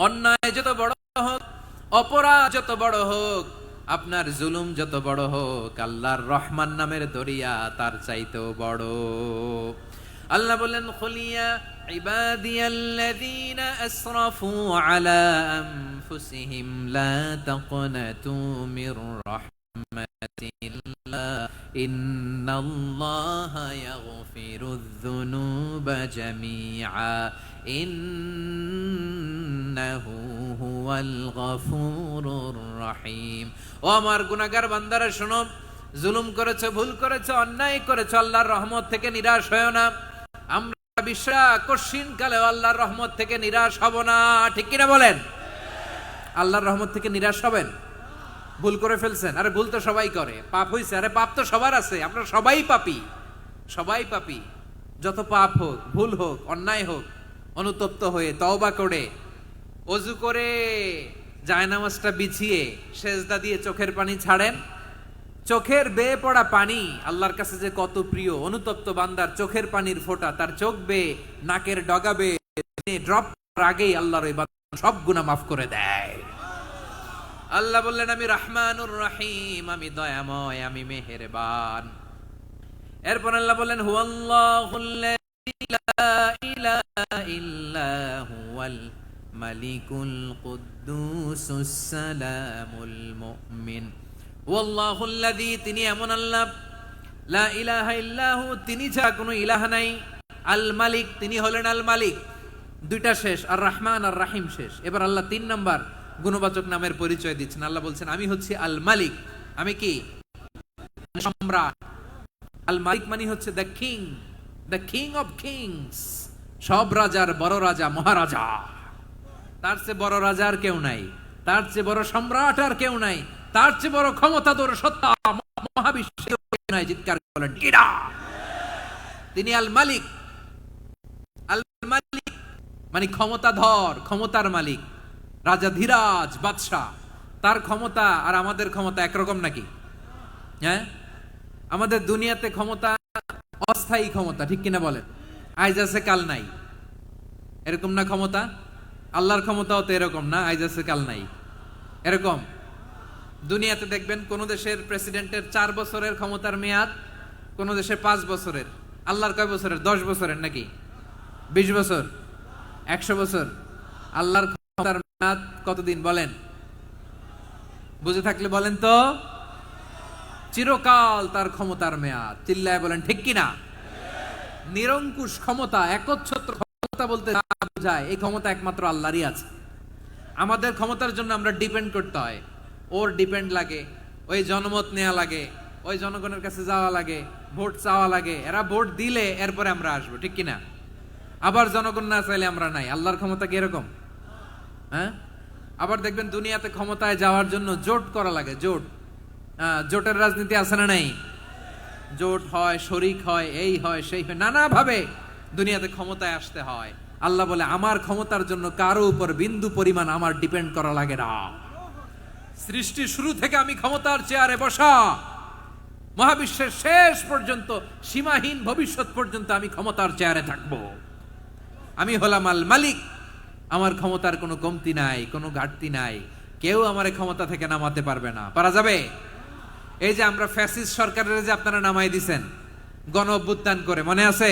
অন্যায় যত বড় হোক, অপরাধ যত বড় হোক, আপনার জুলুম যত বড় হোক, আল্লাহর রহমান নামের দরিয়া তার চাইতেও বড়। আল্লাহ বললেন, খুলিয়া ইবাদিয়াল্লাযীনা আসরাফু আলা আনফুসিহিম লা তাকনাতু মির রাহমাতিল্লাহ ইন্নাল্লাহা ইয়াগফিরুয যুনুবা জামিআ ইন্নাহু হুয়াল গফুরুর রহিম। ও আমার গুনাহগার বান্দারা শোনো, জুলুম করেছো, ভুল করেছো, অন্যায় করেছো, আল্লাহর রহমত থেকে নিরাশ হয়ো না। আমরা বিশ্বাস কঠিন কালে আল্লাহর রহমত থেকে নিরাশ হব না, ঠিক কিনা বলেন? আল্লাহর রহমত থেকে নিরাশ হবেন? ভুল করে ফেলছেন, আরে ভুল তো সবাই করে, পাপ হইছে, আরে পাপ তো সবার আছে, আমরা সবাই পাপী, সবাই পাপী। যত পাপ হোক, ভুল হোক, অন্যায় হোক, অনুতপ্ত হয়ে তওবা করে, ওযু করে, জায়নামাজটা বিছিয়ে সেজদা দিয়ে চোখের পানি ছাড়েন। চোখের বেয়ে পড়া পানি আল্লাহর কাছে যে কত প্রিয়। অনুতপ্ত বান্দার চোখের পানির ফোঁটা তার চোখ বেয়ে, নাকের ডগা বেয়ে ড্রপ করার আগেই আল্লাহর ওই বান্দা সব গুনাহ মাফ করে দেয়। আল্লাহ বললেন, আমি রহমানুর রহিম, আমি দয়াময়, আমি মেহেরবান। এরপর আল্লাহ বললেন, হুয়াল্লাহুল্লাযী লা ইলাহা ইল্লা হুয়াল মালিকুল কুদ্দুসুস সালামুল মুমিন। ওয়াল্লাহুল্লাযী, তিনি এমন আল্লাহ, লা ইলাহা ইল্লাহু, তিনি ছাড়া কোনো ইলাহ নাই, আল মালিক, তিনি হলেন আল মালিক, দুইটা শেষ, আর রহমান আর রাহিম শেষ। এবার আল্লাহ 3 নাম্বার গুণবাচক নামের পরিচয় দিচ্ছেন। আল্লাহ বলছেন আমি হচ্ছি আল মালিক। আমি কি? সম্রাট। আল মালিক মানে হচ্ছে দ্য কিং অফ কিংস, সব রাজার বড় রাজা, মহারাজা। তার চেয়ে বড় রাজা আর কেউ নাই, তার চেয়ে বড় সম্রাট আর কেউ নাই, তার চেয়ে বড় ক্ষমতাধর সত্তা মহাবিশ্বে নাই। চিৎকার করেন কিরা? তিনি আল মালিক। আল মালিক মানে ক্ষমতাধর, ক্ষমতার মালিক, রাজা ধীরাজ বাদশাহ। তার ক্ষমতা আর আমাদের ক্ষমতা একরকম নাকি? হ্যাঁ, আমাদের দুনিয়াতে ক্ষমতা অস্থায়ী ক্ষমতা, ঠিক কিনা বলেন? আইজ আছে কাল নাই, এরকম না ক্ষমতা? আল্লাহর ক্ষমতাও তো এরকম না, আইজ আছে কাল নাই এরকম। দুনিয়াতে দেখবেন কোন দেশের প্রেসিডেন্টের 4 বছরের ক্ষমতার মেয়াদ, কোন দেশের 5 বছরের। আল্লাহর কয় বছরের? 10 বছরের নাকি 20 বছর, 100 বছর? আল্লাহর ক্ষমতার মেয়াদ কতদিন বলেন? বুঝে থাকলে বলেন তো। চিরকাল তার ক্ষমতার মেয়াদ। চিল্লায় বলেন ঠিক কিনা? নিরঙ্কুশ ক্ষমতা, একচ্ছত্র ক্ষমতা বলতে যা বোঝায়, এই ক্ষমতা একমাত্র আল্লাহরই আছে। আমাদের ক্ষমতার জন্য আমরা ডিপেন্ড করতে হয়, ওর ডিপেন্ড লাগে, ওই জনমত নেওয়া লাগে, ওই জনগণের কাছে যাওয়া লাগে, ভোট চাওয়া লাগে। এরা ভোট দিলে এরপরে আমরা আসবো, ঠিক কিনা? আবার জনগণ না চাইলে আমরা নাই। আল্লাহর ক্ষমতা কি এরকম? হ্যাঁ। আবার দেখবেন দুনিয়াতে ক্ষমতায় যাওয়ার জন্য জোট করা লাগে, জোট। জোটের রাজনীতি আছে না নাই? জোট হয়, শরিক হয়, এই হয় সেই হয়, নানাভাবে দুনিয়াতে ক্ষমতায় আসতে হয়। আল্লাহ বলে আমার ক্ষমতার জন্য কারো উপর বিন্দু পরিমাণ আমার ডিপেন্ড করা লাগে না। সৃষ্টি শুরু থেকে আমি ক্ষমতার চেয়ারে বসা, মহাবিশ্বের শেষ পর্যন্ত, সীমাহীন ভবিষ্যৎ পর্যন্ত আমি ক্ষমতার চেয়ারে থাকবো। আমি হলাম আল মালিক। আমার ক্ষমতার কোনো কমতি নাই, কোনো ঘাটতি নাই। কেউ আমার ক্ষমতা থেকে নামাতে পারবে না। পারা যাবে? এই যে আমরা ফ্যাসিস্ট সরকারের যে আপনারা নামাই দিছেন গণ অভ্যুত্থান করে, মনে আছে?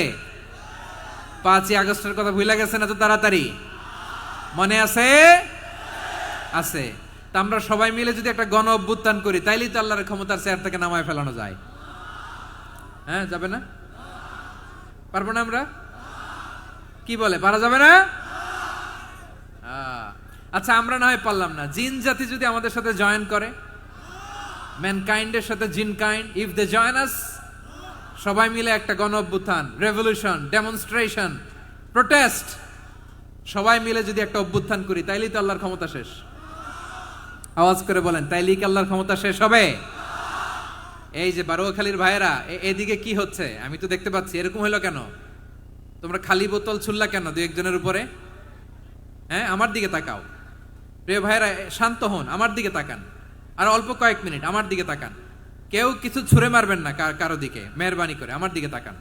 5ই আগস্টের কথা ভুলে গেছেন এত তাড়াতাড়ি? মনে আছে? আছে। তা আমরা সবাই মিলে যদি একটা গণ অভ্যুত্থান করি, তাইলেই তো আল্লাহর ক্ষমতার চেয়ার থেকে নামায় ফেলানো যায়। হ্যাঁ, যাবে না? পারবো না আমরা? কি বলে, পারা যাবে না? আচ্ছা, আমরা না হয় পারলাম না, জিন জাতি যদি আমাদের সাথে জয়েন করে, ম্যানকাইন্ডের সাথে জিনকাইন্ড, ইফ দে জয়েন আস, সবাই মিলে একটা গণ অভ্যুত্থান, রেভলিউশন, ডেমনস্ট্রেশন, প্রোটেস্ট, সবাই মিলে যদি একটা অভ্যুত্থান করি, তাইলেই তো আল্লাহর ক্ষমতা শেষ। আওয়াজ করে বলেন, তাইলেই কি আল্লাহর ক্ষমতা শেষ হবে? এই যে বারোয়াখালীর ভাইয়েরা, এদিকে কি হচ্ছে আমি তো দেখতে পাচ্ছি। এরকম হলো কেন? তোমরা খালি বোতল ছুড়লা কেন 2-1 জনের উপরে? হ্যাঁ, আমার দিকে তাকাও। প্রিয় ভাইয়েরা, শান্ত হন, আমার দিকে তাকান। আর অল্প কয়েক মিনিট আমার দিকে তাকান। কেউ কিছু ছুঁড়ে মারবেন না কারো দিকে, মেহরবানি করে আমার দিকে তাকান।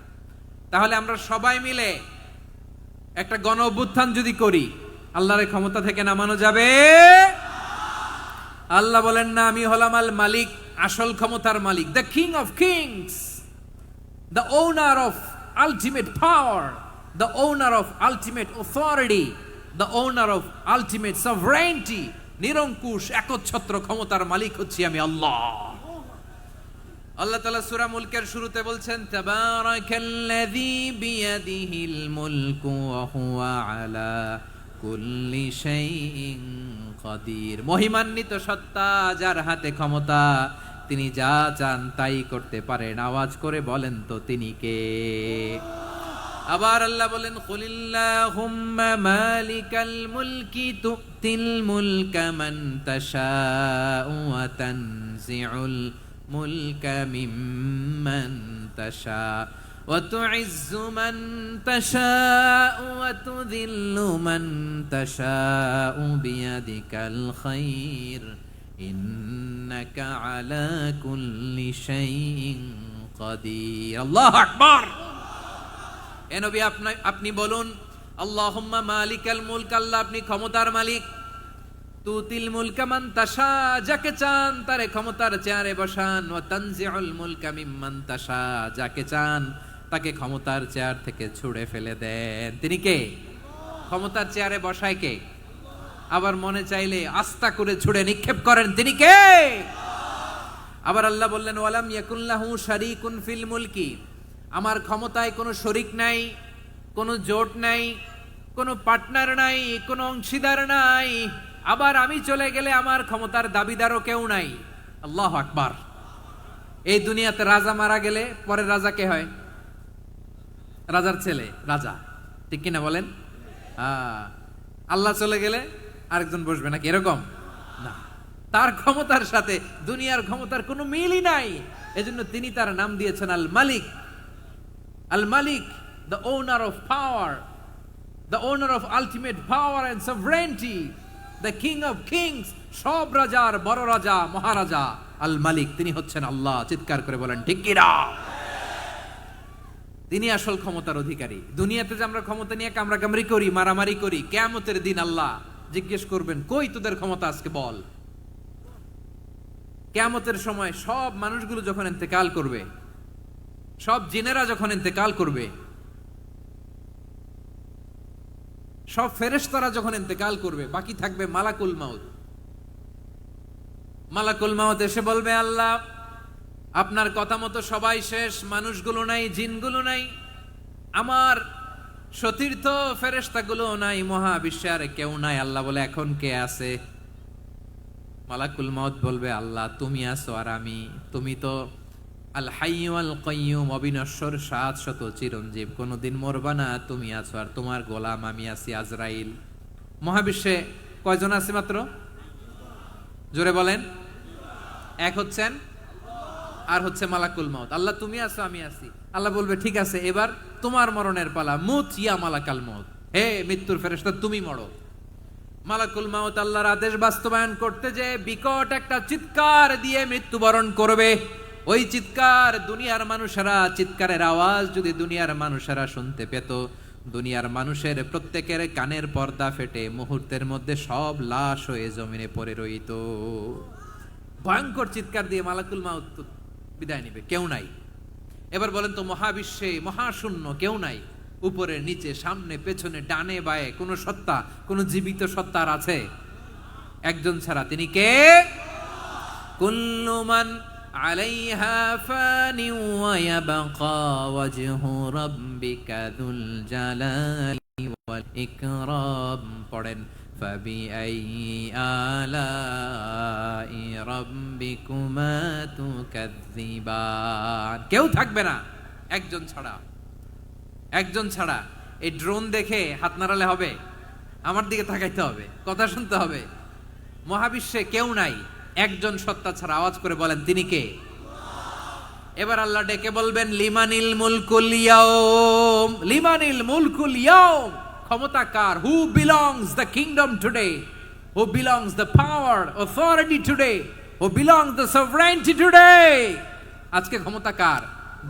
তাহলে আমরা সবাই মিলে একটা গণ অভ্যুত্থান যদি করি, আল্লাহর ক্ষমতা থেকে নামানো যাবে? আল্লাহ বলেন না, আমি হলাম আল মালিক, আসল ক্ষমতার মালিক, the king of kings, the owner of ultimate power, the owner of ultimate authority, the owner of ultimate sovereignty. নিরঙ্কুশ একচ্ছত্র ক্ষমতার মালিক হচ্ছি আমি আল্লাহ। আল্লাহ তাআলা সূরা মুলকের শুরুতে বলছেন, তাবারাকাল্লাযী বিয়াদিহিল মুলকু ওয়া হুয়া আলা কুল্লি শাইইন কাদির। মহিমান্বিত সত্তা, যার হাতে ক্ষমতা, তিনি যা চান তাই করতে পারেন। আওয়াজ করে বলেন তো তিনি কে? আবার আল্লাহ বলেন, কুলিল্লাহুম্মা মালিকাল মুলকি তুতিল মুলকা মান তাশাউ ওয়া তানজিউল মুলকা মিম্মান তাশা ওয়া তুইজ্জু মান তাশাউ ওয়া তুযিল্লু মান তাশাউ বিয়াদিকাল খায়র ইন্নাকা আলা কুল্লি শাইইন কাদির। আল্লাহু আকবার। এ নবী, আপনি বলুন, আল্লাহুম্মা মালিকাল মুলক, আল্লাহ আপনি ক্ষমতার মালিক। তুতিল মুলকা মান তাশা, যাকে চান তারে ক্ষমতার চেয়ারে বসান। ওয়া তানজিউল মুলকা মিম্মান তাশা, যাকে চান তাকে ক্ষমতার চেয়ার থেকে ছুঁড়ে ফেলে দেন। তিনি কে? ক্ষমতার চেয়ারে বসায় কে? আবার মনে চাইলে আস্থা করে ছুঁড়ে নিক্ষেপ করেন, তিনি কে? আবার আল্লাহ বললেন, ওয়ালাম ইয়াকুল্লাহু শারীকুন ফিল মুলকি, আমার ক্ষমতায় কোনো শরিক নাই, কোনো জোট নাই, কোনো পার্টনার নাই, কোনো অংশীদার নাই, আবার আমি চলে গেলে আমার ক্ষমতার দাবিদারও কেউ নাই। আল্লাহু আকবার। এই দুনিয়াতে রাজা মারা গেলে পরের রাজা কে হয়? রাজার ছেলে রাজা, ঠিক কিনা বলেন? আল্লাহ চলে গেলে আরেকজন বসবে নাকি এরকম না, তার ক্ষমতার সাথে দুনিয়ার ক্ষমতার কোনো মিলই নাই। এজন্য তিনি তার নাম দিয়েছেন আল মালিক। আল মালিক, the owner of power, the owner of ultimate power and sovereignty, the king of kings, সব রাজার বড় রাজা, মহারাজা আল মালিক, তিনি হচ্ছেন আল্লাহ। চিৎকার করে বলেন ঠিক কি না? তিনি আসল ক্ষমতার অধিকারী। দুনিয়াতে যে আমরা ক্ষমতা নিয়ে কামড়াকামড়ি করি, মারামারি করি, কিয়ামতের দিন আল্লাহ জিজ্ঞেস করবেন, কই তোদের ক্ষমতা আজকে বল। কিয়ামতের সময় সব মানুষগুলো যখন ইন্তেকাল করবে, সব জিনেরা যখন ইন্তেকাল করবে, সব ফেরেশতারা যখন ইন্তেকাল করবে, বাকি থাকবে মালাকুল মাউত। মালাকুল মাউত এসে বলবে, আল্লাহ আপনার কথা মতো সবাই শেষ, মানুষগুলো নাই, জিনগুলো নাই, আমার সতীর্থ ফেরেশতাগুলো নাই, মহাবিশ্বে আর কেউ নাই। আল্লাহ বলে, এখন কে আছে? মালাকুল মাউত বলবে, আল্লাহ তুমি আছো আর আমি। তুমি তো আল হাইয়্যু আল কাইয়্যুম, অবিনশ্বর, শাশ্বত, চিরঞ্জীব, কোনদিন মরবা না, তুমি আছো আর তোমার গোলাম আমি আছি আজরাইল। মহাবিশ্বে কয়জন আছে মাত্র? জোরে বলেন। এক হচ্ছেন আর হচ্ছে মালাকুল মাউত। আল্লাহ তুমি আছো আমি আছি। আল্লাহ বলবে, ঠিক আছে এবার তোমার মরণের পালা, মুত ইয়া মালাকাল মাউত, হে মৃত্যুর ফেরেশতা তুমি মরো। মালাকুল মাউত আল্লাহর আদেশ বাস্তবায়ন করতে যে বিকট একটা চিৎকার দিয়ে মৃত্যুবরণ করবে। ওই চিৎকার দুনিয়ার মানুষেরা, চিৎকারের আওয়াজ যদি দুনিয়ার মানুষেরা শুনতে পেত, দুনিয়ার মানুষের প্রত্যেকের কানের পর্দা ফেটে মুহূর্তের মধ্যে সব লাশ হয়ে জমিনে পড়ে রইত। ভয়ঙ্কর চিৎকার দিয়ে মালাকুল মাউত বিদায় নিবে, কেউ নাই। এবার বলেন তো, মহাবিশ্বে মহাশূন্য, কেউ নাই, উপরে নিচে সামনে পেছনে ডানে বায়ে কোন সত্তা, কোন জীবিত সত্তার আছে? একজন ছাড়া, তিনি কে? কুল্লু মান আলাইহা ফানি ওয়া ইয়াবকা ওয়াজহু রাব্বিকা যুল জালালি ওয়াল ইকরাম। পড়েন, ফাবিআইয়ি আলাই রাব্বিকুমা তুকাযযিবান। কেউ থাকবে না একজন ছাড়া, একজন ছাড়া। এই ড্রোন দেখে হাত নাড়ালে হবে? আমার দিকে তাকাইতে হবে, কথা শুনতে হবে। মহাবিশ্বে কেউ নাই, একজন সত্তা ছাড়া। আওয়াজ করে বলেন, তিনি কে? এবার আল্লাহ ডেকে বলবেন, লিমানিল মুলকুল ইয়াউম, লিমানিল মুলকুল ইয়াউম। ক্ষমতা কার? Who belongs the kingdom today, who belongs the power authority today, who belongs the sovereignty today. আজকে ক্ষমতা কার?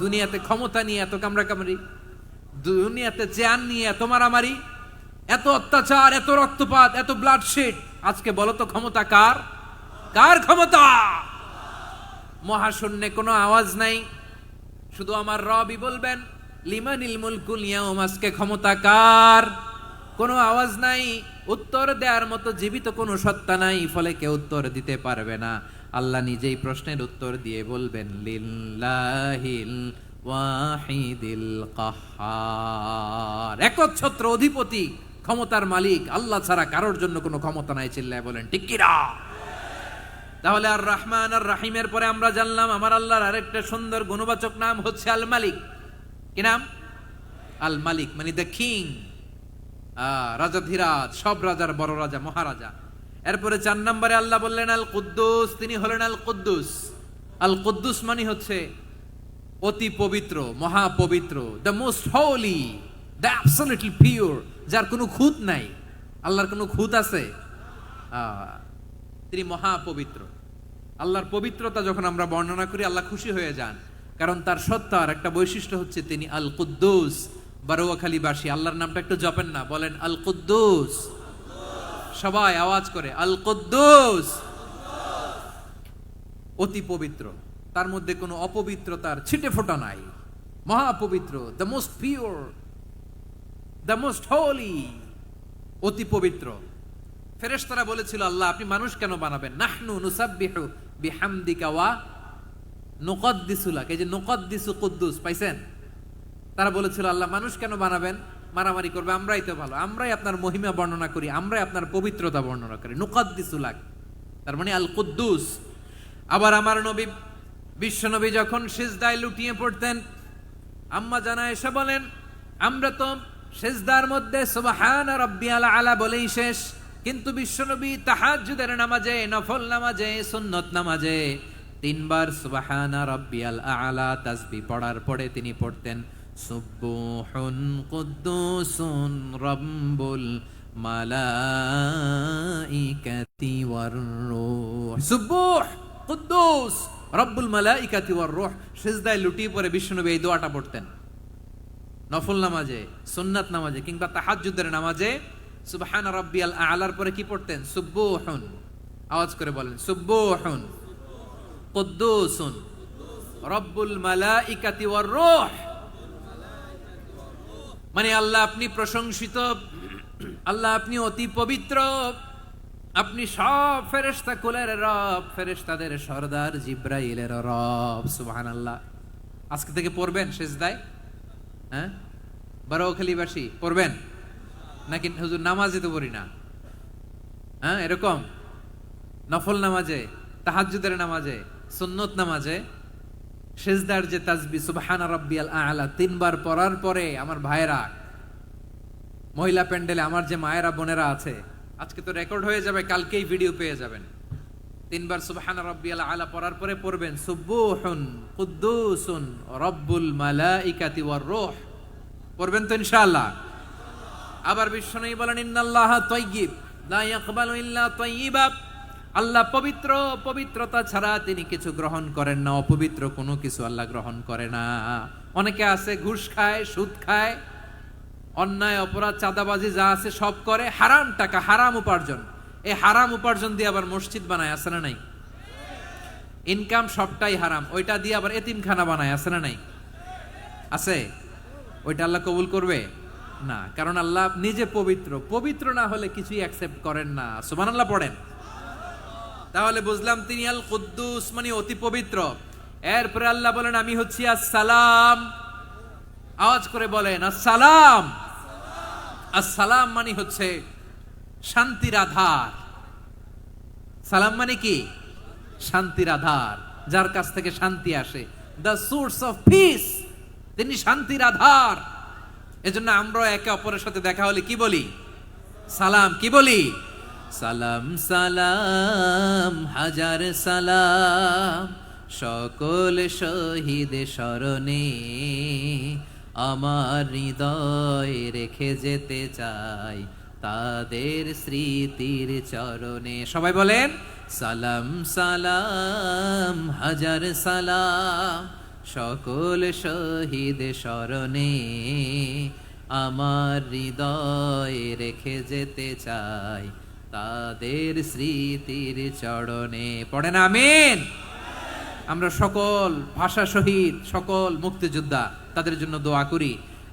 দুনিয়াতে ক্ষমতা নিয়ে এত কামড়াকামড়ি, দুনিয়াতে জান নিয়ে এত মারামারি, এত অত্যাচার, এত রক্তপাত, এত ব্লাডশেড। আজকে বলো তো ক্ষমতা কার? কার ক্ষমতা? মহাশূন্যে কোনো আওয়াজ নাই, শুধু আমার রবই বলবেন, লিমানিল মুলকুল ইয়াউম। আজকে ক্ষমতা কার? কোনো আওয়াজ নাই, উত্তর দেওয়ার মতো জীবিত কোনো সত্তা নাই, ফলে কেউ উত্তর দিতে পারবে না। আল্লাহ নিজেই প্রশ্নের উত্তর দিয়ে বলবেন, লিল্লাহিল ওয়াহিদিল কাহ্হার। একচ্ছত্র অধিপতি, ক্ষমতার মালিক আল্লাহ ছাড়া কারোর জন্য কোনো ক্ষমতা নাই। চিল্লায় বলেন ঠিক কি না? তাহলে আর রহমান আর রাহিমের পরে আমরা জানলাম আমার আল্লাহর আরেকটা সুন্দর গুণবাচক নাম হচ্ছে আল মালিক। কি নাম? আল মালিক, মানে দ্য কিং, রাজাধিরাজ, সব রাজার বড় রাজা, মহারাজা। এরপরে 4 নম্বরে আল্লাহ বললেন আল কুদ্দুস, তিনি হলেন আল কুদ্দুস। আল কুদ্দুস মানে হচ্ছে অতি পবিত্র, মহাপবিত্র, the most holy, the absolutely pure, যার কোনো খুঁত নাই। আল্লাহর কোনো খুঁত আছে? তিনি মহাপবিত্র। আল্লাহর পবিত্রতা যখন আমরা বর্ণনা করি, আল্লাহ খুশি হয়ে যান, কারণ তার সত্তার একটা বৈশিষ্ট্য হচ্ছে তিনি আল কুদ্দুস। বারোয়াখালীবাসী আল্লাহর নামটা একটু জপেন না, বলেন আল কুদ্দুস। সবাই আওয়াজ করে আল কুদ্দুস। অতি পবিত্র, তার মধ্যে কোনো অপবিত্রতার ছিটে ফোঁটা নাই, মহাপবিত্র, the most pure, the most holy, অতি পবিত্র। ফেরেশতারা বলেছিল, আল্লাহ আপনি মানুষ কেন বানাবেন? নাহনু নুসাব্বিহু বিহামদিকা ওয়া নুকদ্দিসু লাক। এই যে নুকদ্দিসু কুদ্দুস পাইছেন? তারা বলেছিল, আল্লাহ মানুষ কেন বানাবেন? মারামারি করবে, আমরাই তো ভালো, আমরাই আপনার মহিমা বর্ণনা করি, আমরাই আপনার পবিত্রতা বর্ণনা করি। নুকাদ্দিসুলাক, তার মানে আল কুদ্দুস। আবার আমার নবী বিশ্ব নবী যখন সিজদায় লুটিয়ে পড়তেন, আম্মা জানা এসে বলেন, আমরা তো সিজদার মধ্যে সুবহান রাব্বিয়াল আলা বলেই শেষ, কিন্তু বিশ্বনবী তাহাজ্জুদের নামাজে, নফল নামাজে, সুন্নত নামাজে তিনবার সুবহান রাব্বিয়াল আলা তাসবিহ পড়ার পরে তিনি পড়তেন সুবহুন কুদ্দুসুন রাব্বুল মালাইকাতি ওয়ার রূহ। সুবহ কুদ্দুস রব্বুল মালাইকাতি ওয়ার রূহ। সিজদায় লুটিয়ে পড়ে বিশ্বনবী এই দোয়াটা পড়তেন। নফল নামাজে, সুন্নাত নামাজে কিংবা তাহাজ্জুদের নামাজে সুবহান রাব্বিয়াল আলার পরে কি পড়তেন? সুবহুন। আওয়াজ করে বলেন, সুবহুন কুদ্দুসুন রব্বুল মালাইকাতি ওয়ার রূহ। মানে আল্লাহ আপনি প্রশংসিত, আল্লাহ আপনি অতি পবিত্র, আপনি সব ফেরেশতা কুলের রব, ফেরেশতাদের সরদার জিব্রাইলের রব। সুবহানাল্লাহ। আজকে থেকে পড়বেন সিজদায়? হ্যাঁ, বারোখালীবাসী পড়বেন নাকি? হুজুর নামাজে তো পড়ি না। হ্যাঁ, এরকম নফল নামাজে, তাহাজ্জুদের নামাজে, সুন্নত নামাজে সিজদার যে তাসবিহ সুবহান রাব্বিয়াল আলা তিনবার পড়ার পরে আমার ভাইরা, মহিলা প্যান্ডেলে আমার যে মায়েরা বোনেরা আছে, আজকে তো রেকর্ড হয়ে যাবে, কালকেই ভিডিও পেয়ে যাবেন। তিনবার সুবহান রাব্বিয়াল আলা পড়ার পরে পড়বেন সুবহুন কুদ্দুসুন রব্বুল মালাইকাতি ওয়ার রূহ। পড়বেন তো ইনশাআল্লাহ? আবার বিশ্বনবী বলেন ইন্নাল্লাহা তাইয়্যিব লা ইয়াকবালু ইল্লা তাইয়্যিবা। আল্লাহ পবিত্র, পবিত্রতা ছাড়া তিনি কিছু গ্রহণ করেন না, অপবিত্র কোনো কিছু আল্লাহ গ্রহণ করে না। অনেকে আছে ঘুষ খায়, সুদ খায়, অন্যায় অপরাধ চাঁদাবাজি যা আছে সব করে, হারাম টাকা, হারাম উপার্জন। এই হারাম উপার্জন দিয়ে আবার মসজিদ বানায়, আছে না নাই? ইনকাম সবটাই হারাম, ওইটা দিয়ে আবার এতিমখানা বানায়, আছে না নাই? আছে। ওইটা আল্লাহ কবুল করবে না, কারণ আল্লাহ নিজে পবিত্র। পবিত্র না হলে কিছুই অ্যাকসেপ্ট করেন না। সুবহানাল্লাহ পড়েন। তাহলে বুঝলাম তিনি আল কুদ্দুস মানে অতি পবিত্র। এরপরে আল্লাহ বলেন আমি হচ্ছি আসসালাম। আওয়াজ করে বলেন আসসালাম। আসসালাম মানে হচ্ছে শান্তির আধার। সালাম মানে কি? শান্তির আধার, যার কাছ থেকে শান্তি আসে। দ্য সোর্স অফ পিস, তিনি শান্তির আধার। এজন্য আমরা একে অপরের সাথে দেখা হলে কি বলি? সালাম। কি বলি? সালাম সালাম হাজার সালাম, সকল শহীদ স্মরণে আমার হৃদয় রেখে যেতে চাই তাদের স্মৃতির চরণে। সবাই বলেন সালাম সালাম হাজার সালাম, সকল শহীদ স্মরণে আমার হৃদয় রেখে যেতে চাই তাদের স্মৃতির চরণে। পড়েন আমিন। আমরা সকল ভাষা শহীদ, সকল মুক্তিযোদ্ধা তাদের জন্য দোয়া করি,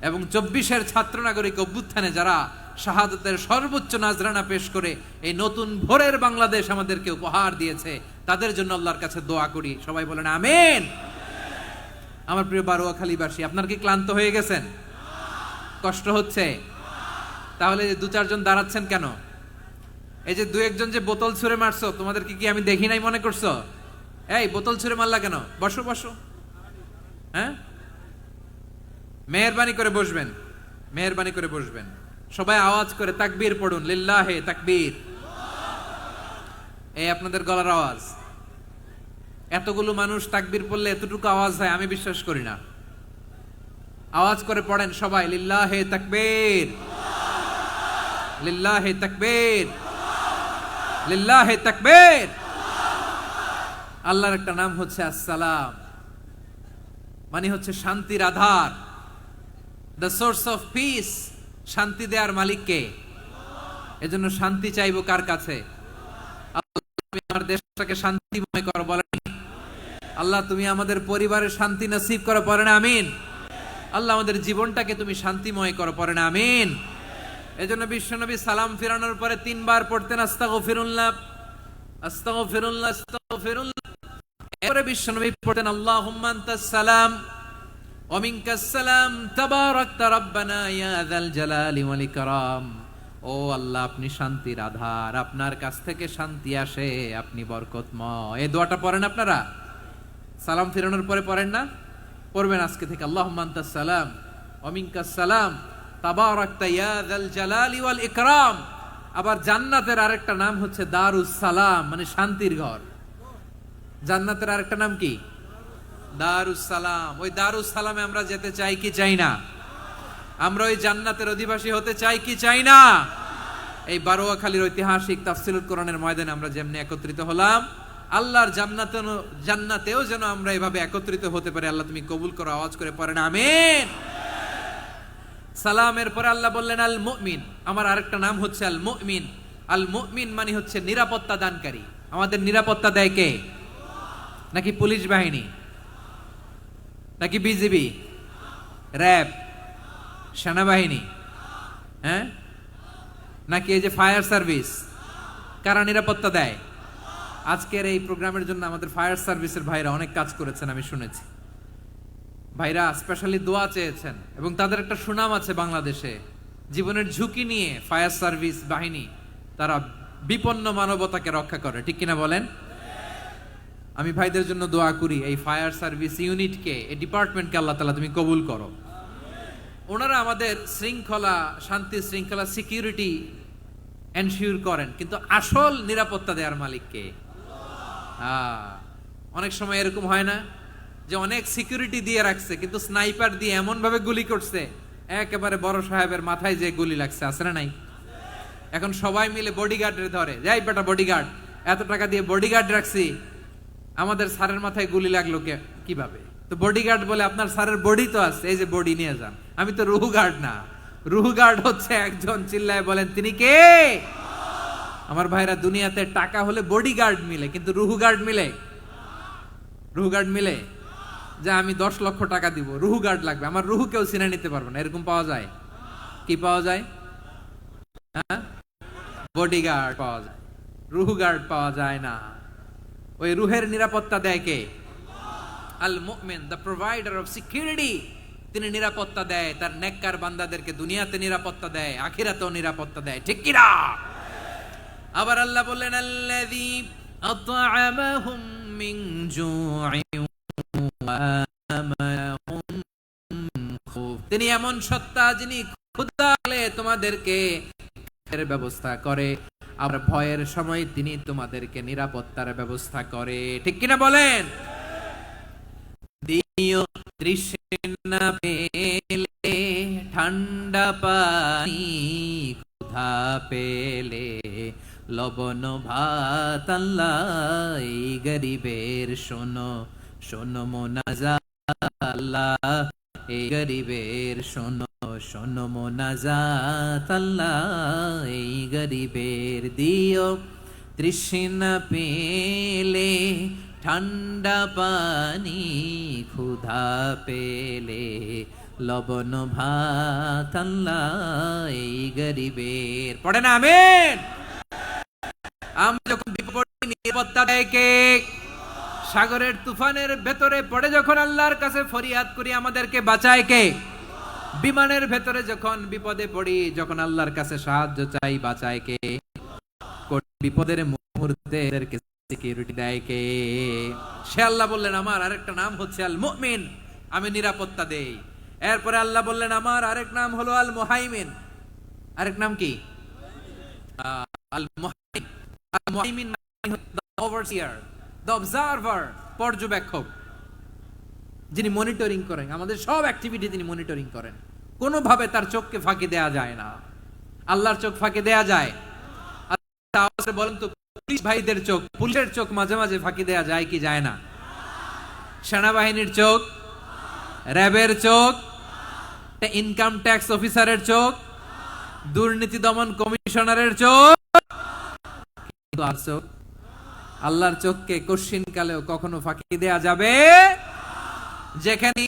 এবং 24-এর ছাত্র নাগরিক অভ্যুত্থানে যারা শাহাদাতের সর্বোচ্চ নাজরানা পেশ করে এই নতুন ভোরের বাংলাদেশ আমাদেরকে উপহার দিয়েছে, তাদের জন্য আল্লাহর কাছে দোয়া করি। সবাই বলেন আমিন। আমার প্রিয় বারোয়াখালীবাসী, আপনার কি ক্লান্ত হয়ে গেছেন? কষ্ট হচ্ছে? তাহলে 2-4 জন দাঁড়াচ্ছেন কেন? এই যে 2-1 জন যে বোতল ছুঁড়ে মারছো, তোমাদেরকে কি আমি দেখি নাই মনে করছো? এই বোতল ছুঁড়ে মারলা কেন? বসো বসো। হ্যাঁ, মেহেরবানি করে বসবেন, মেহেরবানি করে বসবেন। সবাই আওয়াজ করে তাকবীর পড়ুন, লিল্লাহে তাকবীর। এই আপনাদের গলার আওয়াজ। এতগুলো মানুষ তাকবীর পড়লে এতটুকু আওয়াজ হয় আমি বিশ্বাস করি না। আওয়াজ করে পড়েন সবাই, লিল্লাহে তাকবীর, লিল্লাহে তাকবীর, লিল্লাহে তাকবীর। আল্লাহর একটা নাম হচ্ছে আসসালাম, মানে হচ্ছে শান্তির আধার, দ্য সোর্স অফ পিস। শান্তি দেওয়ার মালিক কে? এজন্য শান্তি চাইবো কার কাছে? আল্লাহ তুমি আমার দেশটাকে শান্তিময় করো, বলেন আল্লাহ তুমি আমাদের পরিবারের শান্তি নসিব করো, পড়েন আমিন। আল্লাহ আমাদের জীবনটাকে তুমি শান্তিময় করো, পড়েন আমিন। এজন্য বিশ্বনবী সালাম ফিরানোর পরে 3 বার পড়তেন আস্তাগফিরুল্লাহ, আস্তাগফিরুল্লাহ, আস্তাগফিরুল্লাহ। এরপরে বিশ্বনবী পড়তেন আল্লাহুম্মা আনতাস সালাম ওয়া মিনকাস সালাম তাবারাকতা রাব্বানা ইয়া যাল জালালি ওয়াল ইকরাম। ও আল্লাহ, আপনি শান্তির আধার, আপনার কাছ থেকে শান্তি আসে, আপনি বরকতময়। এই দোয়াটা পড়েন আপনারা? সালাম ফিরানোর পরে পড়েন না? পড়বেন আজকে থেকে। আল্লাহুম্মা আনতাস সালাম ওয়া মিনকাস সালাম তাবারাকতা ইয়া যাল জালালি ওয়াল ইকরাম। আবার জান্নাতের আরেকটা নাম হচ্ছে দারুস সালাম, মানে শান্তির ঘর। জান্নাতের আরেকটা নাম কি? দারুস সালাম। ওই দারুস সালামে আমরা যেতে চাই কি চাই না? আমরা ওই জান্নাতের অধিবাসী হতে চাই কি চাই না? এই বারোয়াখালীর ঐতিহাসিক তাফসীরুল কোরআনের ময়দানে আমরা যেমনি একত্রিত হলাম, আল্লাহর জান্নাতেও যেন আমরা এভাবে একত্রিত হতে পারি। আল্লাহ তুমি কবুল করো। আওয়াজ করে পড়েন আমিন। সালামের পরে আল্লাহ বললেন আল মুমিন। আমার আরেকটা নাম হচ্ছে আল মুমিন। আল মুমিন মানে হচ্ছে নিরাপত্তা দানকারী। আমাদের নিরাপত্তা দেয় কে? নাকি পুলিশ বাহিনী, নাকি বিজিবি, র্যাব, সেনাবাহিনী, হ্যাঁ, নাকি এই যে ফায়ার সার্ভিস? কারা নিরাপত্তা দেয়? আজকের এই প্রোগ্রামের জন্য আমাদের ফায়ার সার্ভিসের ভাইরা অনেক কাজ করেছেন, আমি শুনেছি। ভাইরা স্পেশালি দোয়া চেয়েছেন এবং তাদের একটা সুনাম আছে বাংলাদেশে। জীবনের ঝুঁকি নিয়ে ফায়ার সার্ভিস বাহিনী তারা বিপন্ন মানবতাকে রক্ষা করে, ঠিক কিনা বলেন? আমি ভাইদের জন্য দোয়া করি, এই ফায়ার সার্ভিস ইউনিটকে, এই ডিপার্টমেন্টকে আল্লাহ তাআলা তুমি কবুল করো। ওনারা আমাদের শৃঙ্খলা, শান্তি শৃঙ্খলা, সিকিউরিটি এনশিওর করেন, কিন্তু আসল নিরাপত্তা দেওয়ার মালিক কে? অনেক সময় এরকম হয় না যে অনেক সিকিউরিটি দিয়ে রাখছে, কিন্তু স্নাইপার দিয়ে এমন ভাবে গুলি করছে একেবারে বড় সাহেবের মাথায় যে গুলি লাগছে, আছে না নাই? এখন সবাই মিলে বডিগার্ডের ধরে, যাই বেটা বডিগার্ড, এত টাকা দিয়ে বডিগার্ড রাখছি, আমাদের স্যারের মাথায় গুলি লাগলো কিভাবে? তো বডিগার্ড বলে আপনার স্যারের বডি তো আছে, এই যে বডি নিয়ে যান। আমি তো রুহু গার্ড না। রুহু গার্ড হচ্ছে একজন, চিল্লায় বলেন তিনি কে? আমার ভাইরা, দুনিয়াতে টাকা হলে বডিগার্ড মিলে, কিন্তু রুহু গার্ড মিলে? রুহু গার্ড মিলে? যে আমি 10 লক্ষ টাকা দিব, রুহু গার্ড লাগবে, আমার রুহু কেউ চিনে নিতে পারবে না, এরকম পাওয়া যায়? কি পাওয়া যায়? হ্যাঁ, বডিগার্ড পাওয়া যায়, রুহু গার্ড পাওয়া যায় না। ওই রুহের নিরাপত্তা দেয় কে? আল মুমিন, দ্য প্রোভাইডার অফ সিকিউরিটি। তিনি নিরাপত্তা দেয় তার নেককার বান্দাদেরকে, দুনিয়াতে নিরাপত্তা দেয়, আখিরাতেও নিরাপত্তা দেয়, ঠিক কি না? আবার আল্লাহ বললেন আল্লাযী আত'আমাহুম মিন জু'ইন ওয়া আমানাহুম খুফ। তিনি এমন সত্তা যিনি ক্ষুধা লাগলে তোমাদেরকে এর ব্যবস্থা করে, আবার ভয়ের সময় তিনি তোমাদেরকে নিরাপত্তার ব্যবস্থা করে, ঠিক কিনা বলেন? দিও তৃষ্ণা পেলে ঠান্ডা পানি, ক্ষুধা পেলে লবণ ভাত, আল্লাহ এই গরিবের শোনো শোনো মোনাজাত, আল্লাহ এই গরিবের শোনো শোনো মোনাজাত, আল্লাহ এই গরিবের দিও তৃষ্ণা পেলে ঠান্ডা পানি, ক্ষুধা পেলে লবণ ভাত, আল্লাহ এই গরিবের। পড়ে না আমিন? আমরা যখন বিপদে নিরাপত্তা দেয় কে? সাগরের তুফানের ভেতরে পড়ে যখন আল্লাহর কাছে ফরিয়াদ করি, আমাদেরকে বাঁচায় কে? বিমানের ভেতরে যখন বিপদে পড়ি, যখন আল্লাহর কাছে সাহায্য চাই, বাঁচায় কে? বিপদের মুহূর্তে এদেরকে সিকিউরিটি দেয় কে? সে আল্লাহ বললেন আমার আরেকটা নাম হচ্ছে আল মুমিন, আমি নিরাপত্তা দেই। এরপরে আল্লাহ বললেন আমার আরেক নাম হলো আল মুহাইমিন। আরেক নাম কি? আল মুহাইমিন। আল মুহাইমিন মানে হচ্ছে দ্য ওভারসিয়ার, দ্য অবজারভার, পর্যবেক্ষক, যিনি মনিটরিং করেন আমাদের সব অ্যাক্টিভিটি, তিনি মনিটরিং করেন। কোনোভাবে তার চোখকে ফাঁকি দেয়া যায় না। আল্লাহর চোখ ফাঁকি দেয়া যায়? বলেন তো, পুলিশ ভাইদের চোখ, পুলিশের চোখ মাঝে মাঝে ফাঁকি দেয়া যায় কি যায় না? সেনাবাহিনীর চোখ, র্যাবের চোখ, ইনকাম ট্যাক্স অফিসারের চোখ, দুর্নীতি দমন কমিশনারের চোখ, আল্লাহর চোখকে কশিন কালেও কখনো ফাঁকি দেয়া যাবে? যেখানে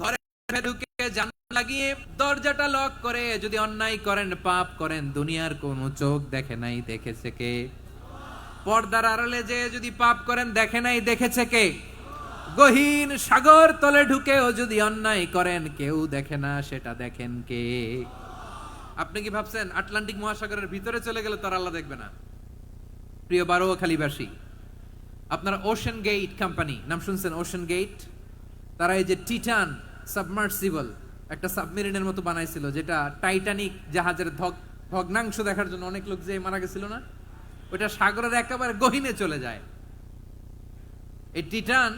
ঘরে ঢুকে জানালা লাগিয়ে দরজাটা লক করে যদি অন্যায় করেন, পাপ করেন, দুনিয়ার কোন চোখ দেখে নাই, দেখেছে কে? পর্দার আড়ালে যে যদি পাপ করেন, দেখে নাই, দেখেছে কে? গহীন সাগর তলে ঢুকেও যদি অন্যায় করেন কেউ দেখে না, সেটা দেখেন কে? আপনি কি ভাবছেন আটলান্টিক মহাসাগরের ভিতরে চলে গেলে তার আল্লাহ দেখবে না? প্রিয় বারোয়াখালীবাসী, আপনারা ওশেন গেট কোম্পানি নাম শুনছেন? ওশেন গেট, তারা এই যে টিটান সাবমার্সিবল একটা সাবমেরিনের মতো বানাইছিল, যেটা টাইটানিক জাহাজের ভগ্নাংশ দেখার জন্য অনেক লোক যে মারা গেছিল না, ওটা সাগরের একেবারে গহীনে চলে যায়। এই টিটান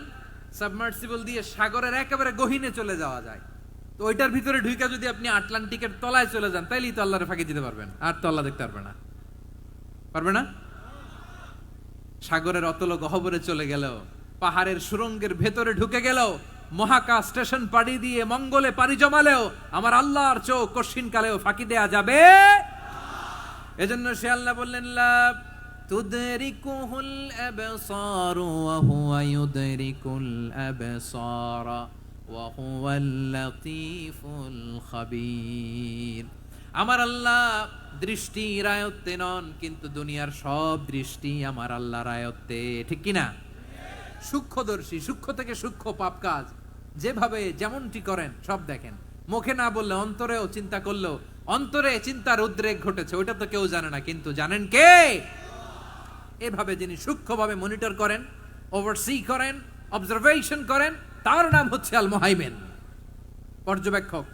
সাবমার্সিবল দিয়ে সাগরের একেবারে গহীনে চলে যাওয়া যায়। তো ওইটার ভিতরে ঢুইকা যদি আপনি আটলান্টিকের তলায় চলে যান, তাইলেই তো আল্লাহরে ফাঁকি দিতে পারবেন, আর তো আল্লাহ দেখতে পারবে না। পারবে না? সাগরের অতল গহ্বরে চলে গেলেও, পাহাড়ের সুরঙ্গের ভেতরে ঢুকে গেলেও, মহাকাশ স্টেশন পাড়ি দিয়ে মঙ্গলে পাড়ি জমালেও আমার আল্লাহর চোখ কশিন কালেও ফাঁকি দেয়া যাবে। এজন্য সে আল্লাহ বললেন, লা তুদরিকুহুল আবসার ওয়া হুয়া ইউদরিকুল আবসার ওয়া হুয়াল লাতীফুল খাবীর। আমার আল্লাহ দৃষ্টির আয়ত্তে নন, কিন্তু দুনিয়ার সব দৃষ্টি আমার আল্লাহর আয়ত্তে, ঠিক কি না? সূক্ষ্মদর্শী, সূক্ষ্ম থেকে সূক্ষ্ম পাপ কাজ যেভাবে যেমনটি করেন সব দেখেন। মুখে না বললে অন্তরেও চিন্তা করলেও অন্তরে চিন্তার উদ্রেক ঘটেছে, ওইটা তো কেউ জানে না, কিন্তু জানেন কে? এভাবে যিনি সূক্ষ্মভাবে মনিটর করেন, ওভারসি করেন, অবজারভেশন করেন, তার নাম হচ্ছে আল মুহাইমিন, পর্যবেক্ষক।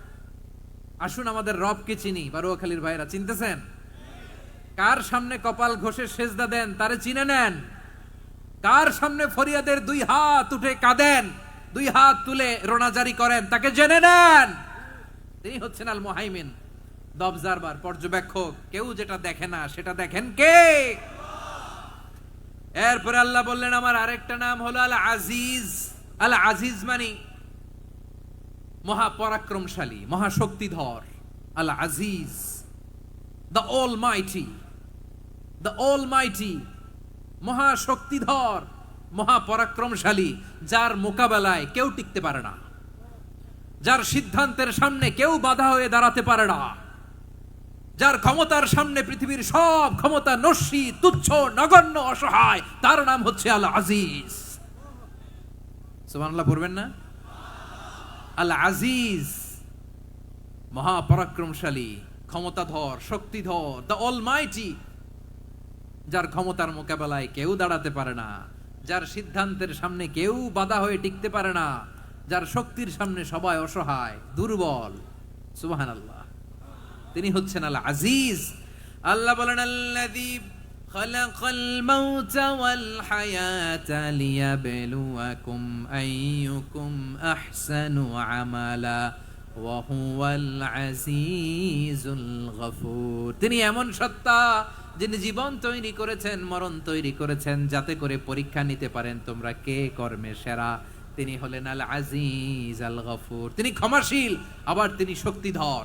আসুন আমাদের রবকে চিনি। বারোয়াখালীর ভাইরা চিনতেছেন? কার সামনে কপাল ঘষে সেজদা দেন তারে চিনে নেন। কার সামনে ফরিয়াদের দুই হাত উঠে কাঁদেন, দুই হাত তুলে রোনাজারি করেন, তাকে জেনে নেন। তিনি হচ্ছেন আল মুহাইমিন, দ্য অবজারভার, পর্যবেক্ষক। কেউ যেটা দেখে না সেটা দেখেন কে? এরপরে আল্লাহ বললেন আমার আরেকটা নাম হলো আল আজিজ। আল আজিজ মানে মহাপরাক্রমশালী, মহাশক্তিধর। আল আজিজ, দ্য অলমাইটি, দ্য অলমাইটি, মহাশক্তিধর, মহাপরাক্রমশালী, যার মোকাবেলায় কেউ টিকতে পারে না, যার সিদ্ধান্তের সামনে কেউ বাধা হয়ে দাঁড়াতে পারে না, যার ক্ষমতার সামনে পৃথিবীর সব ক্ষমতা নস্যি, তুচ্ছ, নগণ্য, অসহায়, তার নাম হচ্ছে আল আজিজ। সুবহানাল্লাহ পড়বেন না? আল আজিজ, মহাপরাক্রমশালী, ক্ষমতাধর, শক্তিধর, দ্য অলমাইটি, যার ক্ষমতার মোকাবেলায় কেউ দাঁড়াতে পারে না, যার সিদ্ধান্তের সামনে কেউ বাধা হয়ে টিকতে পারে না, যার শক্তির সামনে সবাই অসহায়, দুর্বল। সুবহানাল্লাহ, তিনি হচ্ছেন আল আজিজ। আল্লাহ বলেন আল্লাযী খালাকাল মাউতা ওয়াল হায়াতা লিয়াবলুয়াকুম আইয়ুকুম আহসানু আমালা ওয়া হুয়াল আজিজুল গফুর। তিনি এমন সত্তা যিনি জীবন তৈরি করেছেন, মরণ তৈরি করেছেন, যাতে করে পরীক্ষা নিতে পারেন তোমরা কে কর্মে সেরা। তিনি হলেন আল আজিজ আল গফুর। তিনি ক্ষমাশীল, আবার তিনি শক্তিধর।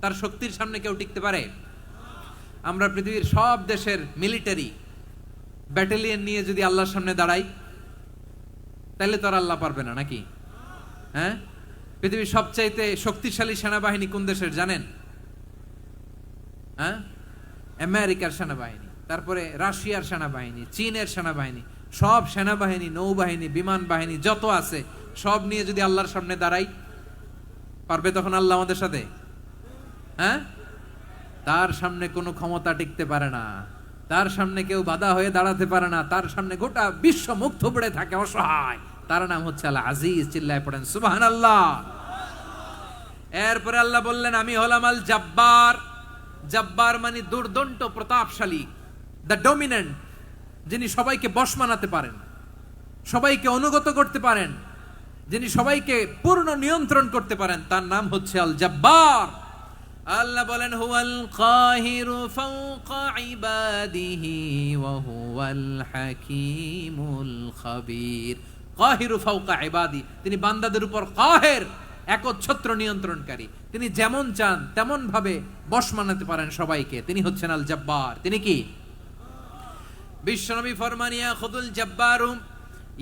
তার শক্তির সামনে কেউ টিকতে পারে? আমরা পৃথিবীর সব দেশের মিলিটারি ব্যাটালিয়ন নিয়ে যদি আল্লাহর সামনে দাঁড়াই, তাহলে তো আর আল্লাহ পারবে না, নাকি? হ্যাঁ, পৃথিবীর সবচাইতে শক্তিশালী সেনাবাহিনী কোন দেশের জানেন? হ্যাঁ, আমেরিকার সেনাবাহিনী, তারপরে রাশিয়ার সেনাবাহিনী, চীনের সেনাবাহিনী, সব সেনাবাহিনী, নৌবাহিনী, বিমান বাহিনী যত আছে সব নিয়ে যদি আল্লাহর সামনে দাঁড়াই, পারবে তখন আল্লাহ আমাদের সাথে? হ্যাঁ, তার সামনে কোনো ক্ষমতা টিকতে পারে না, তার সামনে কেউ বাধা হয়ে দাঁড়াতে পারে না, তার সামনে গোটা বিশ্ব মুখ থুবড়ে থাকে অসহায়। তার নাম হচ্ছে আল আজিজ। চিল্লায় পড়েন সুবহানাল্লাহ। এরপরে আল্লাহ বললেন আমি হলাম আল জব্বার। জব্বার মানে দুর্দণ্ড, প্রতাপশালী, দ্য ডমিনেন্ট, যিনি সবাইকে বশ মানাতে পারেন, সবাইকে অনুগত করতে পারেন, যিনি সবাইকে পূর্ণ নিয়ন্ত্রণ করতে পারেন, তার নাম হচ্ছে আল জব্বার। আল্লাহ বলেন হুয়াল কাহিরু ফাওকা ইবাদিহি ওয়া হুয়াল হাকীমুল খাবীর। কাহিরু ফাওকা ইবাদি, তিনি বান্দাদের উপর কাহের, একচ্ছত্র নিয়ন্ত্রণকারী। তিনি যেমন চান তেমন ভাবে বশ মানাতে পারেন সবাইকে। তিনি হচ্ছেন আল জব্বার। তিনি কি? বিশ্বনবী ফরমান ইয়াখুদুল জব্বারু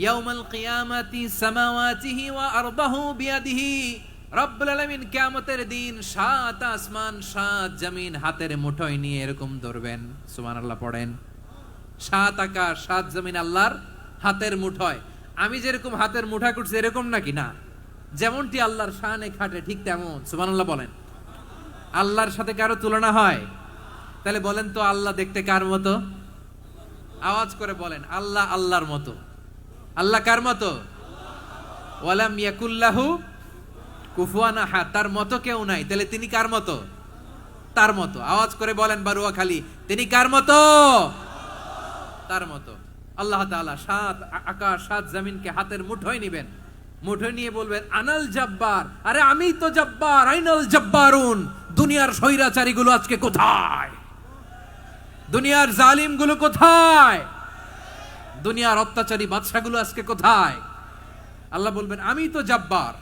ইয়াউমাল কিয়ামাতি সামাওয়াতিহি ওয়া আরদাহু বিয়াদিহি। রব্বুল আলামিন কিয়ামতের দিন সাত আসমান সাত জমিন হাতের মুঠোয় নিয়ে এরকম ধরবেন। সুবহানাল্লাহ পড়েন। সাত আকাশ সাত জমিন আল্লাহর হাতের মুঠোয়। আমি যেরকম হাতের মুঠা করছি এরকম নাকি? না, যেমনটি আল্লাহর শানে খাটে ঠিক তেমন। সুবহানাল্লাহ বলেন। আল্লাহর সাথে কারো তুলনা হয়? তাহলে বলেন তো আল্লাহ দেখতে কার মতো? আওয়াজ করে বলেন, আল্লাহ আল্লাহর মতো। আল্লাহ কার মতো? ওয়ালাম ইয়াকুল্লাহু কুফুয়ান আহাদ, তার মতো কেউ নাই। তাহলে তিনি কার মতো? তার মতো। আওয়াজ করে বলেন বারুয়াখালী, তিনি কার মতো? তার মতো। আল্লাহ তাআলা সাত আকাশ সাত জমিনকে হাতের মুঠোয় নিবেন, মুঠোয় নিয়ে বলবেন আনাল জব্বার। আরে আমি তো জব্বার, আইনাল জব্বারুন। দুনিয়ার স্বৈরাচারী গুলো আজকে কোথায়? দুনিয়ার জালিম গুলো কোথায়? দুনিয়ার অত্যাচারী বাদশাগুলো আজকে কোথায়? আল্লাহ বলবেন আমি তো জব্বার।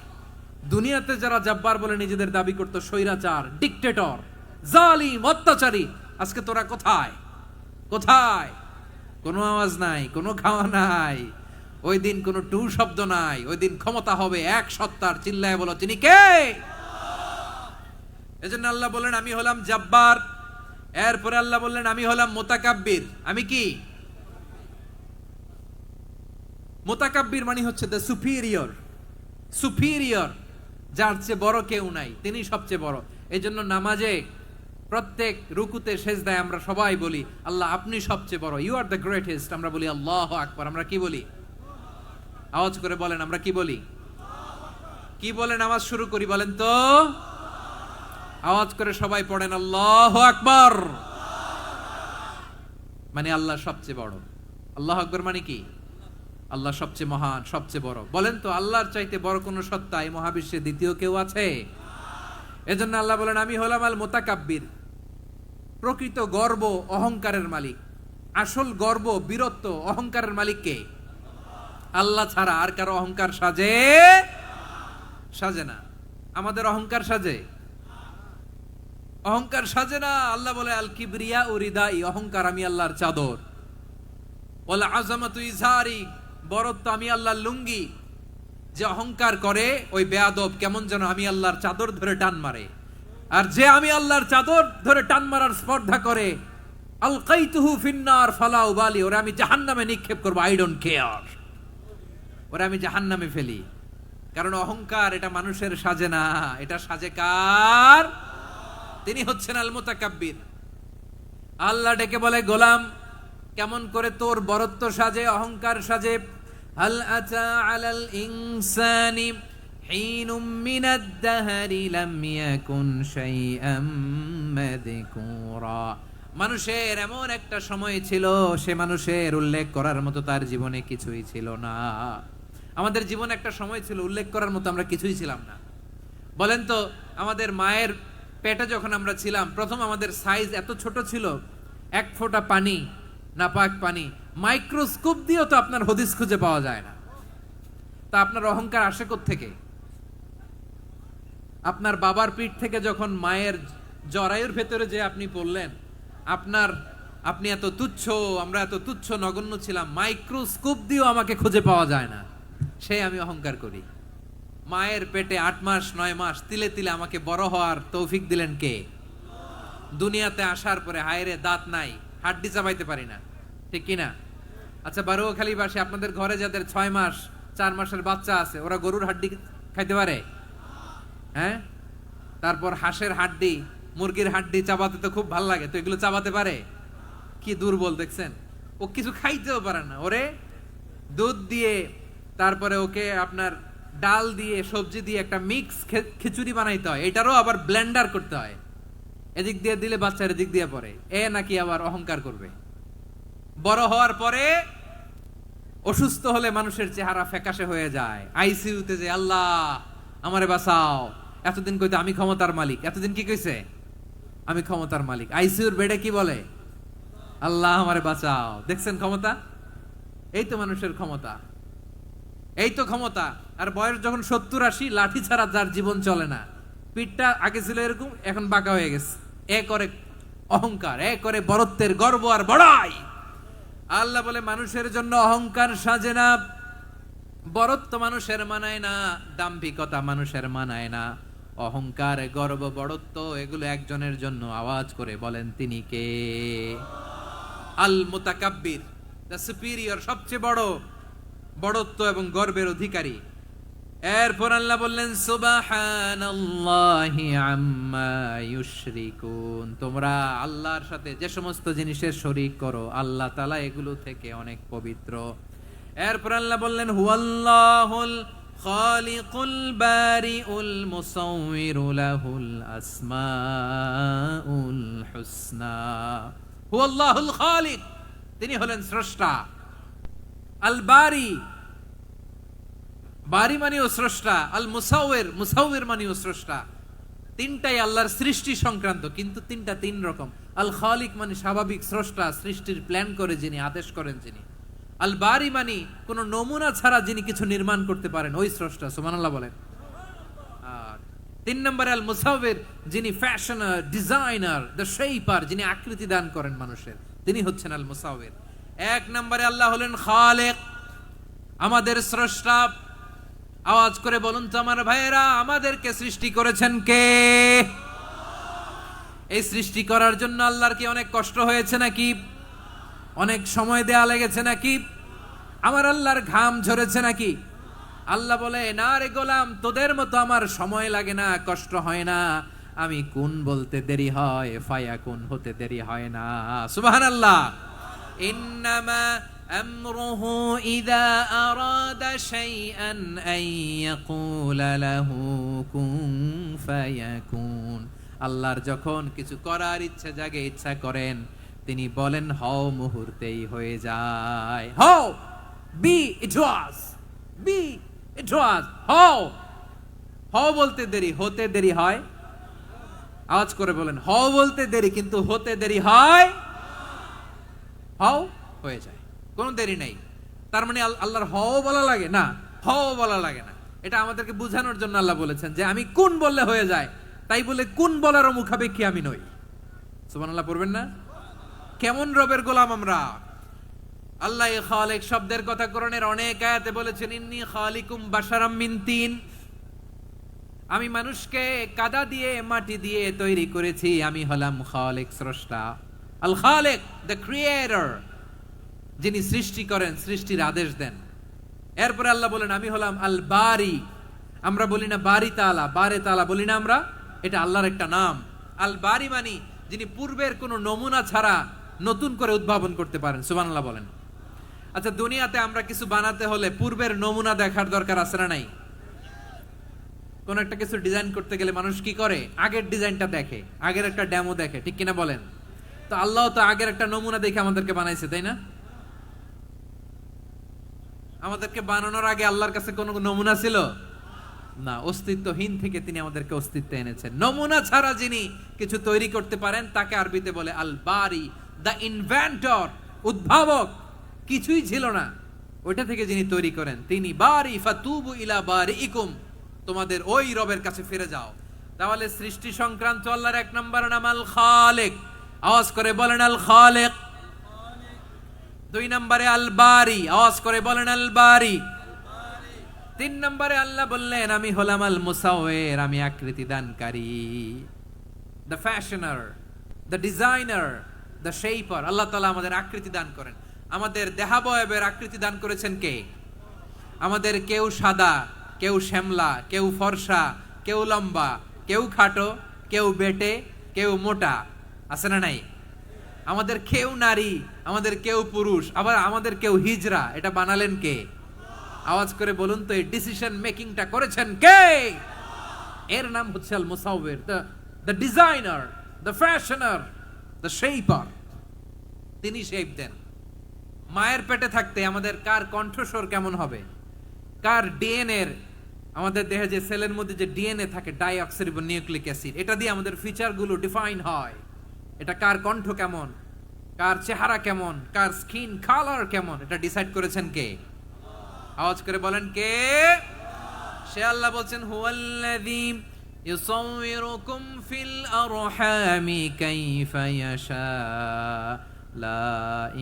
দুনিয়াতে যারা জব্বার বলে নিজেদের দাবি করতো, স্বৈরাচার, ডিক্টেটর, জালিম, অত্যাচারী, আজকে তোরা কোথায়? কোথায়? কোনো আওয়াজ নাই, কোনো খাওয়া নাই, ওই দিন কোনো টু শব্দ নাই। ওই দিন ক্ষমতা হবে এক সত্তার। চিল্লায় বলো তিনি কে? এজন্য আল্লাহ বললেন আমি হলাম জব্বার। এরপরে আল্লাহ বললেন আমি হলাম মুতাকাব্বির। আমি কি? মুতাকাব্বির মানে হচ্ছে দ্য সুপিরিয়র। সুপিরিয়র, যার চেয়ে বড় কেউ নাই, তিনি সবচেয়ে বড়। এই জন্য নামাজে প্রত্যেক রুকুতে সেজদায় আমরা সবাই বলি আল্লাহ আপনি সবচেয়ে বড়, ইউ আর দ্য গ্রেটেস্ট। আমরা বলি আল্লাহু আকবার। আমরা কি বলি? আওয়াজ করে বলেন, আমরা কি বলি? কি বলে নামাজ শুরু করি বলেন তো? আওয়াজ করে সবাই পড়েন আল্লাহু আকবার। মানে আল্লাহ সবচেয়ে বড়। আল্লাহু আকবার মানে কি? আল্লাহ সবচেয়ে মহান, সবচেয়ে বড়। বলেন তো আল্লাহর চাইতে বড় কোন সত্তা এই মহাবিশ্বে দ্বিতীয় কেউ আছে? এজন্য আল্লাহ বলেন আমি হলাম আল মুতাকাব্বির। প্রকৃত গর্ব অহংকারের মালিক। আসল গর্ব, বীরত্ব, অহংকারের মালিক কে? আল্লাহ ছাড়া আর কারো অহংকার সাজে? সাজে না। আমাদের অহংকার সাজে? অহংকার সাজে না। আল্লাহ বলে আল কিবরিয়া ও রিদাই, অহংকার আমি আল্লাহর চাদর। ওয়াল আযামাতু ইজারি, বরত্ব আমি আল্লাহর লুঙ্গি। যে অহংকার করে ওই বেয়াদব কেমন যেন আমি আল্লাহর চাদর ধরে টান মারে। আর যে আমি আল্লাহর চাদর ধরে টান মারার স্পর্ধা করে, আলকাইতুহু ফিন্নার ফালা উবালি, ওরে আমি জাহান্নামে নিক্ষেপ করব, আই ডোন্ট কেয়ার। ওরে আমি জাহান্নামে ফেলি। কারণ অহংকার এটা মানুষের সাজে না, এটা সাজে কার? তিনি হচ্ছেন আল মুতাকাব্বির। আল্লাহ ডেকে বলে গোলাম কেমন করে তোর বরত্ব সাজে, অহংকার সাজে? হাল আতা আলাল ইনসানি হিনুম মিনাদ দাহরি লাম ইয়াকুন শাইআম মাযকুরা। মানুষের এমন একটা সময় ছিল, সে মানুষের উল্লেখ করার মতো তার জীবনে কিছুই ছিল না। আমাদের জীবনে একটা সময় ছিল উল্লেখ করার মতো আমরা কিছুই ছিলাম না। বলেন তো আমাদের মায়ের পেটে যখন আমরা ছিলাম, প্রথম আমাদের সাইজ এত ছোট ছিল, এক ফোঁটা পানি, নাপাক পানি, মাইক্রোস্কোপ দিয়েও তো আপনার হদিস খুঁজে পাওয়া যায় না। তা আপনার অহংকার আসে কোত্থেকে? আপনার বাবার পিঠ থেকে যখন মায়ের জরায়ুর ভেতরে যে আপনি পড়লেন, আপনি এত তুচ্ছ, আমরা এত তুচ্ছ নগণ্য ছিলাম, মাইক্রোস্কোপ দিয়েও আমাকে খুঁজে পাওয়া যায় না, সে আমি অহংকার করি। মায়ের পেটে 8 মাস 9 মাস তিলে তিলে আমাকে বড় হওয়ার তৌফিক দিলেন কে? দুনিয়াতে আসার পরে হায়রে দাঁত নাই, হাড্ডি চাবাইতে পারি না, ঠিক কিনা? আচ্ছা বারুয়াখালী বাসী আপনাদের ঘরে যাদের 6 মাস 4 মাসের বাচ্চা আছে, ওরা গরুর হাড্ডি খাইতে পারে? হ্যাঁ। তারপর হাঁসের হাড্ডি, মুরগির হাড্ডি চাবাতে তো খুব ভাল লাগে, তো এগুলো চাবাতে পারে? কি দুর্বল দেখছেন, ও কিছু খাইতেও পারে না। ওরে দুধ দিয়ে, তারপরে ওকে আপনার ডাল দিয়ে, সবজি দিয়ে একটা মিক্স খিচুড়ি বানাইতে হয়, এটারও আবার ব্লেন্ডার করতে হয়। এদিক দিয়ে দিলে বাচ্চার এদিক দিয়ে পড়ে, এ নাকি আবার অহংকার করবে। বড় হওয়ার পরে অসুস্থ হলে মানুষের চেহারা ফ্যাকাশে হয়ে যায়, আইসিইউতে যে আল্লাহ আমারে বাঁচাও। এতদিন কইতে আমি ক্ষমতার মালিক, এতদিন কি কইছে? আমি ক্ষমতার মালিক। আইসিইউর বেডে কি বলে? আল্লাহ আমারে বাঁচাও। দেখছেন ক্ষমতা? এই তো মানুষের ক্ষমতা, এই তো ক্ষমতা। আর বয়স যখন 70-80, লাঠি ছাড়া যার জীবন চলে না। পিঠটা আগে ছিল এরকম, এখন বাঁকা হয়ে গেছে। এ করে অহংকার, এ করে বরত্বের গর্ব আর বড়াই। আল্লাহ বলে মানুষের জন্য অহংকার সাজে না, বরত্ব মানুষের মানায় না, দাম্ভিকতা মানুষের মানায় না। অহংকার, গর্ব, বড়ত্ব এগুলো একজনের জন্য। আওয়াজ করে বলেন তিনি কে? আল মুতাকাব্বির, দ্য সুপিরিয়র, সবচেয়ে বড়। বড়ত্ব এবং গর্বের অধিকারী। এরপর আল্লাহ বললেন সুবহানাল্লাহি আম্মা ইউশরিকুন, তোমরা আল্লাহর সাথে যে সমস্ত জিনিসের শরীক করো আল্লাহ তাআলা এগুলো থেকে অনেক পবিত্র। এরপর আল্লাহ বললেন হুয়াল্লাহুল খালিকুল বারিউল মুসাউবিরু লাহুল আসমাউল হুসনা। হুয়াল্লাহুল খালিক, তিনি হলেন স্রষ্টা। আল বারি, বারি মানেও স্রষ্টা। আল মুসাউবির, মুসাউবির মানেও স্রষ্টা। তিনটাই আল্লাহর সৃষ্টি সংক্রান্ত, কিন্তু তিনটা তিন রকম। আল খালিক মানে স্বাভাবিক স্রষ্টা, সৃষ্টির প্ল্যান করে যিনি, আদেশ করেন যিনি। আল বারি মানে কোন নমুনা ছাড়া যিনি কিছু নির্মাণ করতে পারেন, ওই স্রষ্টা। সুবহানাল্লাহ বলেন। আর তিন নম্বরে আল মুসাউবির, যিনি ফ্যাশনার, ডিজাইনার, দ্য শেপার, যিনি আকৃতি দান করেন মানুষের, তিনি হচ্ছেন আল মুসাউবির। এক নম্বরে আল্লাহ হলেন খালেক, আমাদের স্রষ্টা। আওয়াজ করে বলুন তো আমার ভাইয়েরা, আমাদেরকে সৃষ্টি করেছেন কে? এই সৃষ্টি করার জন্য আল্লাহর কি অনেক কষ্ট হয়েছে নাকি? অনেক সময় দেয়া লেগেছে নাকি? আমার আল্লাহর ঘাম ঝরেছে নাকি? আল্লাহ বলে, না রে গোলাম, তোদের মতো আমার সময় লাগে না, কষ্ট হয় না। আমি কুন বলতে দেরি হয়, ফায়াকুন হতে দেরি হয় না। সুবহানাল্লাহ। ইন্নামা আমরুহু ইযা আরাদা শাইআন আন ইয়াকুলা লাহু কুন ফায়াকুন। আল্লাহর যখন কিছু করার ইচ্ছা জাগে, ইচ্ছা করেন, তিনি বলেন হও, মুহূর্তেই হয়ে যায়। হও, বি ইট ওয়াজ, বি ইট ওয়াজ। হও, হও বলতে দেরি, হতে দেরি হয়। আওয়াজ করে বলেন, হও বলতে দেরি কিন্তু হতে দেরি হয়। হও, হয়ে যায়, কোনো দেরি নাই। তার মানে আল্লাহর হও বলা লাগে না, হও বলা লাগে না। এটা আমাদেরকে বোঝানোর জন্য আল্লাহ বলেছেন যে আমি কোন বললে হয়ে যায়, তাই বলে কোন বলারও মুখাপেক্ষী আমি নই। সুবহানাল্লাহ পড়বেন না? কেমন রবের গোলাম আমরা। আল্লাহ খালিক শব্দের কথা কোরআনের অনেক আয়াতে বলেছেন, ইন্নী খালিকুম বাশারাম মিন তিন, আমি মানুষকে কাদা দিয়ে, মাটি দিয়ে তৈরি করেছি। আমি হলাম খালিক, স্রষ্টা। আল খালিক, দ্য ক্রিয়েটর, যিনি সৃষ্টি করেন, সৃষ্টির আদেশ দেন। এরপরে আল্লাহ বলেন আমি হলাম আল বারি। আমরা বলি না বারি তাআলা, বারে তাআলা বলি না আমরা, এটা আল্লাহর একটা নাম। আল বারি মানি যিনি পূর্বের কোনো নমুনা ছাড়া নতুন করে উদ্ভাবন করতে পারেন। সুবহানাল্লাহ বলেন। আচ্ছা, দুনিয়াতে আমরা কিছু বানাতে হলে পূর্বের নমুনা দেখার দরকার আছে না নাই? কোন একটা কিছু ডিজাইন করতে গেলে মানুষ কি করে? আগের ডিজাইনটা দেখে, আগের একটা ডেমো দেখে, ঠিক কিনা বলেন? তো আল্লাহ তো আগের একটা নমুনা দেখে আমাদেরকে বানাইছে, তাই না? আমাদেরকে বানানোর আগে আল্লাহর কাছে কোনো নমুনা ছিল না। অস্তিত্বহীন থেকে তিনি আমাদেরকে অস্তিত্বে এনেছেন। নমুনা ছাড়া যিনি কিছু তৈরি করতে পারেন তাকে আরবিতে বলে আল বারি, দ্য ইনভেন্টর, উদ্ভাবক। কিছুই ছিল না, ওইটা থেকে যিনি তৈরি করেন তিনি বারি। ফাতুবু ইলা বারিইকুম, তোমাদের ওই রবের কাছে ফিরে যাও। তাহলে সৃষ্টি সংক্রান্ত আল্লাহর এক নম্বর নাম আল খালিক। আওয়াজ করে বলেন আল খালিক। দুই নম্বরে আল বারি। আওয়াজ করে বলেন আল বারি। তিন নম্বরে আল্লাহ বললেন আমি হলাম আল মুসাউবির, আমি আকৃতি দানকারী, the fashioner, the designer, the shaper. আল্লাহ তাআলা আমাদের আকৃতি দান করেন। আমাদের দেহাবয়বের আকৃতি দান করেছেন কে? আমাদের কেউ সাদা, কেউ শ্যামলা, কেউ ফর্সা, কেউ লম্বা, কেউ খাটো, কেউ বেটে, কেউ মোটা, আছে না নাই? আমাদের কেউ নারী, আমাদের কেউ পুরুষ, আবার আমাদের কেউ হিজড়া। এটা বানালেন কে? আওয়াজ করে বলুন তো, এই ডিসিশন মেকিংটা করেছেন কে? এর নাম হচ্ছে আল মুসাউবির, the designer, the fashioner, the shaper. তিনি শেপ দেন। মায়ের পেটে থাকতে আমাদের কার কণ্ঠস্বর কেমন হবে, কার ডিএনএ, আমাদের দেহে যে সেলের মধ্যে যে ডিএনএ থাকে, ডাইঅক্সিরিবো নিউক্লিক অ্যাসিড, এটা দিয়ে আমাদের ফিচারগুলো ডিফাইন হয়। এটা কার কণ্ঠ কেমন, কার চেহারা কেমন, কার স্কিন কালার কেমন, এটা ডিসাইড করেছেন কে? আওয়াজ করে বলেন কে? সে আল্লাহ বলছেন হুয়াল্লাযী ইউসাউবিরুকুম ফিল আরহামি কাইফা ইয়াশা লা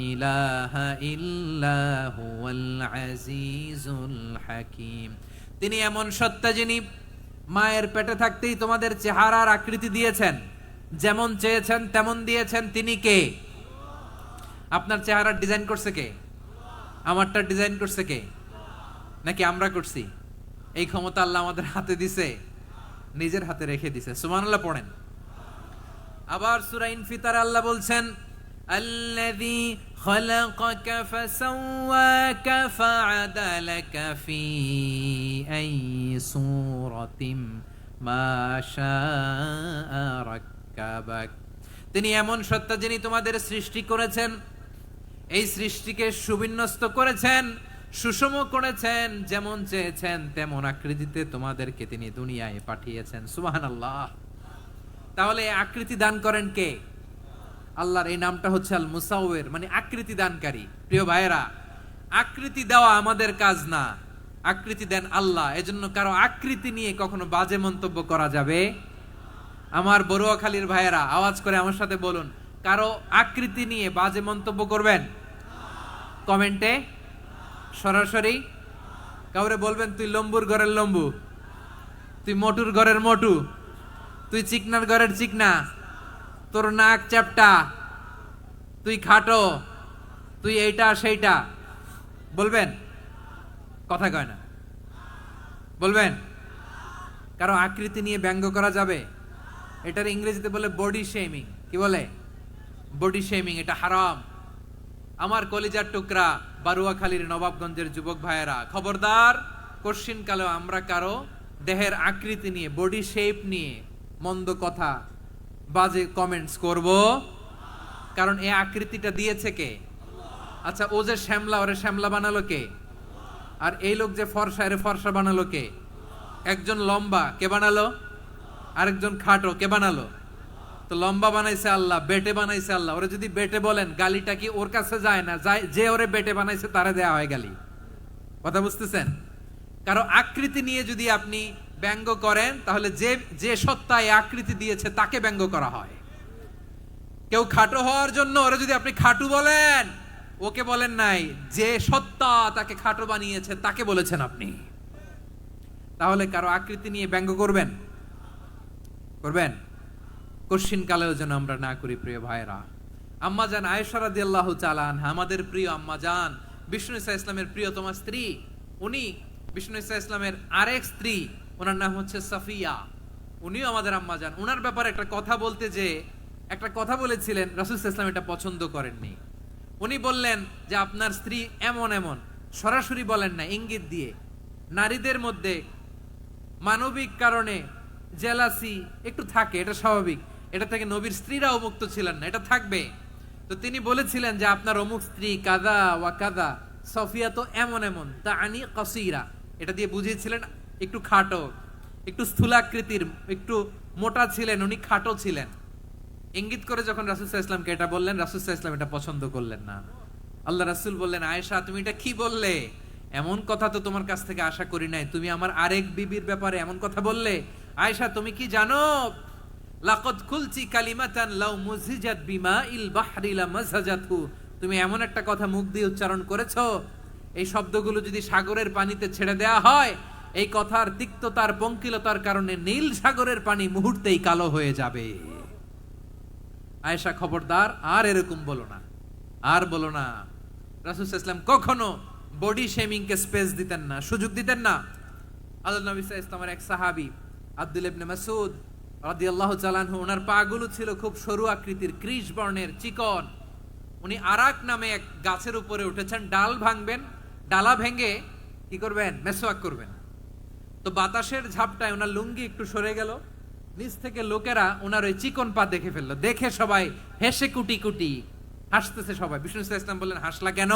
ইলাহা ইল্লা হুয়াল আজিজুল হাকীম। তিনি এমন সত্তা যিনি মায়ের পেটে থাকতেই তোমাদের চেহারার আকৃতি দিয়েছেন, যেমন চেয়েছেন তেমন দিয়েছেন। তিনি কে? আপনার চেহারার ডিজাইন করছে কে? আমারটা ডিজাইন করছে কে? নাকি আমরা করছি? এই ক্ষমতা আল্লাহ আমাদের হাতে দিছে, নিজের হাতে রেখে দিছে। সুবহানাল্লাহ পড়েন। আবার সূরা ইনফিতারে আল্লাহ বলছেন, আল্লাযী খালাকাকা ফাসাওয়াকা ফাআদালাকা ফি আইয়ি সূরাতিন মা শাআ রাক্কাবাক। তিনি এমন সত্তা যিনি তোমাদের সৃষ্টি করেছেন, এই সৃষ্টিকে সুবিন্যস্ত করেছেন, সুষম করেছেন, যেমন চেয়েছেন তেমন আকৃতিতে তোমাদেরকে তিনি দুনিয়ায় পাঠিয়েছেন। সুবহানাল্লাহ। তাহলে আকৃতি দান করেন কে? আল্লাহর এই নামটা হচ্ছে আল মুসাওয়ির, মানে আকৃতি দানকারী। প্রিয় ভাইয়েরা, আকৃতি দেওয়া আমাদের কাজ না, আকৃতি দেন আল্লাহ। এজন্য কারো আকৃতি নিয়ে কখনো বাজে মন্তব্য করা যাবে। আমার বড়ুয়াখালীর ভাইয়েরা আওয়াজ করে আমার সাথে বলুন, কারো আকৃতি নিয়ে বাজে মন্তব্য করবেন? কমেন্টে সরাসরি কাউরে বলবেন তুই লম্বুর ঘরের লম্বু, তুই মোটুর ঘরের মোটু, তুই চিকনার ঘরের চিকনা, তোর নাক চ্যাপটা, তুই খাটো, তুই এইটা সেইটা বলবেন? কথা কয় না, বলবেন? কারো আকৃতি নিয়ে ব্যঙ্গ করা যাবে? এটার ইংরেজিতে বলে বডি শেমিং। কি বলে? Body shaming. এটা হারাম। আমার কলিজার টুকরা বারুয়াখালীর নবাবগঞ্জের যুবক ভাইয়েরা, খবরদার, কোশ্চিন কালেও আমরা কারো দেহের আকৃতি নিয়ে, বডি শেপ নিয়ে মন্দ কথা, বাজে কমেন্টস করব। কারণ এই আকৃতিটা দিয়েছে কে? আচ্ছা, ও যে শ্যামলা, ওরে শ্যামলা বানালো কে? আর এই লোক যে ফর্সা, এরে ফর্সা বানালো কে? একজন লম্বা, কে বানালো? আরেকজন খাটো, কে বানালো? তো লম্বা বানাইছে আল্লাহ, বেটে বানাইছে আল্লাহ। ওরে যদি বেটে বলেন, গালিটা কি ওর কাছে যায় না? যায়। যে ওরে বেটে বানাইছে তারে দেয়া হয় গালি। কথা বুঝতেছেন? কারো আকৃতি নিয়ে যদি আপনি ব্যঙ্গ করেন, তাহলে যে যে সত্তা এই আকৃতি দিয়েছে তাকে ব্যঙ্গ করা হয়। কেউ খাটো হওয়ার জন্য ওরে যদি আপনি খাটু বলেন, ওকে বলেন নাই, যে সত্তা তাকে খাটো বানিয়েছে তাকে বলেছেন আপনি। তাহলে কারো আকৃতি নিয়ে ব্যঙ্গ করবেন? করবেন? কোশ্চিন কালেও যেন আমরা না করি। প্রিয় ভাইরা, আম্মা জান আয়েশা রাদিয়াল্লাহু তাআলা আনহা, আমাদের প্রিয় আম্মা জান, বিষ্ণু ইসা ইসলামের প্রিয়তমা স্ত্রী, উনি বিষ্ণু ইসা ইসলামের আরেক স্ত্রী, ওনার নাম হচ্ছে সাফিয়া, উনিও আমাদের আম্মা জান। ওনার ব্যাপারে একটা কথা বলতে যে একটা কথা বলেছিলেন, রাসূল সাল্লাল্লাহু আলাইহি ওয়াসাল্লাম এটা পছন্দ করেননি। উনি বললেন যে আপনার স্ত্রী এমন এমন, সরাসরি বলেন না, ইঙ্গিত দিয়ে। নারীদের মধ্যে মানবিক কারণে জেলাসি একটু থাকে, এটা স্বাভাবিক। এটা থেকে নবীর স্ত্রীরাও মুক্ত ছিলেন না, এটা থাকবে। তো তিনি বলেছিলেন যে আপনার অমুক স্ত্রী কাদা ওয়া কাদা, সফিয়া তো এমন এমন, তা আনি কাসীরা, এটা দিয়ে বুঝিয়েছিলেন একটু খাটো, একটু স্থূলাকৃতির, একটু মোটা ছিলেন, উনি খাটো ছিলেন। ইঙ্গিত করে যখন রাসূল সাল্লাল্লাহু আলাইহি ওয়াসাল্লামকে এটা বললেন, রাসূল সাল্লাল্লাহু আলাইহি ওয়াসাল্লাম এটা পছন্দ করলেন না। আল্লাহ রাসূল বললেন, আয়েশা তুমি এটা কি বললে? এমন কথা তো তোমার কাছ থেকে আশা করি নাই। তুমি আমার আরেক বিবির ব্যাপারে এমন কথা বললে। আয়েশা তুমি কি জানো, লাকাদ কুলতি কালিমাতান লাউ মুযিজাত বিমাইল বাহরি লামাযাজাতহু, তুমি এমন একটা কথা মুখ দিয়ে উচ্চারণ করেছো, এই শব্দগুলো যদি সাগরের পানিতে ছেড়ে দেয়া হয়, এই কথার তিক্ততার, পঙ্কিলতার কারণে নীল সাগরের পানি মুহূর্তেই কালো হয়ে যাবে। আয়েশা খবরদার, আর এরকম বলো না, আর বলো না। রাসূল সাল্লাল্লাহু আলাইহি ওয়াসাল্লাম কখনো বডি শেমিং কে স্পেস দিতেন না, সুযোগ দিতেন না। আল্লাহ নবী সাল্লাল্লাহু আলাইহি ওয়াসাল্লামের এক সাহাবী আব্দুল্লাহ ইবনে মাসউদ রাদিয়াল্লাহু তাআলা আনহু, ওনার পাগুলো ছিল খুব সরু আকৃতির, কৃশ বর্ণের, চিকন। উনি আরাক নামে এক গাছের উপরে উঠেছেন, ডাল ভাঙবেন, ডালা ভেঙে কি করবেন? মেসওয়াক করবেন। তো বাতাসের ঝাপটায় ওনার লুঙ্গি একটু সরে গেল, নিচ থেকে লোকেরা ওনার ওই চিকন পা দেখে ফেললো। দেখে সবাই হেসে কুটি কুটি হাসতেছে সবাই। বিষ্ণু সাল্লাল্লাহু আলাইহি ওয়াসাল্লাম বললেন, হাসলা কেন?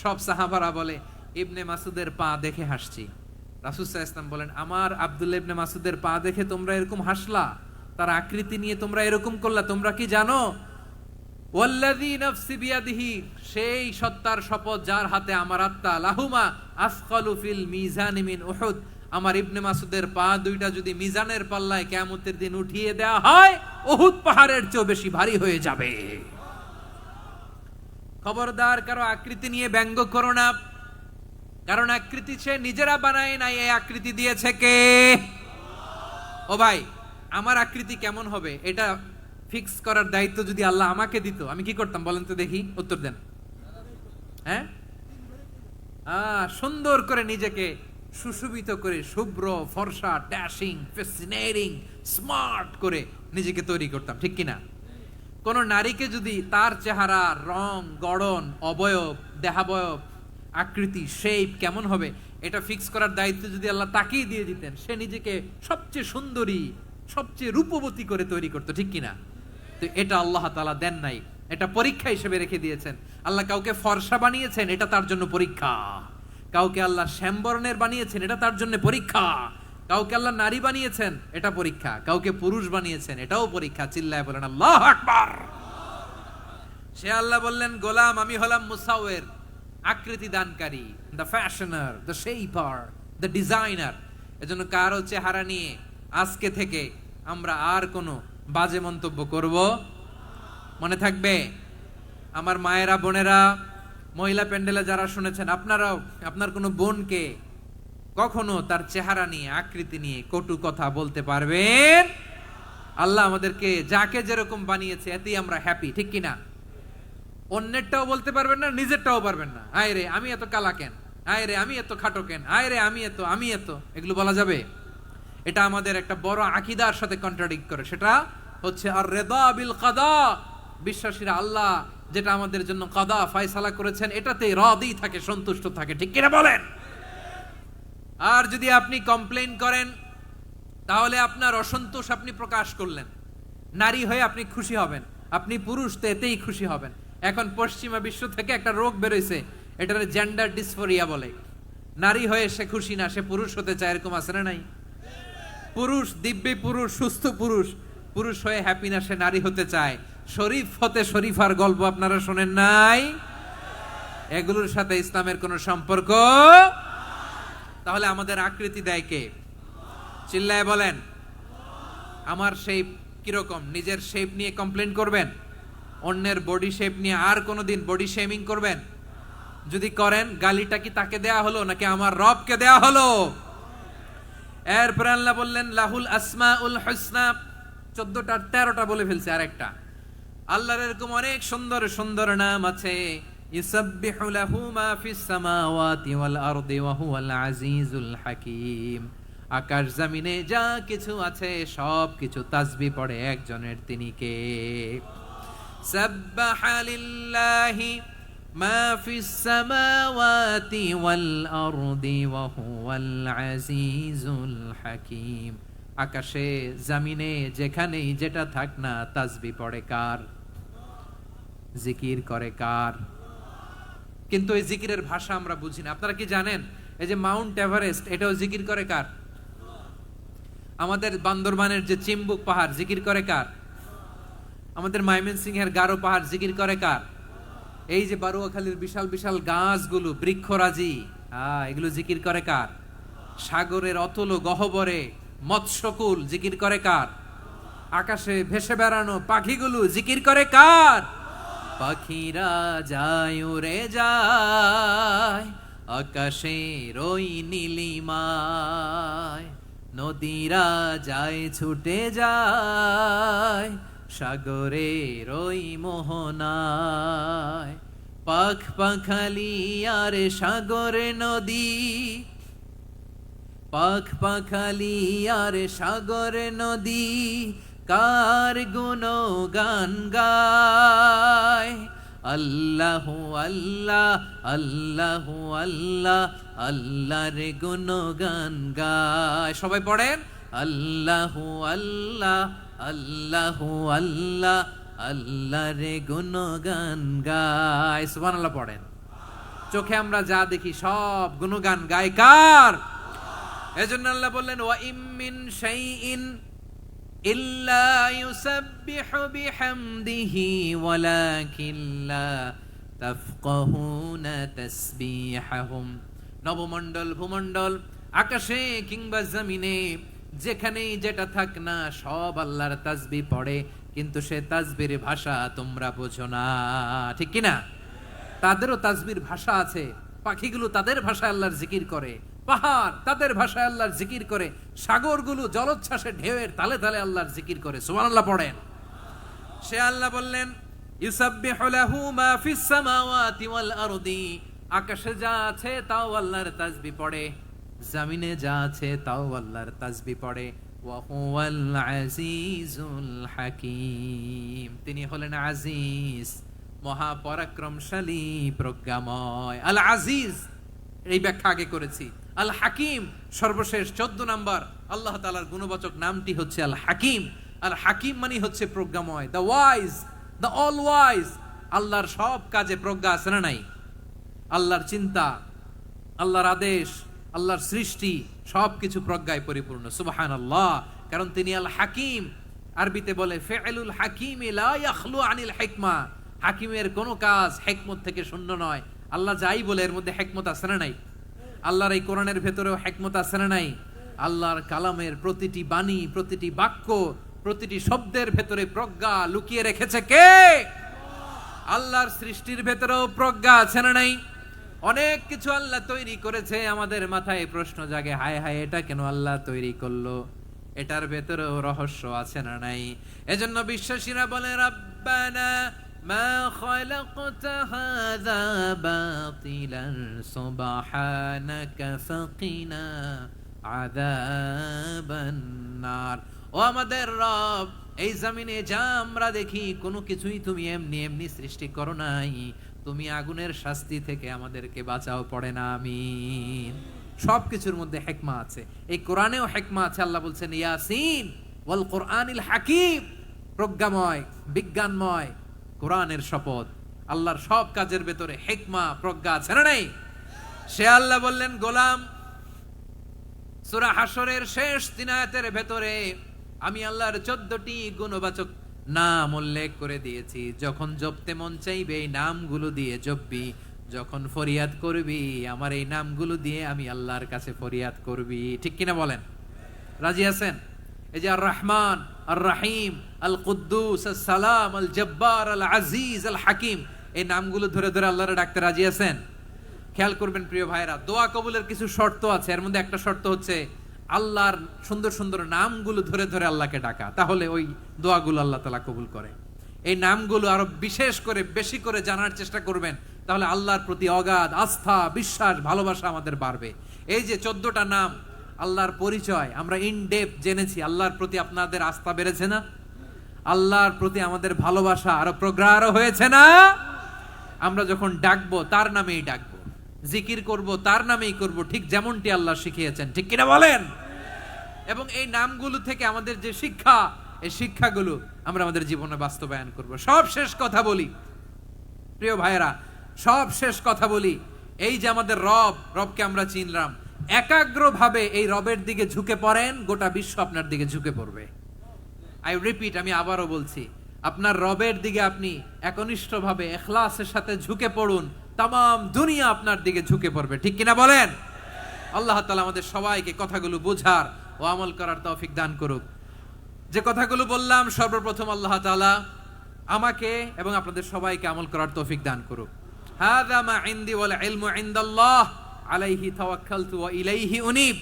সব সাহাবারা বলে, ইবনে মাসুদের পা দেখে হাসছি। রাসূল সাল্লাল্লাহু আলাইহি ওয়াসাল্লাম বলেন, আমার আব্দুল্লাহ ইবনে মাসুদের পা দেখে তোমরা এরকম হাসলা, তার আকৃতি নিয়ে তোমরা এরকম করলা, তোমরা কি জানো? ওয়াল্লাযী নাফসি বিয়াদিহি, সেই সত্তার শপথ যার হাতে আমার আত্মা, লাহুমা আসকালু ফিল মিজানি মিন উহুদ, আমার ইবনে মাসুদের পা দুইটা যদি মিজানের পাল্লায় কিয়ামতের দিন উঠিয়ে দেওয়া হয়, উহুদ পাহাড়ের চেয়ে বেশি ভারী হয়ে যাবে। খবরদার, কারো আকৃতি নিয়ে ব্যঙ্গ করো না, কারণ আকৃতি সে নিজেরা বানায় নাই, এই আকৃতি দিয়েছে কে? ও ভাই, আমার আকৃতি কেমন হবে এটা ফিক্স করার দায়িত্ব যদি আল্লাহ আমাকে দিত, আমি কি করতাম বলেন তো দেখি, উত্তর দেন। হ্যাঁ, সুন্দর করে নিজেকে সুশোভিত করে, শুভ্র ফর্সা ড্যাশিং ফ্যাসিনেটিং স্মার্ট করে নিজেকে তৈরি করতাম, ঠিক কিনা? কোন নারীকে যদি তার চেহারা, রং, গড়ন, অবয়ব, দেহাবয়ব, আকৃতি, শেপ কেমন হবে এটা ফিক্স করার দায়িত্ব যদি আল্লাহ তাকেই দিয়ে দিতেন, সে নিজেকে সবচেয়ে সুন্দরী, সবচেয়ে রূপবতী করে তৈরি করতো, ঠিক কিনা? তো এটা আল্লাহ তাআলা দেন নাই, এটা পরীক্ষা হিসেবে রেখে দিয়েছেন। আল্লাহ কাউকে ফর্সা বানিয়েছেন, এটা তার জন্য পরীক্ষা। কাউকে আল্লাহ শ্যামবর্ণের বানিয়েছেন, এটা তার জন্য পরীক্ষা। কাউকে আল্লাহ নারী বানিয়েছেন, এটা পরীক্ষা। কাউকে পুরুষ বানিয়েছেন, এটাও পরীক্ষা। চিল্লায় বলেন আল্লাহু আকবার। সে আল্লাহ বললেন, গোলাম আমি হলাম মুসাওয়ির, আকৃতি দানকারী, the fashioner, the shaper, the designer. এজন্য কারো চেহারা নিয়ে আজকে থেকে আমরা আর কোনো বাজে মন্তব্য করব মনে থাকবে? আমার মায়েরা, বোনেরা, মহিলা প্যান্ডেলে যারা শুনেছেন, আপনারাও আপনার কোনো বোনকে কখনো তার চেহারা নিয়ে, আকৃতি নিয়ে কটু কথা বলতে পারবেন? আল্লাহ আমাদেরকে যাকে যেরকম বানিয়েছে এতেই আমরা হ্যাপি, ঠিক কিনা? অন্যেরটাও বলতে পারবেন না, নিজেরটাও পারবেন না। আয় রে আমি এত কালা কেন, আয় রে আমি এত খাটো কেন, আয় রে আমি এত, এগুলো বলা যাবে? এটা আমাদের একটা বড় আকীদার সাথে কন্ট্রাডিক্ট করে। সেটা হচ্ছে আর রিদা বিল কাদা। বিশ্বাসীরা আল্লাহ যেটা আমাদের জন্য কাদা ফয়সালা করেছেন এটাতে রাদি থাকে, সন্তুষ্ট থাকে, ঠিক কিনা বলেন? আর যদি আপনি কমপ্লেইন করেন তাহলে আপনার অসন্তোষ আপনি প্রকাশ করলেন। নারী হয়ে আপনি খুশি হবেন, আপনি পুরুষ তো এতেই খুশি হবেন। এখন পশ্চিমা বিশ্ব থেকে একটা রোগ বেরোইছে, এটার জেন্ডার ডিসফোরিয়া বলে। নারী হয়ে সে খুশি না, সে পুরুষ হতে চায়, এরকম আছে না নাই? পুরুষ, দিব্যি পুরুষ, সুস্থ পুরুষ, পুরুষ হয়ে হ্যাপি না, সে নারী হতে চায়। শরীফ হতে শরীফার গল্প আপনারা শোনেন নাই? এগুলোর সাথে ইসলামের কোনো সম্পর্ক? তাহলে আমাদের আকৃতি দেয় কে? চিল্লায় বলেন। আমার শেপ কিরকম, নিজের শেপ নিয়ে কমপ্লেন করবেন? অন্যের বডি শেপ নিয়ে আর কোনোদিন বডি শেমিং করবেন? যদি করেন, গালিটা কি তাকে দেয়া হলো নাকি আমার রবকে দেয়া হলো? এরপর আল্লাহ বললেন লাহুল আসমাউল হুসনা। 14টা 13টা বলে ফেলছে, আরেকটা। আল্লাহর এরকম অনেক সুন্দর সুন্দর নাম আছে। ইউসাব্বিহু লাহু মা ফিস সামাওয়াতি ওয়াল আরদি ওয়া হুয়াল আজিজুল হাকীম। আকাশ জমিনে যা কিছু আছে সব কিছু তাসবিহ পড়ে একজনের, তিনি কে? সাব্বাহা লিল্লাহি মা ফিস সামাওয়াতি ওয়াল আরদি ওয়া হুয়াল আজিজুল হাকীম। আকাশে জমিনে যেখানেই যেটা থাক না, তাসবিহ পড়ে কার? জিকির করে কার? কিন্তু এই জিকিরের ভাষা আমরা বুঝি না। আপনারা কি জানেন এই যে মাউন্ট এভারেস্ট, এটাও জিকির করে কার? আমাদের বান্দরবানের যে চিম্বুক পাহাড়, জিকির করে কার? আমাদের ময়মনসিংহের গারো পাহাড় জিকির করে কার? এই যে বারুয়াখালীর বিশাল বিশাল গাছগুলো, বৃক্ষরাজি, এগুলো জিকির করে কার? সাগরের অতল গহ্বরে মৎস্যকুল জিকির করে কার? আকাশে ভেসে বেড়ানো পাখিগুলো জিকির করে কার? পাখিরা যায় উড়ে যায় আকাশের ওই নীলিমায়, নদীরা যায় ছুটে যায় সাগরের ওই মোহনায়। পাখ পাখালি আর সাগর নদী, পাখ পাখালি আর সাগর নদী কার গুণগান গায়। আল্লাহু আল্লাহ আল্লাহু আল্লাহ আল্লাহর গুণগান গায়। সবাই পড়েন আল্লাহু আল্লাহ আল্লাহু আল্লাহ আল্লাহর গুণগান গায়। সুবহানাল্লাহ পড়েন। চোখে আমরা যা দেখি সব গুণগান গায় কার? এজন্য আল্লাহ বললেন ওয়া ইম মিন শাইইন ইল্লা ইউসাব্বিহু বিহামদিহি ওয়ালাকিন লা তাফকাহুনা তাসবিহাহুম। নবমণ্ডল, ভূমণ্ডল, আকাশে কিংবা জমিনে যেখানেই যেটা থাক না সব আল্লাহর তাসবিহ পড়ে, কিন্তু সে তাসবির ভাষা তোমরা বোঝো না, ঠিক কিনা? তাদেরও তাসবির ভাষা আছে। পাখিগুলো তাদের ভাষায় আল্লাহর জিকির করে, পাহাড় তাদের ভাষায় আল্লাহর জিকির করে, সাগরগুলো জলোচ্ছ্বাসে ঢেউয়ের তালে তালে আল্লাহর জিকির করে। সুবহানাল্লাহ পড়েন। সে আল্লাহ বললেন ইউসাব্বিহু লাহু মা ফিস সামাওয়াতি ওয়াল আরদি। আকাশে যা আছে তাও আল্লাহর তাসবিহ পড়ে, জমিনে যা আছে তাও আল্লাহর তাসবিহ পড়ে। ওয়া হুয়াল আজিজুল হাকীম, তিনি হলেন আজিজ, মহাপরাক্রমশালী, প্রজ্ঞাময়। আল আজিজ এই ব্যাখ্যা আগে করেছি। আল হাকিম সর্বশেষ 14 নাম্বার আল্লাহ তাআলার গুণবাচক নামটি হচ্ছে আল হাকিম। আল হাকিম মানে হচ্ছে প্রজ্ঞাময়, the wise, the all wise. আল্লাহর সব কাজে প্রজ্ঞা আছে না নাই? আল্লাহর চিন্তা, আল্লাহর আদেশ, আল্লাহর সৃষ্টি সবকিছু প্রজ্ঞায় পরিপূর্ণ। সুবহানাল্লাহ, কারণ তিনি আল হাকিম। আরবিতে বলে ফিআলুল হাকিম লা ইয়াখলু আনিল হিকমা, হাকিমের কোনো কাজ হিকমত থেকে শূন্য নয়। আল্লাহ যাই বলে এর মধ্যে হিকমত আছে না নাই? আল্লাহর এই কোরআনের ভেতরেও হিকমত আছে না নাই? আল্লাহর কালামের প্রতিটি বাণী, প্রতিটি বাক্য, প্রতিটি শব্দের ভেতরে প্রজ্ঞা লুকিয়ে রেখেছে কে? আল্লাহর সৃষ্টির ভেতরেও প্রজ্ঞা আছে না নাই? অনেক কিছু আল্লাহ তৈরি করেছে, আমাদের মাথায় প্রশ্ন জাগে, হায় হায় এটা কেন আল্লাহ তৈরি করলো? এটার ভেতরেও রহস্য আছে না নাই? এজন্য বিশ্বাসীরা বলে রাব্বানা মা খালাকতা হাযা বাতিলান সুবহানাকা ফাকিনা আযাবান নার। ও আমাদের রব, এই জমিনে যা আমরা দেখি কোনো কিছুই তুমি এমনি এমনি সৃষ্টি করো নাই, তুমি আগুনের শাস্তি থেকে আমাদেরকে বাঁচাও, পড়ে না আমিন। সবকিছুর মধ্যে হিকমা আছে, এই কোরআনেও হিকমা আছে। আল্লাহ বলছেন ইয়াসিন ওয়াল কোরআনিল হাকিম, প্রজ্ঞাময়, বিজ্ঞানময় কোরআনের শপথ। আল্লাহর সব কাজের ভেতরে হিকমা, প্রজ্ঞা আছে না নাই? সে আল্লাহ বললেন গোলাম, সূরা হাশরের শেষ 3 আয়াতের ভেতরে আমি আল্লাহর 14টি গুণবাচক নাম উল্লেখ করে দিয়েছি। যখন জপতে মন চাইবে এই নামগুলো দিয়ে জপবি, যখন ফরিয়াদ করবি আমার এই নামগুলো দিয়ে আমি আল্লাহর কাছে ফরিয়াদ করবি। ঠিক কিনা বলেন? রাজি আছেন? এই যে আর রহমান, আর রাহিম, আল কুদ্দুস, আস সালাম, আল জব্বার, আল আজিজ, আল হাকিম, এই নামগুলো ধরে ধরে আল্লাহরে ডাকতে রাজি আছেন? খেয়াল করবেন প্রিয় ভাইরা, দোয়া কবুলের কিছু শর্ত আছে। এর মধ্যে একটা শর্ত হচ্ছে আল্লাহর সুন্দর সুন্দর নামগুলো ধরে ধরে আল্লাহকে ডাকা, তাহলে ওই দোয়াগুলো আল্লাহ তাআলা কবুল করে। এই নামগুলো আরো বিশেষ করে বেশি করে জানার চেষ্টা করবেন, তাহলে আল্লাহর প্রতি অগাধ আস্থা, বিশ্বাস, ভালোবাসা আমাদের বাড়বে। এই যে 14টা নাম আল্লাহর পরিচয় আমরা ইন ডেপথ জেনেছি, আল্লাহর প্রতি আপনাদের আস্থা বেড়েছে না? আল্লাহর প্রতি আমাদের ভালোবাসা আরো প্রগাঢ় হয়েছে না? আমরা যখন ডাকবো তার নামেই ডাকবো, জিকির করব তার নামেই করব, ঠিক যেমনটি আল্লাহ শিখিয়েছেন। ঠিক কিনা বলেন? এবং এই নামগুলো থেকে আমাদের যে শিক্ষা, এই শিক্ষাগুলো আমরা আমাদের জীবনে বাস্তবায়ন করব। সব শেষ কথা বলি প্রিয় ভাইয়েরা, সব শেষ কথা বলি, এই যে আমাদের রবকে আমরা চিনলাম, একাগ্রভাবে এই রবের দিকে ঝুঁকে পড়েন, গোটা বিশ্ব আপনার দিকে ঝুঁকে পড়বে। আই রিপিট, আমি আবারও বলছি, আপনার রবের দিকে আপনি একনিষ্ঠভাবে ইখলাসের সাথে ঝুঁকে পড়ুন, তাম দুনিয়া আপনার দিকে ঝুঁকে পড়বে। ঠিক কিনা বলেন? আল্লাহ তাআলা আমাদের সবাইকে কথাগুলো বোঝার ও আমল করার তৌফিক দান করুক। যে কথাগুলো বললাম, সর্বপ্রথম আল্লাহ তাআলা আমাকে এবং আপনাদের সবাইকে আমল করার তৌফিক দান করুক। হাযা মা ইনদি ওয়াল ইলমু ইনদাল্লাহ আলাইহি তাওয়াক্কালতু ওয়া ইলাইহি উনীব।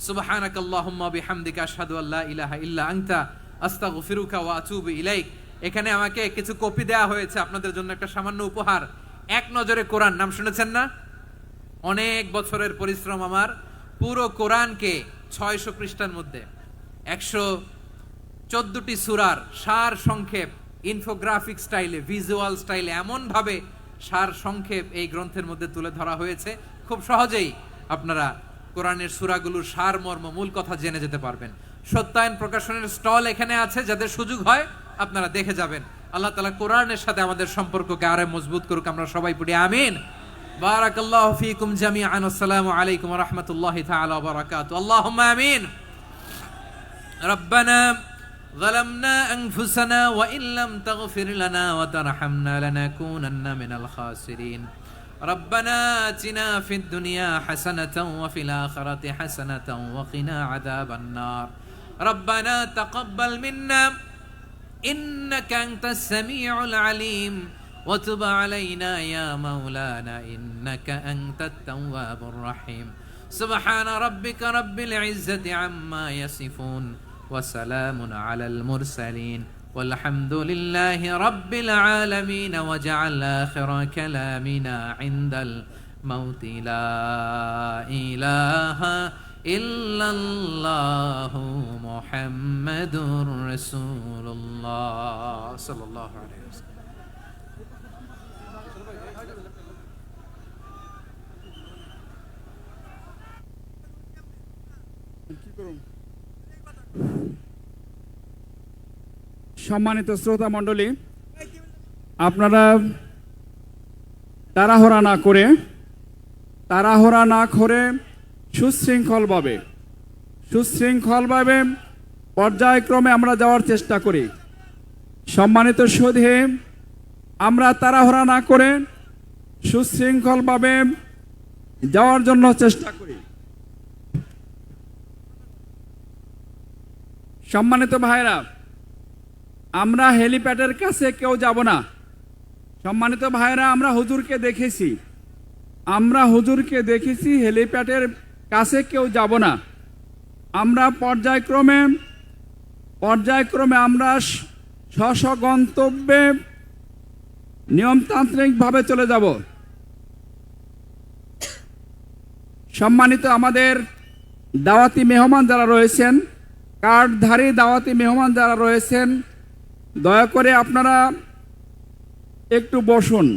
সুবহানাকাল্লাহুম্মা বিহামদিকা আশহাদু আল্লা ইলাহা ইল্লা আনতা আস্তাগফিরুকা ওয়া আতুবু ইলাইক। এখানে আমাকে কিছু কপি দেয়া হয়েছে আপনাদের জন্য, একটা সামান্য উপহার। এক নজরে কোরআন নাম শুনেছেন না? অনেক বছরের পরিশ্রম আমার, পুরো কোরআনকে 600 পৃষ্ঠার মধ্যে 114টি সূরার সার সংক্ষেপ, ইনফোগ্রাফিক স্টাইলে, ভিজুয়াল স্টাইলে এমন ভাবে সার সংক্ষেপ এই গ্রন্থের মধ্যে তুলে ধরা হয়েছে, খুব সহজেই আপনারা কোরআনের সূরাগুলোর সার মর্ম, মূল কথা জেনে যেতে পারবেন। সত্যায়ন প্রকাশনের স্টল এখানে আছে, যাদের সুযোগ হয় আপনারা দেখে যাবেন। আল্লাহ তাআলা কোরআনের সাথে আমাদের সম্পর্ককে আরো মজবুত করুক, আমরা সবাই পড়ি আমিন। বারাকাল্লাহু ফীকুম জামিআন। আসসালামু আলাইকুম ওয়া রাহমাতুল্লাহি তাআলা ওয়া বারাকাতুহু। আল্লাহুম্মা আমিন। রব্বানা যালামনা আনফুসানা ওয়া ইল্লাম তাগফির লানা ওয়া তারহামনা লানাকুনান্না মিনাল খাসিরিন। রব্বানা আতিনা ফিদ দুনিয়া হাসানাতাও ওয়া ফিল আখিরাতি হাসানাতাও ওয়া কিনা আযাবান নার। রব্বানা তাকাব্বাল মিন্না إنك أنت السميع العليم وتب علينا يا مولانا إنك أنت التواب الرحيم. سبحان ربك رب العزة عما يصفون وسلام على المرسلين والحمد لله رب العالمين. وجعل آخر كلامنا عند মাউতি লা ইলাহা ইল্লাল্লাহু মুহাম্মাদুর রাসূলুল্লাহ সাল্লাল্লাহু আলাইহি ওয়াসাল্লাম। সম্মানিত শ্রোতা মণ্ডলী, আপনারা তাড়াহুড়া না করে সুশৃঙ্খলভাবে পর্যায়ক্রমে আমরা যাওয়ার চেষ্টা করি। সম্মানিত সুধী, আমরা তাড়াহুড়া না করে সুশৃঙ্খলভাবে যাওয়ার জন্য চেষ্টা করি। সম্মানিত ভাইরা, আমরা হেলিপ্যাডের কাছে কেউ যাব না। সম্মানিত ভাইরা, আমরা হুজুরকে দেখেছি, হেলিপ্যাডের কাছে কেউ যাব না। আমরা পর্যায়ক্রমে আমরা স্ব গন্তব্যে নিয়মতান্ত্রিকভাবে চলে যাব। সম্মানিত আমাদের দাওয়াতি মেহমান যারা রয়েছেন, কার্ডধারী দাওয়াতি মেহমান যারা রয়েছেন, দয়া করে আপনারা একটু বসুন।